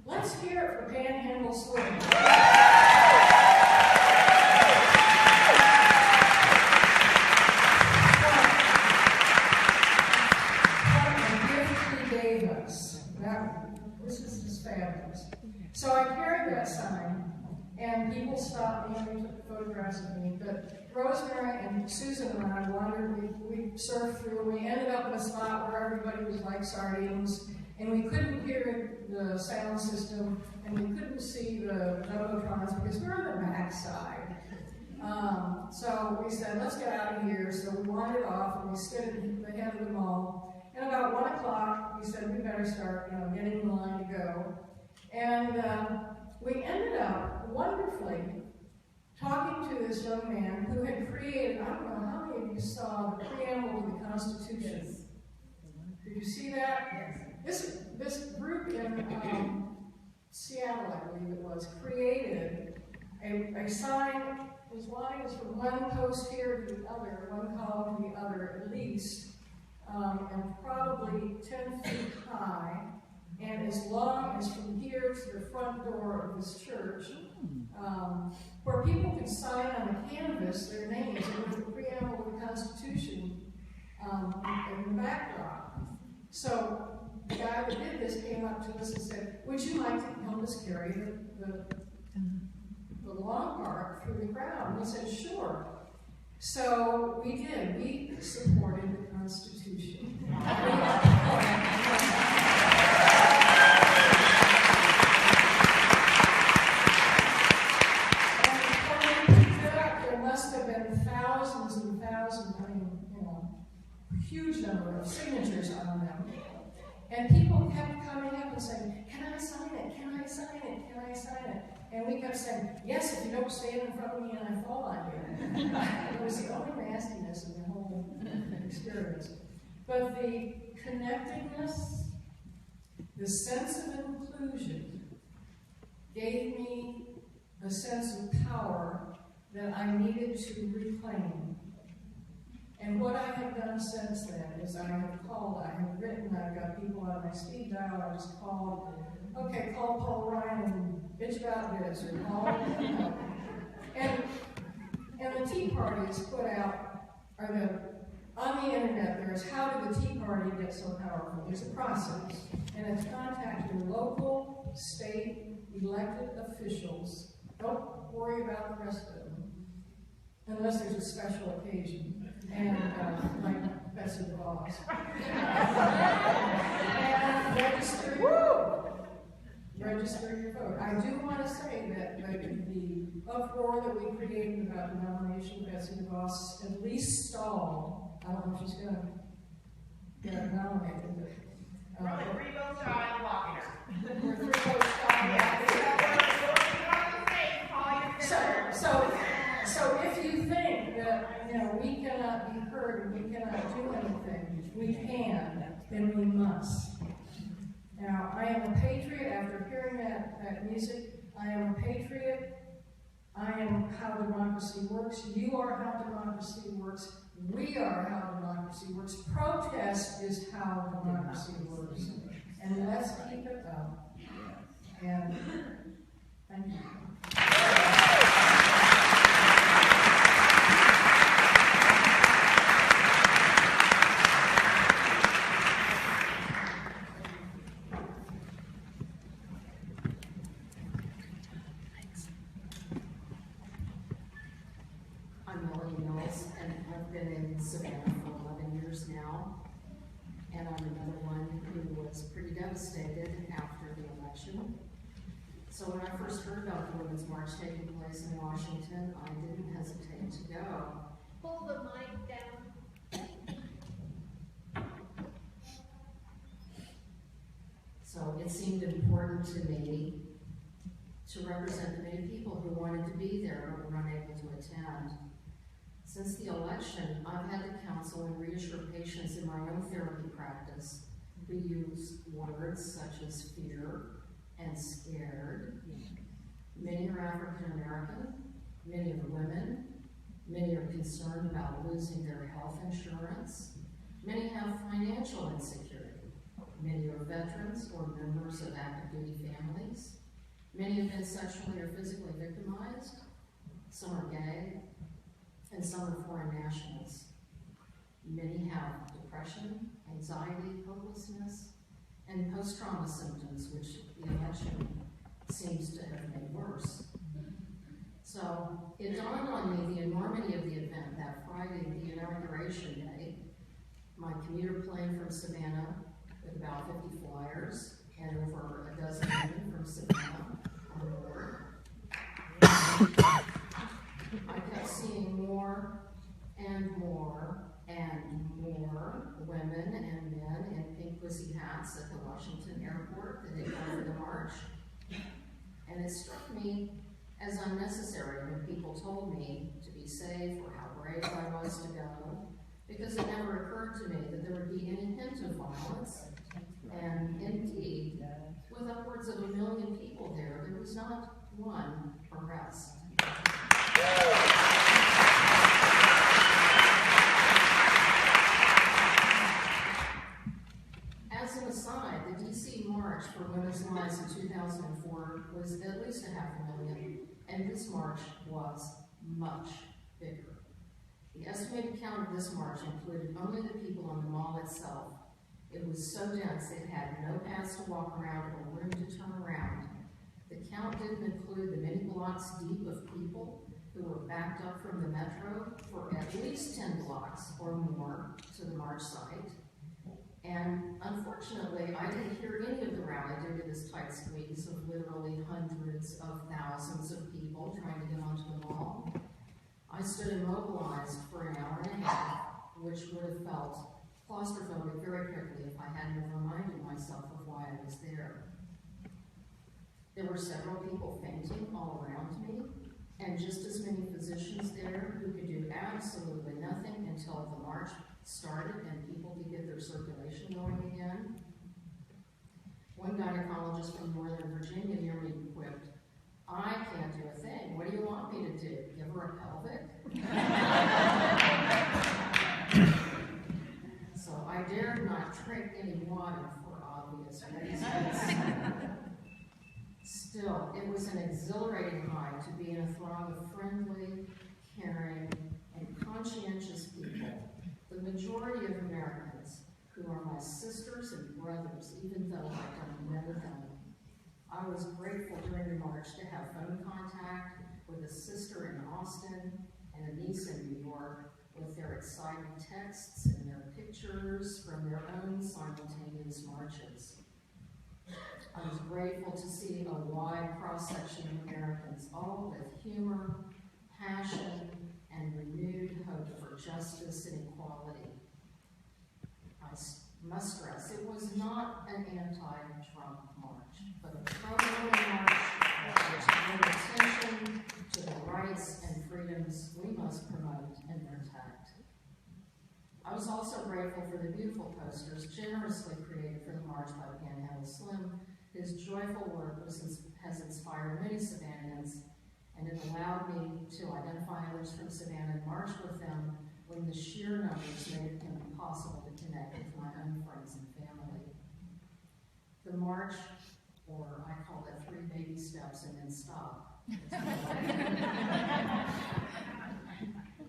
[SPEAKER 22] let's hear it for Panhandle Slim. This is just fabulous. So I carried that sign, and people stopped me and they took photographs of me. But Rosemary and Susan and I wandered, we surfed through, and we ended up in a spot where everybody was like sardines, and we couldn't hear the sound system, and we couldn't see the jumbotrons because we were on the back side. So we said, let's get out of here. So we wandered off, and we stood at the head of the mall. And about 1 o'clock, we said we better start, getting in line to go. And we ended up wonderfully talking to this young man who had created, I don't know how many of you saw the preamble to the Constitution. Yes. Did you see that? Yes. This group in Seattle, I believe it was, created a sign as wide as from one post here to the other, one column to the other at least. And probably 10 feet high, and as long as from here to the front door of this church, where people could sign on the canvas their names with the preamble of the Constitution in the backdrop. So the guy that did this came up to us and said, "Would you like to help us carry the long part through the crowd?" And we said, "Sure." So we did. We supported the Constitution. There must have been thousands and thousands, huge number of signatures on them. And people kept coming up and saying, "Can I sign it? Can I sign it? Can I sign it?" And we kept saying, "Yes, if you don't stand in front of me and I fall on you." It was the only nastiness in the whole experience. But the connectedness, the sense of inclusion, gave me a sense of power that I needed to reclaim. And what I have done since then is I have called, I have written, I've got people on my speed dial, I just called, okay, call Paul Ryan and bitch about this, or call, and the Tea Party is put out, on the internet, there's how did the Tea Party get so powerful? There's a process, and it's contacting local, state, elected officials. Don't worry about the rest of them, unless there's a special occasion. And like Betsy the Boss. And register your vote. I do want to say that the uproar that we created about the nomination of Betsy the Boss at least stalled. I don't know if she's going to get nominated.
[SPEAKER 6] We're only 3 votes shy of blocking her.
[SPEAKER 22] We're 3 votes shy. So if you think that we cannot be heard and we cannot do anything, we can, then we must. Now, I am a patriot. After hearing that music, I am a patriot. I am how democracy works. You are how democracy works. We are how democracy works. Protest is how democracy works. And let's keep it up. And thank you.
[SPEAKER 4] I'm Melanie Mills, and I've been in Savannah for 11 years now. And I'm another one who was pretty devastated after the election. So when I first heard about the Women's March taking place in Washington, I didn't hesitate to go.
[SPEAKER 16] Pull the mic down.
[SPEAKER 4] So it seemed important to me to represent the many people who wanted to be there but were unable to attend. Since the election, I've had to counsel and reassure patients in my own therapy practice who use words such as fear and scared. Many are African American, many are women, many are concerned about losing their health insurance, many have financial insecurity, many are veterans or members of active duty families, many have been sexually or physically victimized, some are gay, and some are foreign nationals. Many have depression, anxiety, hopelessness, and post-trauma symptoms, which the election seems to have made worse. So it dawned on me the enormity of the event that Friday, the inauguration day. My commuter plane from Savannah with about 50 flyers and over a dozen women from Savannah on board. I kept seeing more and more and more women and men in pink pussy hats at the Washington airport that had come for the march. And it struck me as unnecessary when people told me to be safe or how brave I was to go, because it never occurred to me that there would be any hint of violence. And indeed, with upwards of 1 million people there, there was not one arrest. As an aside, the DC March for Women's Lives in 2004 was at least 500,000, and this march was much bigger. The estimated count of this march included only the people on the mall itself. It was so dense it had no paths to walk around or room to turn around. The count didn't include the many blocks deep of people who were backed up from the metro for at least 10 blocks or more to the march site. And unfortunately, I didn't hear any of the rally due to this tight squeeze of literally hundreds of thousands of people trying to get onto the mall. I stood immobilized for an hour and a half, which would have felt claustrophobic very quickly if I hadn't reminded myself of why I was there. There were several people fainting all around me, and just as many physicians there who could do absolutely nothing until the march started and people could get their circulation going again. One gynecologist from Northern Virginia near me quipped, "I can't do a thing. What do you want me to do? Give her a pelvic?" So I dared not drink any water for obvious reasons. Still, it was an exhilarating high to be in a throng of friendly, caring, and conscientious people, the majority of Americans who are my sisters and brothers, even though I've never done it. I was grateful during the march to have phone contact with a sister in Austin and a niece in New York with their exciting texts and their pictures from their own simultaneous marches. I was grateful to see a wide cross-section of Americans, all with humor, passion, and renewed hope for justice and equality. I must stress, it was not an anti-Trump march, but a pro-women march which drew attention to the rights and freedoms we must promote and protect. I was also grateful for the beautiful posters generously created for the march by Panhandle Slim. His joyful work was has inspired many Savannahans, and it allowed me to identify others from Savannah and march with them when the sheer numbers made it impossible to connect with my own friends and family. The march, or I call it 3 baby steps and then stop.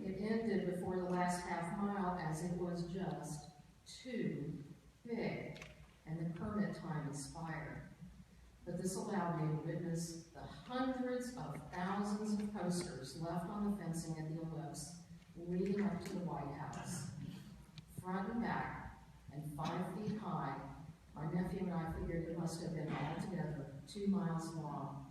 [SPEAKER 4] It ended before the last half mile as it was just too big and the permit time expired. But this allowed me to witness the hundreds of thousands of posters left on the fencing at the ellipse leading up to the White House. Front and back, and 5 feet high, my nephew and I figured it must have been altogether 2 miles long.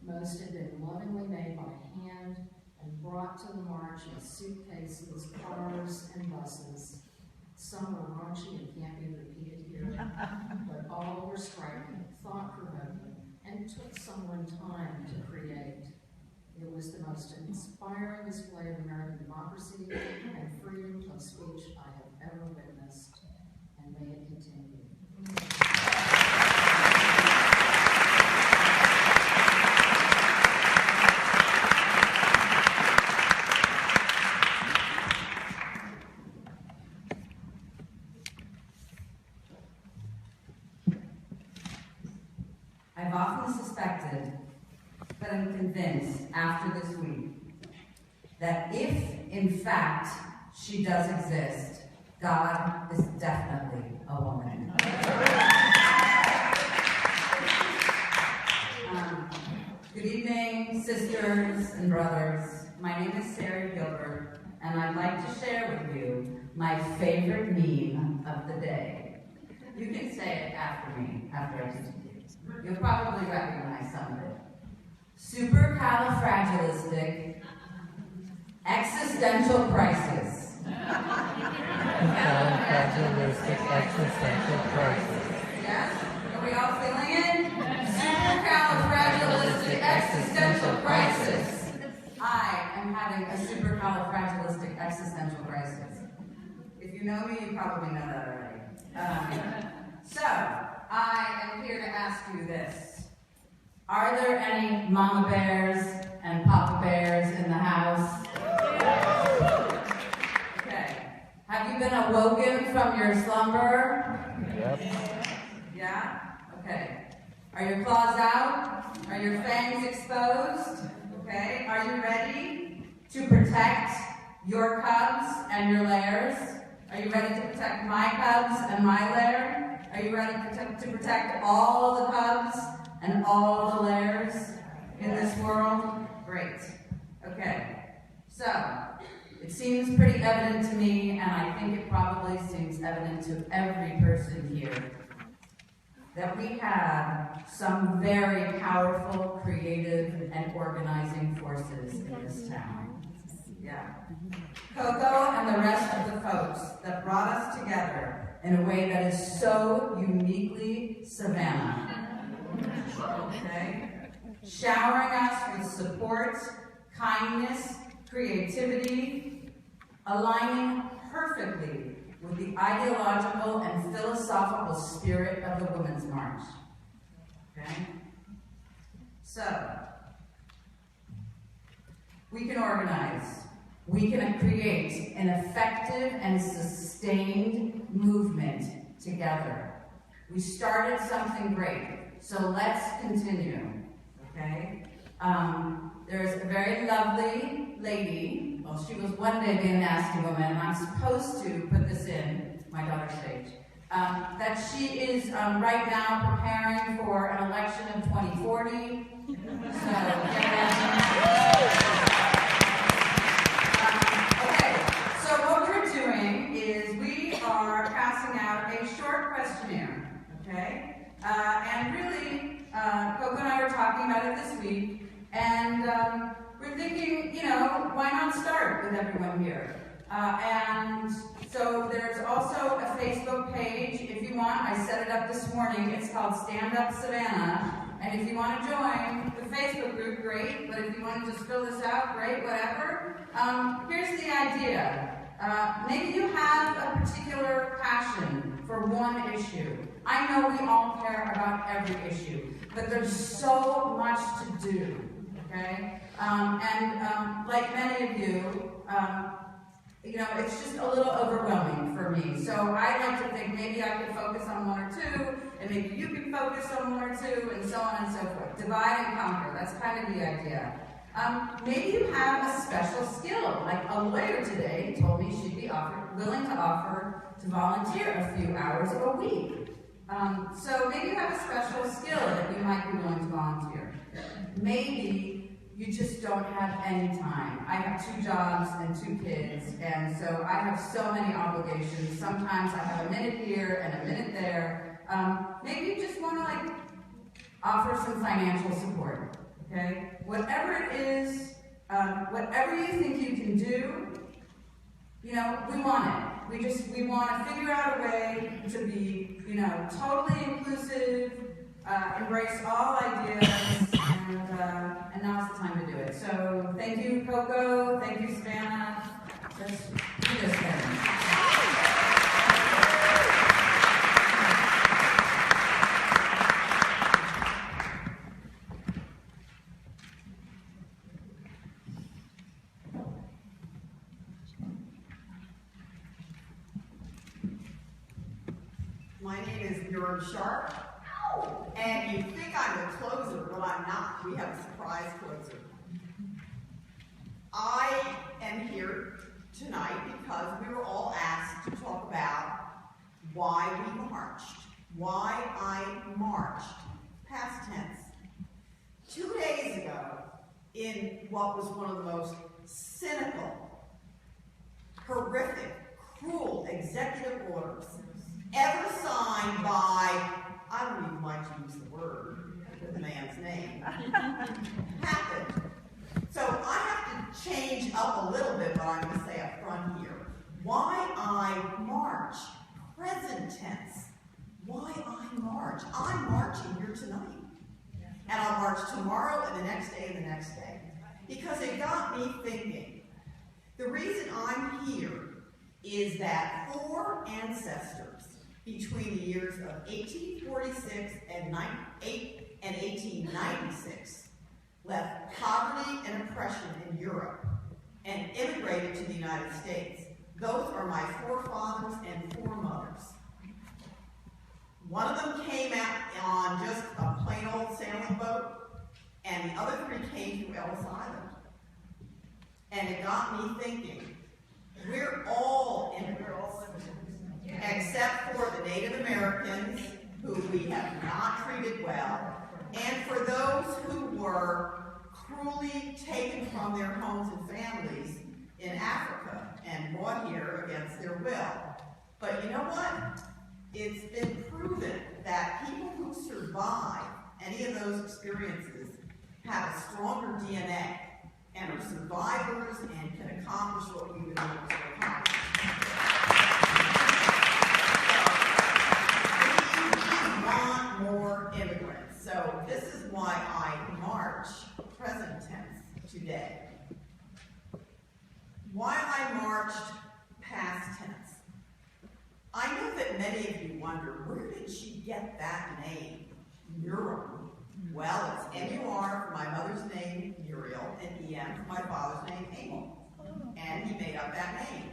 [SPEAKER 4] Most had been lovingly made by hand and brought to the march in suitcases, cars, and buses. Some were raunchy and can't be repeated here, but all were striking, thought-provoking, and took someone time to create. It was the most inspiring display of American democracy and freedom of speech I have ever witnessed, and may it continue.
[SPEAKER 7] I've often suspected, but I'm convinced after this week, that if, in fact, she does exist, God is definitely a woman. Good evening, sisters and brothers. My name is Sari Gilbert, and I'd like to share with you my favorite meme of the day. You can say it after me, after I teach you. You'll probably recognize some of it. Supercalifragilistic existential crisis.
[SPEAKER 9] Supercalifragilistic existential crisis.
[SPEAKER 7] Yes? Are we all feeling it? Supercalifragilistic existential crisis. I am having a supercalifragilistic existential crisis. If you know me, you probably know that already. So, I am here to ask you this. Are there any mama bears and papa bears in the house? Okay. Have you been awoken from your slumber?
[SPEAKER 9] Yep.
[SPEAKER 7] Yeah? Okay. Are your claws out? Are your fangs exposed? Okay. Are you ready to protect your cubs and your lairs? Are you ready to protect my cubs and my lair? Are you ready to protect all the cubs and all the lairs in this world? Great. Okay. So, it seems pretty evident to me, and I think it probably seems evident to every person here, that we have some very powerful, creative, and organizing forces in this town. Yeah. Coco and the rest of the folks that brought us together in a way that is so uniquely Savannah. Okay? Showering us with support, kindness, creativity, aligning perfectly with the ideological and philosophical spirit of the Women's March. Okay? So, we can organize. We can create an effective and sustained movement together. We started something great, so let's continue, okay? There's a very lovely lady, well, she was one day being a nasty woman, and I'm supposed to put this in my daughter's stage, that she is right now preparing for an election in 2040, so is we are passing out a short questionnaire, okay? And really, Coco and I were talking about it this week, and we're thinking, why not start with everyone here? And so there's also a Facebook page, if you want. I set it up this morning. It's called Stand Up Savannah. And if you want to join the Facebook group, great. But if you want to just fill this out, great, whatever. Here's the idea. Maybe you have a particular passion for one issue. I know we all care about every issue, but there's so much to do, okay? Like many of you, it's just a little overwhelming for me. So I like to think maybe I could focus on one or two, and maybe you can focus on one or two, and so on and so forth. Divide and conquer, that's kind of the idea. Maybe you have a special skill, like a lawyer today told me she'd be willing to offer to volunteer a few hours a week. So maybe you have a special skill that you might be willing to volunteer. Maybe you just don't have any time. I have 2 jobs and 2 kids, and so I have so many obligations. Sometimes I have a minute here and a minute there. Maybe you just want to offer some financial support, okay? Whatever it is, whatever you think you can do, we want it. We want to figure out a way to be, totally inclusive, embrace all ideas, and now's the time to do it. So thank you, Coco. Thank you, Savannah. Just do this thing.
[SPEAKER 10] My name is Murem Sharpe, and you think I'm the closer, but I'm not. We have a surprise closer. I am here tonight because we were all asked to talk about why we marched, why I marched, past tense. 2 days ago, in what was one of the most cynical, horrific, cruel executive orders ever signed by, I don't even like to use the word with the man's name, happened. So I have to change up a little bit what I'm going to say up front here. Why I march, present tense. Why I march. I'm marching here tonight. And I'll march tomorrow and the next day and the next day. Because it got me thinking. The reason I'm here is that 4 ancestors between the years of 1846 and 1896 left poverty and oppression in Europe and immigrated to the United States. Those are my forefathers and foremothers. One of them came out on just a plain old sailing boat, and the other 3 came through Ellis Island. And it got me thinking, we're all immigrants, except for the Native Americans, who we have not treated well, and for those who were cruelly taken from their homes and families in Africa and brought here against their will. But you know what? It's been proven that people who survive any of those experiences have a stronger DNA and are survivors and can accomplish what we've been able to accomplish. We want more immigrants. So this is why I march, present tense, today. Why I marched, past tense. I know that many of you wonder, where did she get that name, Murem? Well, it's M-U-R for my mother's name, Muriel, and E-M for my father's name, Emil. And he made up that name.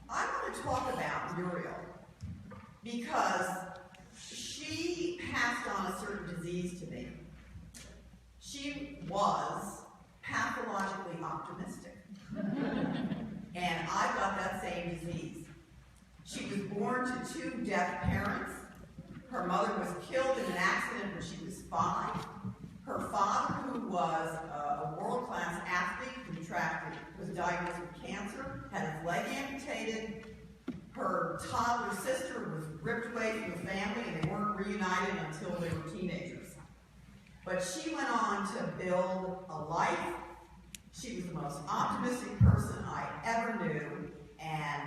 [SPEAKER 10] I want to talk about Muriel because she passed on a certain disease to me. She was pathologically optimistic. And I got that same disease. She was born to 2 deaf parents. Her mother was killed in an accident when she was 5. Her father, who was a world-class athlete, was diagnosed with cancer, had his leg amputated. Her toddler sister was ripped away from the family, and they weren't reunited until they were teenagers. But she went on to build a life. She was the most optimistic person I ever knew, and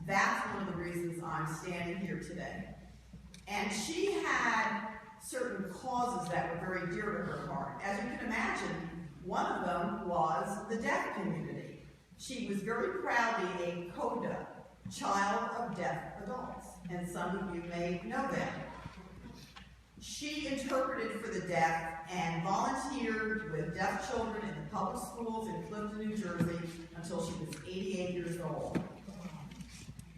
[SPEAKER 10] that's one of the reasons I'm standing here today. And she had certain causes that were very dear to her heart. As you can imagine, one of them was the deaf community. She was very proudly a CODA, child of deaf adults, and some of you may know them. She interpreted for the deaf and volunteered with deaf children in the public schools in Clifton, New Jersey until she was 88 years old.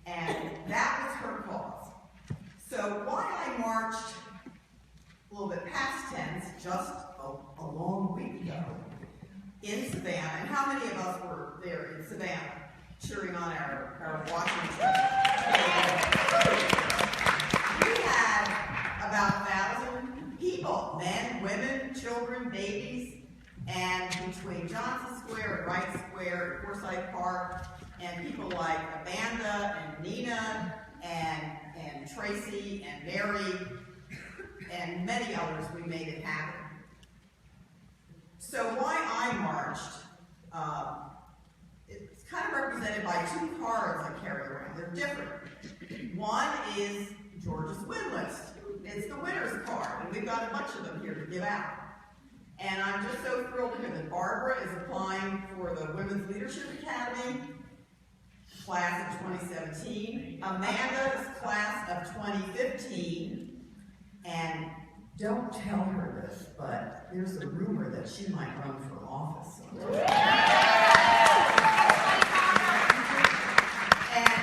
[SPEAKER 10] And that was her cause. So why I marched a little bit past tense, just a long week ago, in Savannah, and how many of us were there in Savannah cheering on our Washington? We had about 1,000 people, men, women, children, babies, and between Johnson Square and Wright Square, Forsyth Park, and people like Amanda and Nina and Tracy and Mary and many others, we made it happen. So why I marched, it's kind of represented by two cards I carry around. They're different. One is Georgia's win list. It's the winner's card, and we've got a bunch of them here to give out. And I'm just so thrilled to hear that Barbara is applying for the Women's Leadership Academy, class of 2017. Amanda's class of 2015. And don't tell her this, but there's a rumor that she might run for office someday. And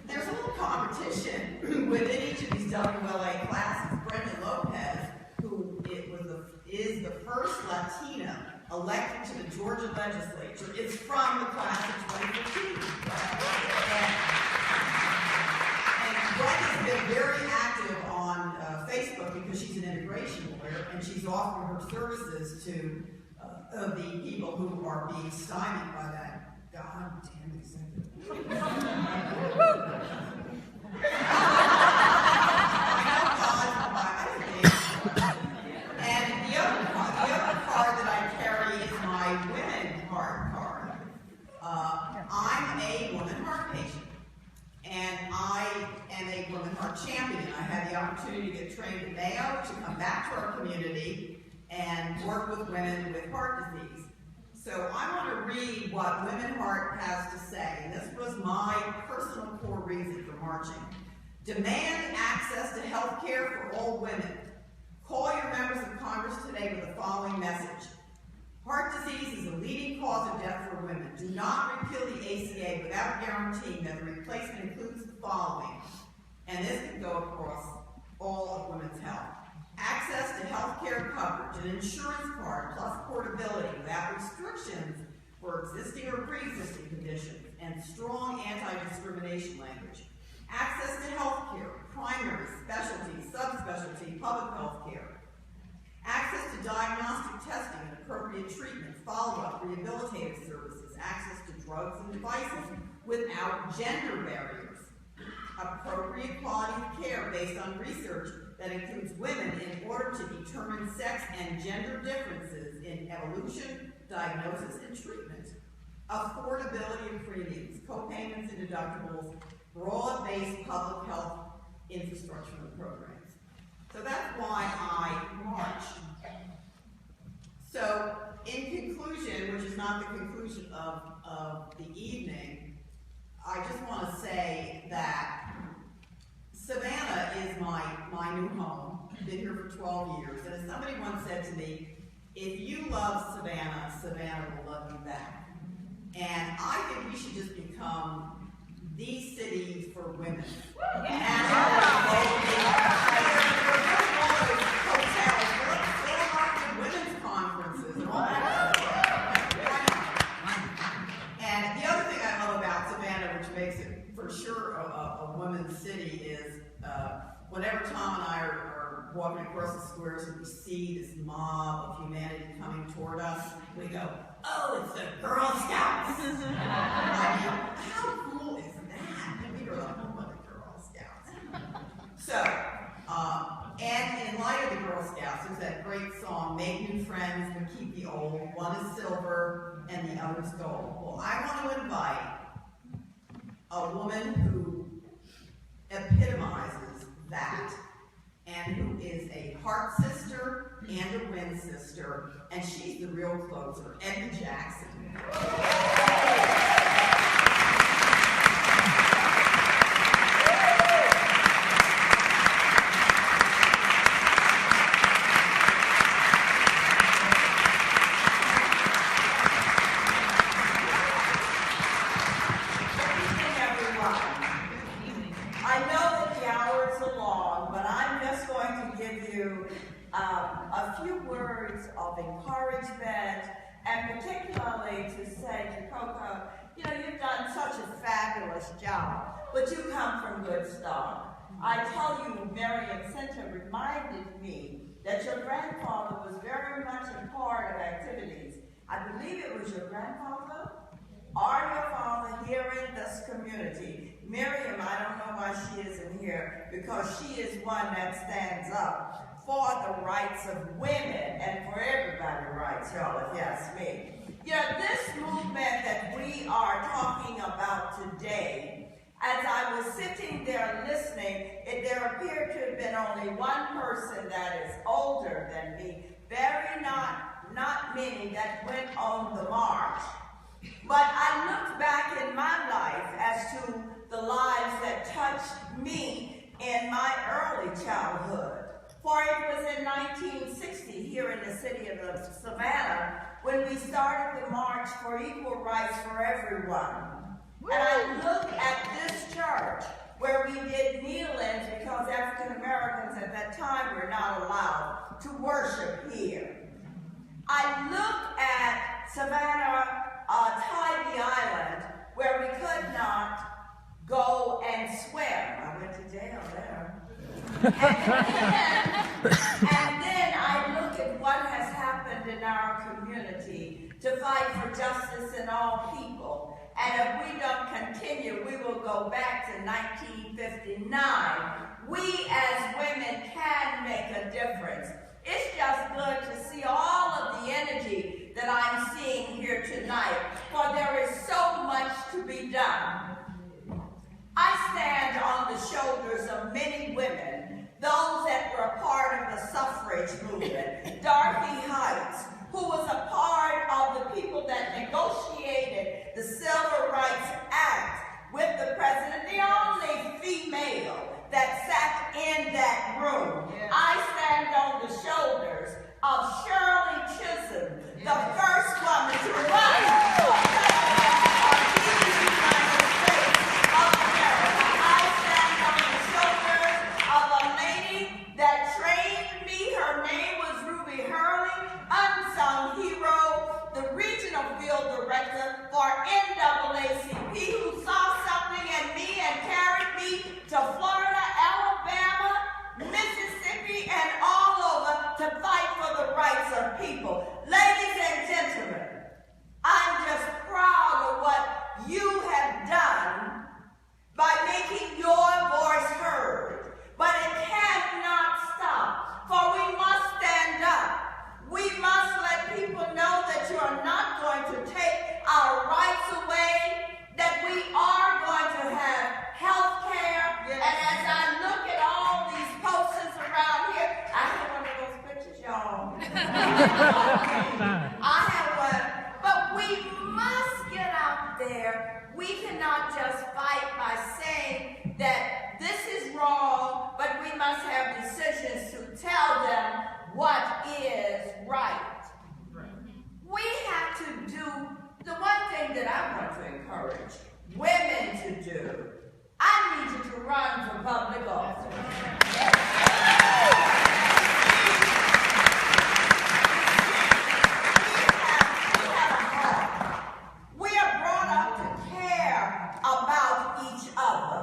[SPEAKER 10] there's a little competition within each of these WLA classes. Brenda Lopez, who is the first Latina elected to the Georgia legislature, is from the class of 2015. And Brenda's been very active on Facebook because she's an immigration lawyer, and she's offering her services to the people who are being stymied by that goddamn executive. And the other card that I carry is my women heart card. I'm a woman heart patient. And I am a woman heart champion. I had the opportunity to get trained at Mayo to come back to our community and work with women with heart disease. So I want to read what Women Heart has to say. And this was my personal core reason for marching. Demand access to health care for all women. Call your members of Congress today with the following message. Heart disease is the leading cause of death for women. Do not repeal the ACA without guaranteeing that the replacement includes the following. And this can go across all of women's health. Access to health care coverage, an insurance card plus portability without restrictions for existing or pre-existing conditions, and strong anti-discrimination language. Access to health care, primary, specialty, subspecialty, public health care. Access to diagnostic testing and appropriate treatment, follow-up, rehabilitative services, access to drugs and devices without gender barriers. Appropriate quality of care based on research that includes women in order to determine sex and gender differences in evolution, diagnosis, and treatment. Affordability of premiums, co-payments and deductibles, broad-based public health infrastructure and programs. So that's why I marched. So, in conclusion, which is not the conclusion of the evening, I just want to say that Savannah is my new home. I've been here for 12 years. And as somebody once said to me, if you love Savannah, Savannah will love you back. And I think we should just become the city for women. Women's conferences and all that. And the other thing I love about Savannah, which makes it for sure a women's city, is whenever Tom and I are walking across the squares and we see this mob of humanity coming toward us, we go, oh, it's the Girl Scouts. I mean, how cool is that? We are the home of the Girl Scouts. So, and in light of the Girl Scouts, there's that great song, Make New Friends and Keep the Old. One is silver and the other is gold. Well, I want to invite a woman who epitomizes that and who is a heart sister and a win sister, and she's the real closer, Edna Jackson.
[SPEAKER 12] a few words of encouragement, and particularly to say to Coco, you know, you've done such a fabulous job, but you come from good stock. I tell you, Miriam Center reminded me that your grandfather was very much a part of activities. I believe it was your grandfather or your father here in this community. Miriam, I don't know why she isn't here, because she is one that stands up for the rights of women and for everybody's rights, y'all, if you ask me. You know, this movement that we are talking about today, as I was sitting there listening, there appeared to have been only one person that is older than me, not many that went on the march. But I looked back in my life as to the lives that touched me in my early childhood. For it was in 1960 here in the city of Savannah when we started the March for Equal Rights for Everyone. And I look at this church where we did kneel-ins because African Americans at that time were not allowed to worship here. I look at Savannah, Tybee Island, where we could not go and swim. I went to jail there. And then I look at what has happened in our community to fight for justice in all people. And if we don't continue, we will go back to 1959. We as women can make a difference. It's just good to see all of the energy that I'm seeing here tonight, for there is so much to be done. I stand on the shoulders of many women, those that were a part of the suffrage movement. Dorothy Heights, who was a part of the people that negotiated the Civil Rights Act with the president, the only female that sat in that room. Yes. I stand on the shoulders of Shirley Chisholm, the first woman to run for president of the United States of America. I stand on the shoulders of a lady that trained me. Her name was Ruby Hurley, unsung hero, the regional field director for NAACP, who saw something in me and carried me to Florida, Alabama, Mississippi, and all over to fight for the rights of people. Ladies and gentlemen, I'm just proud of what you have done by making your voice heard. But it cannot stop, for we must stand up. We must let people know that you are not going to take our rights away, that we are going to have health care. Yes. And as I look at all these posters around here, I have one of those pictures, y'all. I have one. But we must get out there. We cannot just fight by saying that this is wrong, but we must have decisions to tell them what is right. We have to do the one thing that I want to encourage women to do. I need you to run for public office. We are brought up to care about each other.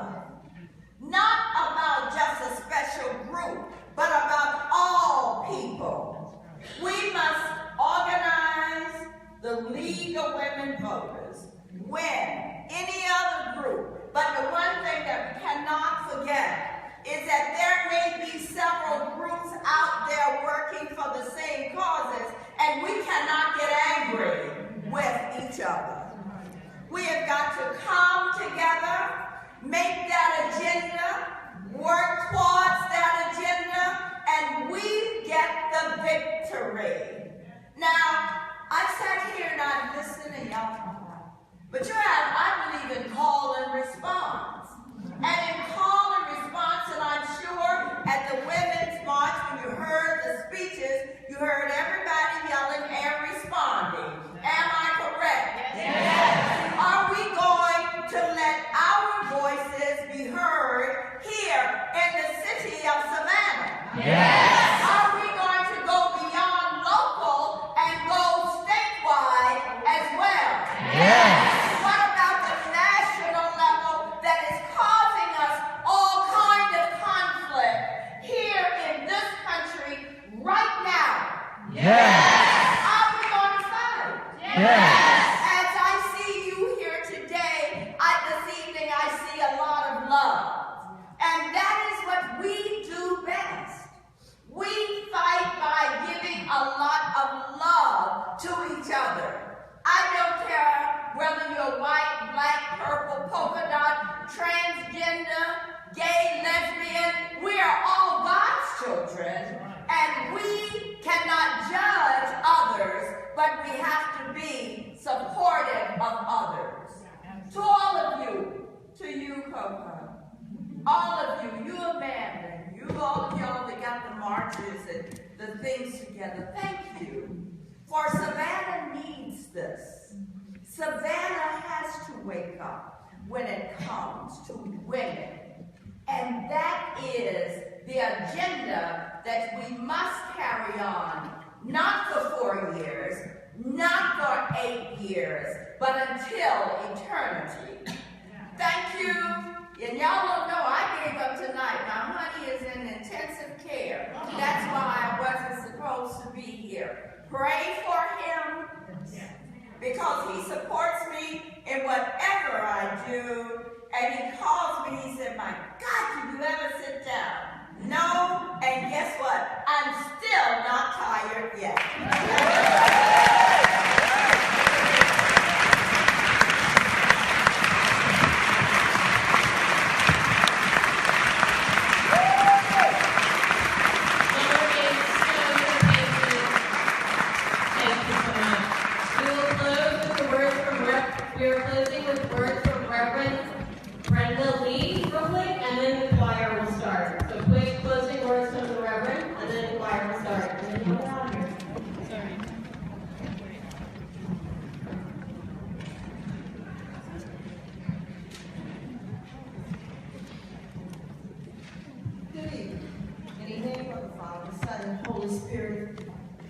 [SPEAKER 12] Not about just a special group, but about all people. We must organize the League of Women Voters, when any other group. But the one thing that we cannot forget is that there may be several groups out there working for the same causes, and we cannot get angry with each other. We have got to come together, make that agenda, work towards that agenda, and we get the victory. Now, I sat here and I listened and y'all talk about it. But I believe in call and response. And in call and response, and I'm sure at the Women's March, when you heard the speeches, you heard everybody yelling and responding. Am I correct? Yes. Are we going to let our voices be heard here in the city of Savannah? Yes. Are we going to go beyond polka dot, transgender, gay, lesbian. We are all God's children, and we cannot judge others, but we have to be supportive of others. To all of you, to you, Coco, all of you, you abandoned, all of y'all that got the marches and the things together, thank you. For Savannah needs this. Savannah has to wake up when it comes to women. And that is the agenda that we must carry on, not for 4 years, not for 8 years, but until eternity. Thank you. And y'all don't know, I gave up tonight. My honey is in intensive care. That's why I wasn't supposed to be here. Pray for him, because he supports me in whatever I do. And he calls me, he said, my God, did you ever sit down? No, and guess what? I'm still not tired yet.
[SPEAKER 3] We are closing with words from Reverend Brenda Lee, real quick, and then the choir will start. So quick closing words from the Reverend, and then the choir will start. And then we'll get out of here. Sorry.
[SPEAKER 2] Good evening. In the name of the Father, the Son, and Holy Spirit,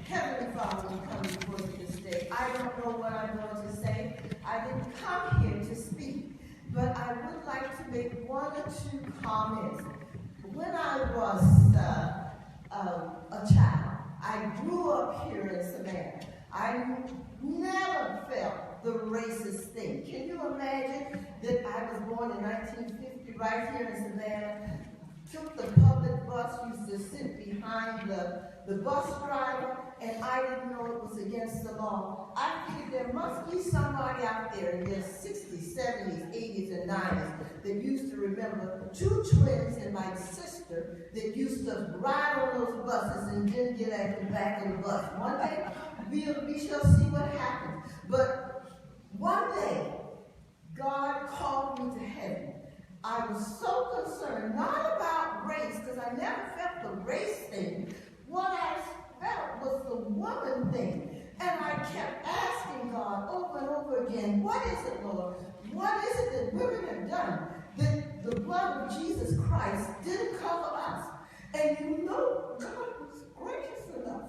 [SPEAKER 2] Heavenly Father, we come before you this day. I don't know what I'm going to say. I didn't come here to speak, but I would like to make one or two comments. When I was a child, I grew up here in Savannah. I never felt the racist thing. Can you imagine that I was born in 1950 right here in Savannah? Took the public bus, used to sit behind the bus driver, and I didn't know it was against the law. I figured there must be somebody out there in their 60s, 70s, 80s, and 90s that used to remember two twins and my sister that used to ride on those buses and didn't get at the back of the bus. One day, we shall see what happens. But one day, God called me to heaven. I was so concerned, not about race, because I never felt the race thing. What I felt was the woman thing. And I kept asking God over and over again, what is it, Lord? What is it that women have done that the blood of Jesus Christ didn't cover us? And you know, God was gracious enough.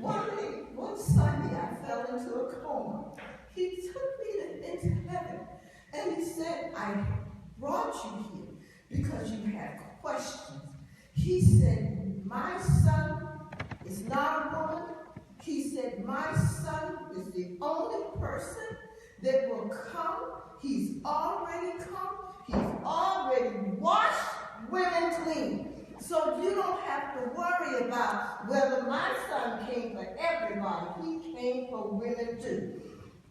[SPEAKER 2] One Sunday, I fell into a coma. He took me into heaven, and he said, I brought you here because you had questions. He said, my son is not a woman. He said, my son is the only person that will come. He's already come. He's already washed women clean. So you don't have to worry about whether my son came for everybody. He came for women too.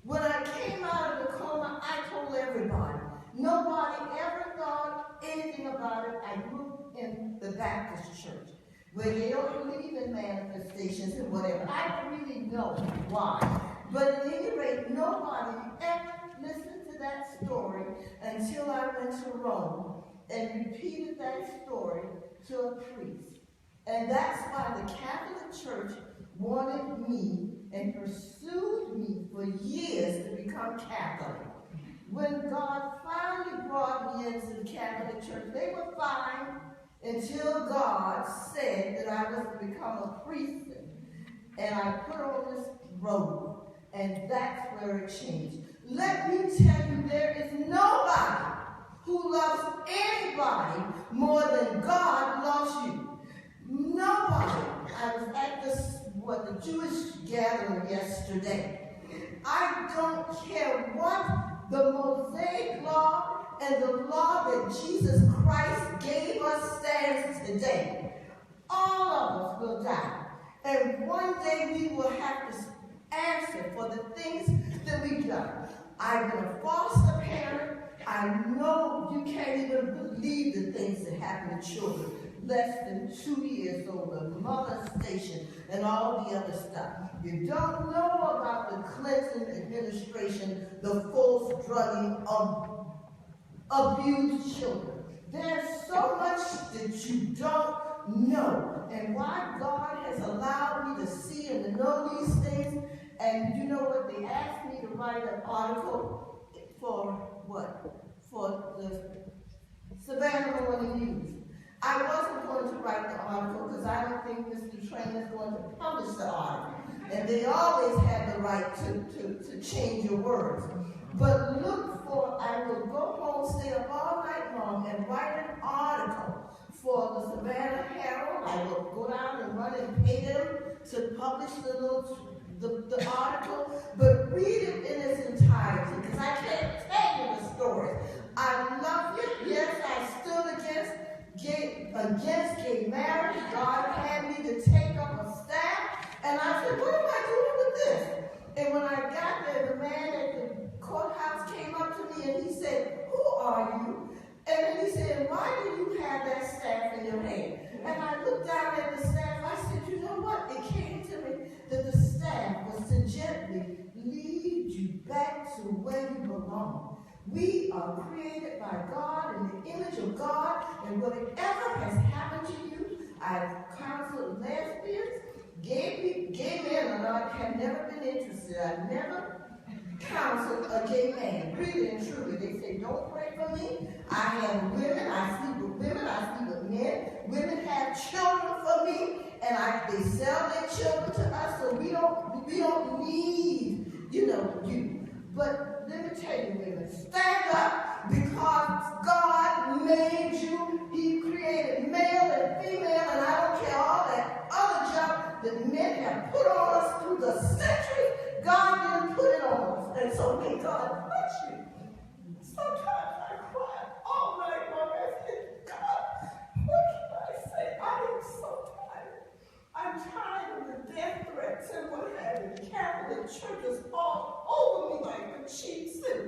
[SPEAKER 2] When I came out of the coma, I told everybody, nobody ever thought anything about it. I grew in the Baptist church, where they don't believe in manifestations and whatever. I don't really know why. But at any rate, nobody ever listened to that story until I went to Rome and repeated that story to a priest. And that's why the Catholic Church wanted me and pursued me for years to become Catholic. When God finally brought me into the Catholic Church, they were fine until God said that I was to become a priest. And I put on this robe, and that's where it changed. Let me tell you, there is nobody who loves anybody more than God loves you. Nobody. I was at the Jewish gathering yesterday. I don't care what the Mosaic law and the law that Jesus Christ gave us stands today. All of us will die. And one day we will have to answer for the things that we've done. I've been a foster parent
[SPEAKER 14] I know you can't even believe the things that happen to children less than 2 years old, the molestation and all the other stuff. You don't know about the Clinton administration, the false drugging of abused children. There's so much that you don't know. And why God has allowed me to see and to know these things, and you know what? They asked me to write an article for what? For the Savannah Morning News. I wasn't going to write the article because I don't think Mr. Train is going to publish the article. And they always have the right to change your words. But look for, I will go home, stay up all night long and write an article for the Savannah Herald. I will go down and run and pay them to publish the article, but read it in its entirety, because I can't tell you the story. I love you. Yes, I stood against gay marriage. God had me to take up a staff, and I said, what am I doing with this? And when I got there, the man at the courthouse came up to me and he said, who are you? And then he said, why do you have that staff in your hand? And I looked down at the staff. I said, you know what? It came to me that the staff was to gently lead you back to where you belong. We are created by God in the image of God, and whatever has happened to you, I've counseled lesbians, gay men or not, have never been interested. I've never counseled a gay man, really and truly. They say, don't pray for me. I have women, I sleep with women, I sleep with men. Women have children for me, and they sell their children to us, so we don't need, you. But let me tell you, women, stand up, because God made you. He created male and female, and I don't care all that other junk that men have put on us through the centuries. God didn't put it on us, and so may God bless you. Sometimes I cry all night long. I say, God, what can I say? I am so tired. I'm tired of the death threats and what have you. Catholic churches all over me like the cheap suit.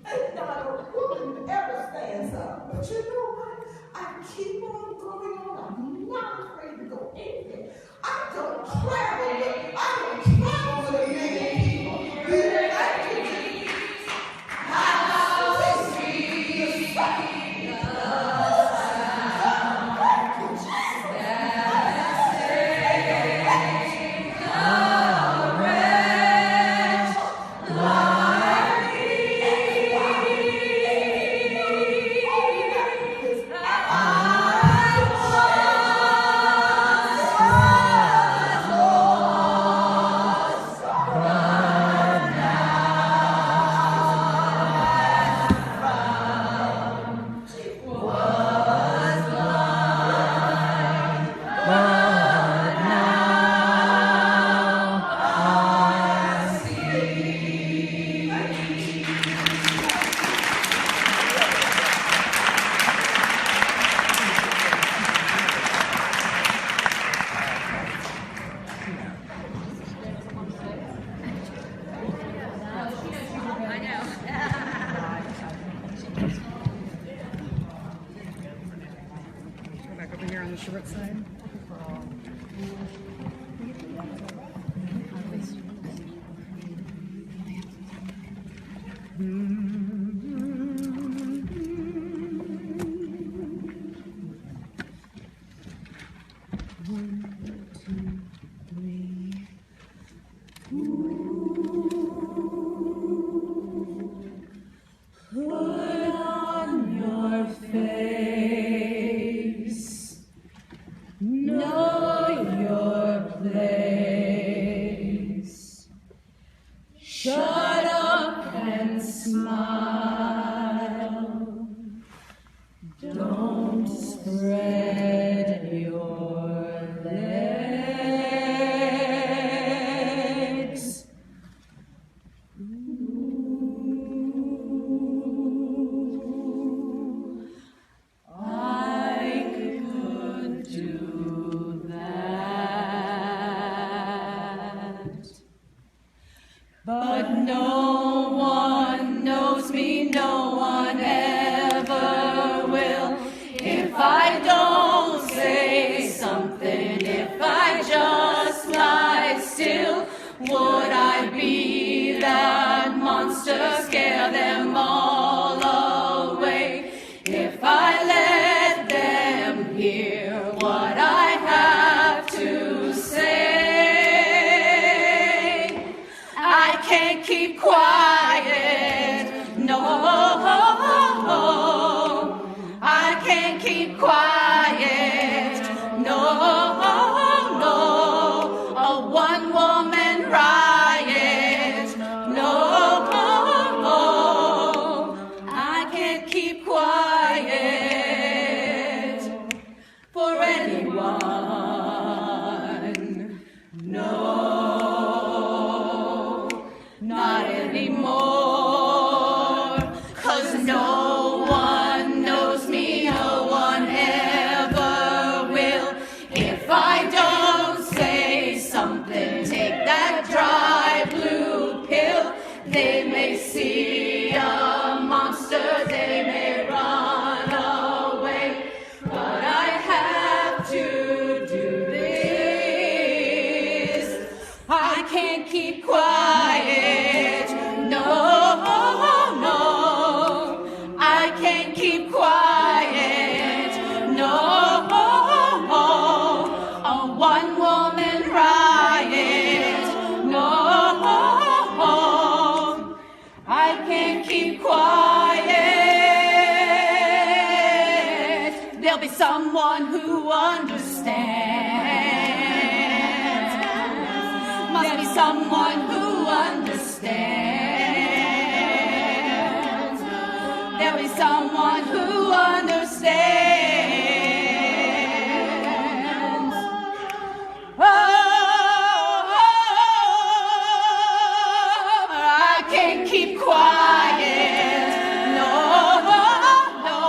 [SPEAKER 14] And not a woman ever stands up. But you know what? I keep on going on. I'm not afraid to go anywhere. I don't travel with a million people. We like to do. How sweet
[SPEAKER 15] Know your scare them all away. If I let them hear what I have to say, I can't keep quiet, no, I can't keep quiet, no. A one-woman riot, no, I can't keep quiet for anyone, no, not anymore, 'cause no one knows me, no one ever will. If I don't say something, take that dry blue pill, they may see a monster, they may run away, but I have to do this. I can't keep quiet, no, no, I can't keep quiet, no. A one-woman riot, no, I can't keep quiet. There'll be someone who understands. Must be someone who understands. There'll be someone who understands. Oh, I can't keep quiet. No, no,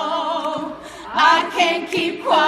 [SPEAKER 15] I can't keep quiet.